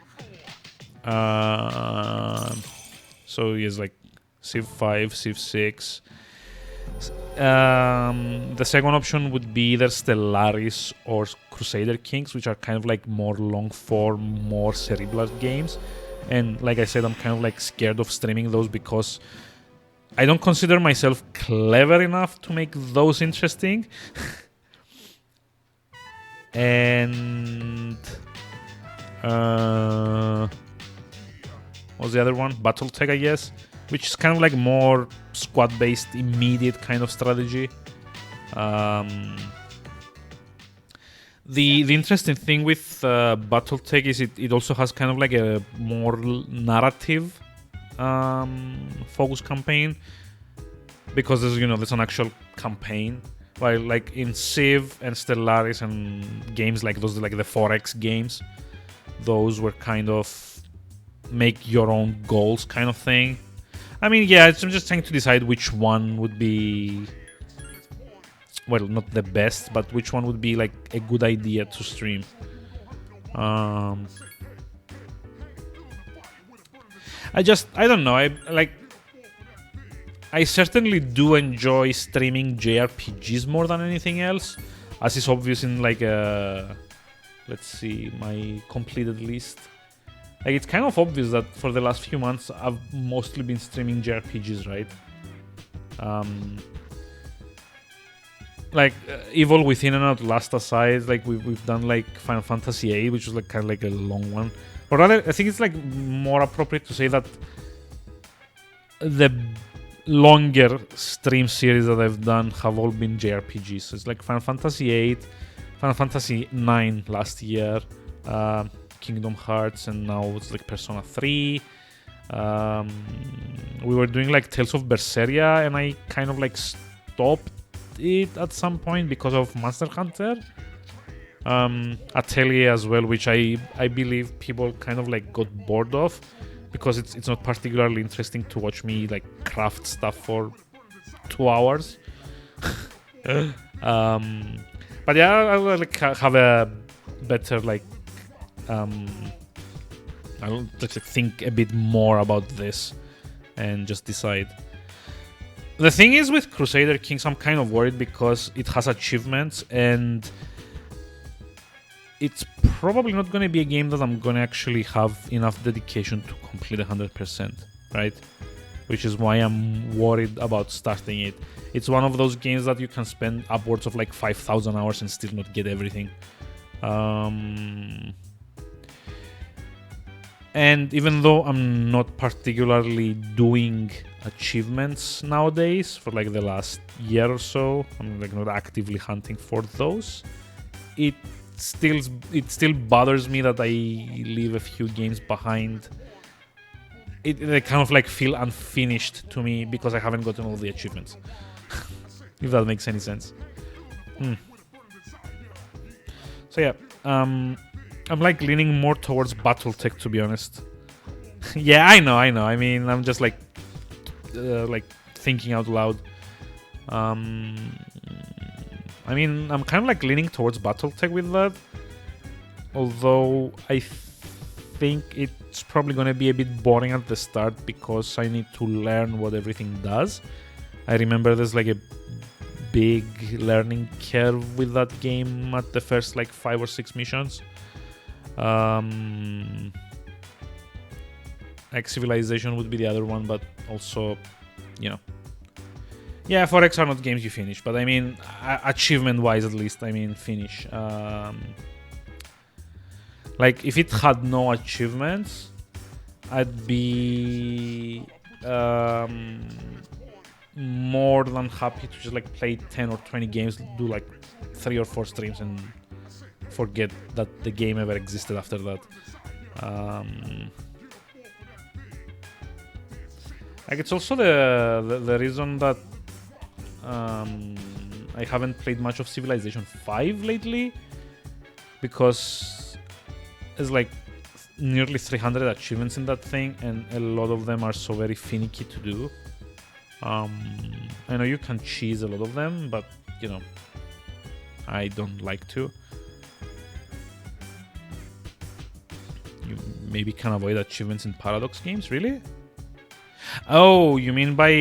So yes, like Civ 5, Civ 6. The second option would be either Stellaris or Crusader Kings, which are kind of like more long form, more cerebral games. And like I said, I'm kind of like scared of streaming those because I don't consider myself clever enough to make those interesting. And what's the other one? Battletech, I guess, which is kind of like more squad-based, immediate kind of strategy. The interesting thing with Battletech is it also has kind of like a more narrative focus campaign, because there's an actual campaign. While like in Civ and Stellaris and games like those, like the 4X games, those were kind of make your own goals kind of thing. I mean, yeah, I'm just trying to decide which one would be, well, not the best, but which one would be like a good idea to stream. I don't know. I certainly do enjoy streaming JRPGs more than anything else, as is obvious in like let's see, my completed list. Like, it's kind of obvious that for the last few months I've mostly been streaming JRPGs, right? Like Evil Within and Outlast aside, like we've done like Final Fantasy VIII, which was like kind of like a long one. Or rather, I think it's like more appropriate to say that the longer stream series that I've done have all been JRPGs. So it's like Final Fantasy VIII, Final Fantasy IX last year, Kingdom Hearts, and now it's like Persona 3. We were doing like Tales of Berseria, and I kind of like stopped it at some point because of Monster Hunter. Atelier as well, which I believe people kind of like got bored of, because it's not particularly interesting to watch me like craft stuff for 2 hours. But yeah, I'll like have a better like I'll just think a bit more about this and just decide. The thing is, with Crusader Kings, I'm kind of worried because it has achievements, and it's probably not going to be a game that I'm going to actually have enough dedication to complete 100%, right? Which is why I'm worried about starting it. It's one of those games that you can spend upwards of like 5,000 hours and still not get everything. And even though I'm not particularly doing achievements nowadays for like the last year or so, I'm like not actively hunting for those, it still bothers me that I leave a few games behind. They kind of like feel unfinished to me because I haven't gotten all the achievements. If that makes any sense. So yeah, I'm like leaning more towards BattleTech, to be honest. Yeah, I know. I mean, I'm just like thinking out loud. I mean, I'm kind of like leaning towards BattleTech with that. Although I think it's probably going to be a bit boring at the start because I need to learn what everything does. I remember there's like a big learning curve with that game at the first like 5 or 6 missions. Like Civilization would be the other one, but also, you know. Yeah, 4X are not games you finish, but I mean, achievement-wise at least, I mean, finish. Like, if it had no achievements, I'd be more than happy to just like play 10 or 20 games, do like 3 or 4 streams and forget that the game ever existed after that. Like, it's also the reason that I haven't played much of Civilization 5 lately, because there's like nearly 300 achievements in that thing, and a lot of them are so very finicky to do. I know you can cheese a lot of them, but you know, I don't like to. You maybe can avoid achievements in Paradox games, really? Oh, you mean by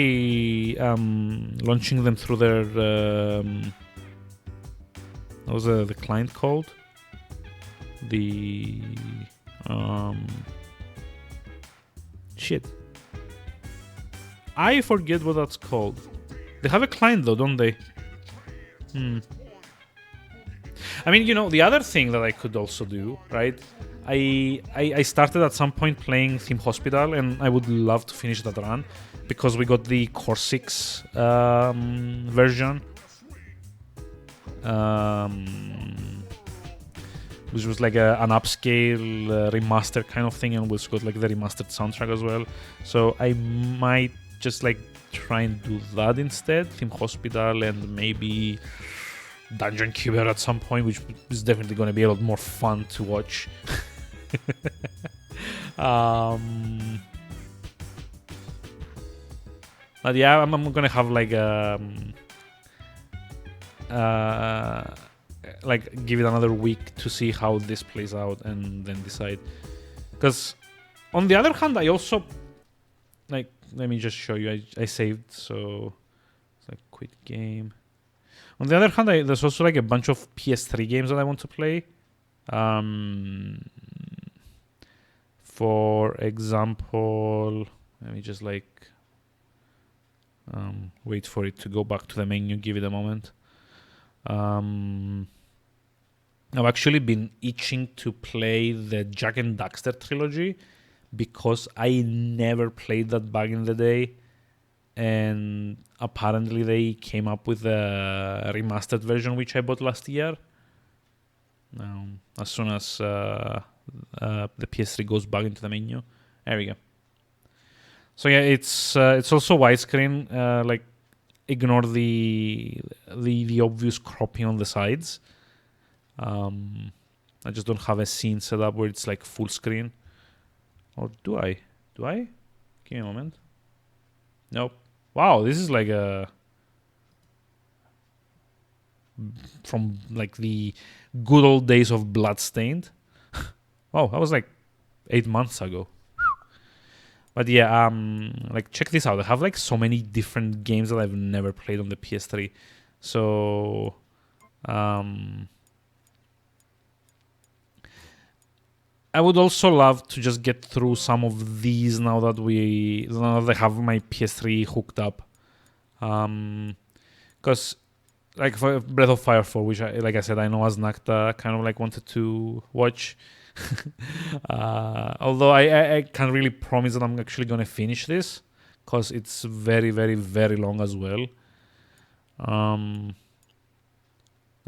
launching them through their what was the client called? The shit. I forget what that's called. They have a client though, don't they? I mean, you know, the other thing that I could also do, right? I started at some point playing Theme Hospital, and I would love to finish that run because we got the Core 6 version, which was like an upscale remaster kind of thing, and we got like the remastered soundtrack as well. So I might just like try and do that instead, Theme Hospital, and maybe Dungeon Keeper at some point, which is definitely going to be a lot more fun to watch. But yeah, I'm gonna have like give it another week to see how this plays out and then decide. Because on the other hand, I also like, let me just show you. I saved, so it's like quit game. On the other hand, there's also like a bunch of PS3 games that I want to play. For example, let me just like wait for it to go back to the menu, give it a moment. I've actually been itching to play the Jak and Daxter trilogy because I never played that back in the day, and apparently they came up with a remastered version which I bought last year. As soon as the PS3 goes back into the menu, there we go. So yeah, it's also widescreen. Like, ignore the obvious cropping on the sides. I just don't have a scene set up where it's like full screen. Or do I? Do I? Give me a moment. Nope. Wow, this is like from like the good old days of Bloodstained. Oh, that was like 8 months ago. But yeah, like, check this out. I have like so many different games that I've never played on the PS3. So I would also love to just get through some of these now that I have my PS3 hooked up. Because like for Breath of Fire 4, which like I said, I know Asnakta kind of like wanted to watch. Although I can't really promise that I'm actually going to finish this because it's very, very, very long as well. I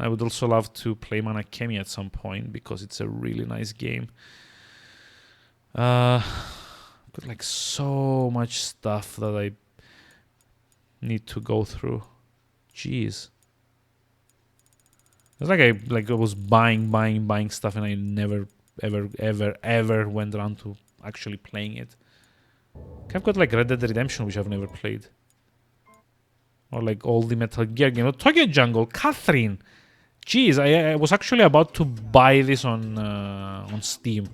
would also love to play Manakemi at some point because it's a really nice game. Got like so much stuff that I need to go through. Jeez. It's like I was buying stuff and I never ever went around to actually playing it. I've got like Red Dead Redemption, which I've never played. Or like all the Metal Gear games. Tokyo Jungle, Catherine. Jeez, I was actually about to buy this on Steam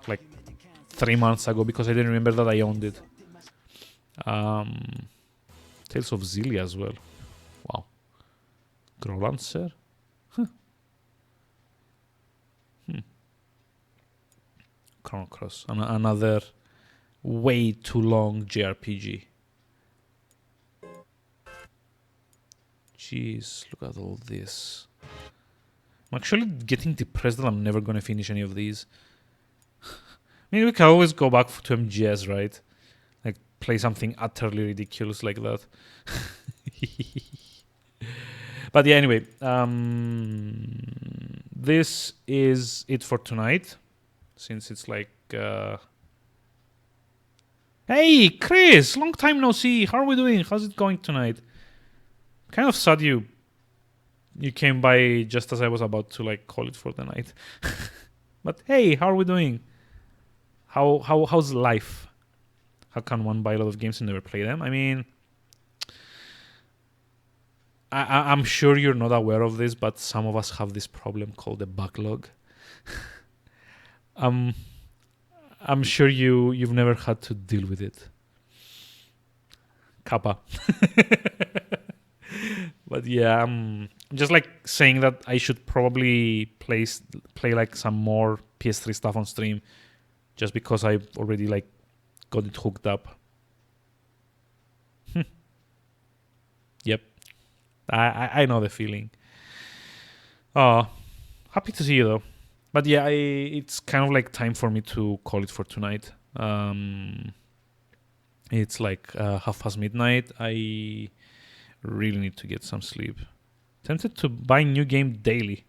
like 3 months ago because I didn't remember that I owned it. Tales of Xillia as well. Wow. Growlancer? Huh. Chrono Cross. Another way too long JRPG. Jeez, look at all this. I'm actually getting depressed that I'm never going to finish any of these. I mean, we can always go back to MGS, right? Like, play something utterly ridiculous like that. But yeah, anyway. This is it for tonight. Since it's like... Hey, Chris! Long time no see. How are we doing? How's it going tonight? Kind of sad you came by just as I was about to like call it for the night. But hey, how are we doing? How's life? How can one buy a lot of games and never play them? I mean, I'm sure you're not aware of this, but some of us have this problem called a backlog. I'm sure you've never had to deal with it. Kappa. But yeah, I'm just like saying that I should probably play like some more PS3 stuff on stream, just because I've already like got it hooked up. Yep, I know the feeling. Oh, happy to see you though. But yeah, it's kind of like time for me to call it for tonight. It's like midnight. I really need to get some sleep. Tempted to buy new game daily.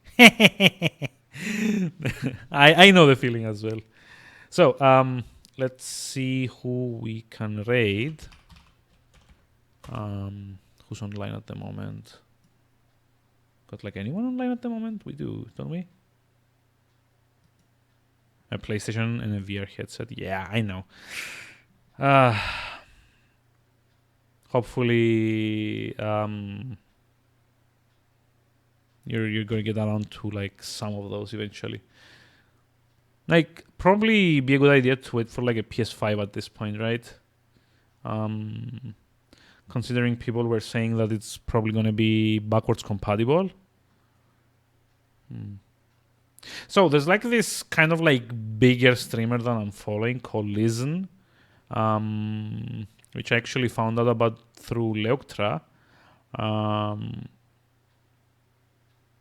I know the feeling as well. So let's see who we can raid. Who's online at the moment? Got like anyone online at the moment? We do, don't we? A PlayStation and a VR headset. Yeah, I know. Hopefully, you're gonna get around to like some of those eventually. Like, probably be a good idea to wait for like a PS5 at this point, right? Considering people were saying that it's probably gonna be backwards compatible. So there's like this kind of like bigger streamer that I'm following called Listen, which I actually found out about through Leoktra.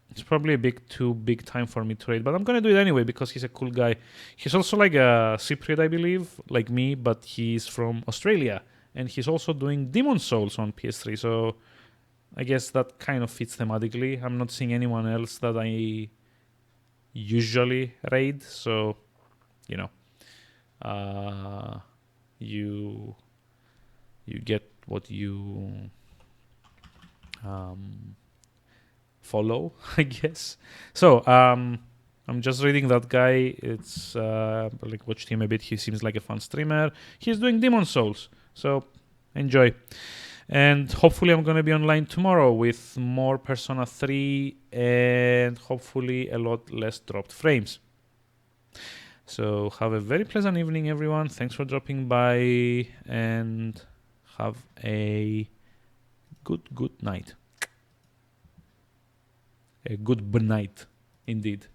It's probably a bit too big time for me to rate, but I'm gonna do it anyway because he's a cool guy. He's also like a Cypriot, I believe, like me, but he's from Australia, and he's also doing Demon Souls on PS3. So I guess that kind of fits thematically. I'm not seeing anyone else that I usually raid, so you know, you get what you follow, I guess. So I'm just reading that guy. It's like watched him a bit. He seems like a fun streamer. He's doing Demon Souls, so enjoy. And hopefully I'm gonna be online tomorrow with more Persona 3 and hopefully a lot less dropped frames. So have a very pleasant evening, everyone. Thanks for dropping by and have a good night. A good night, indeed.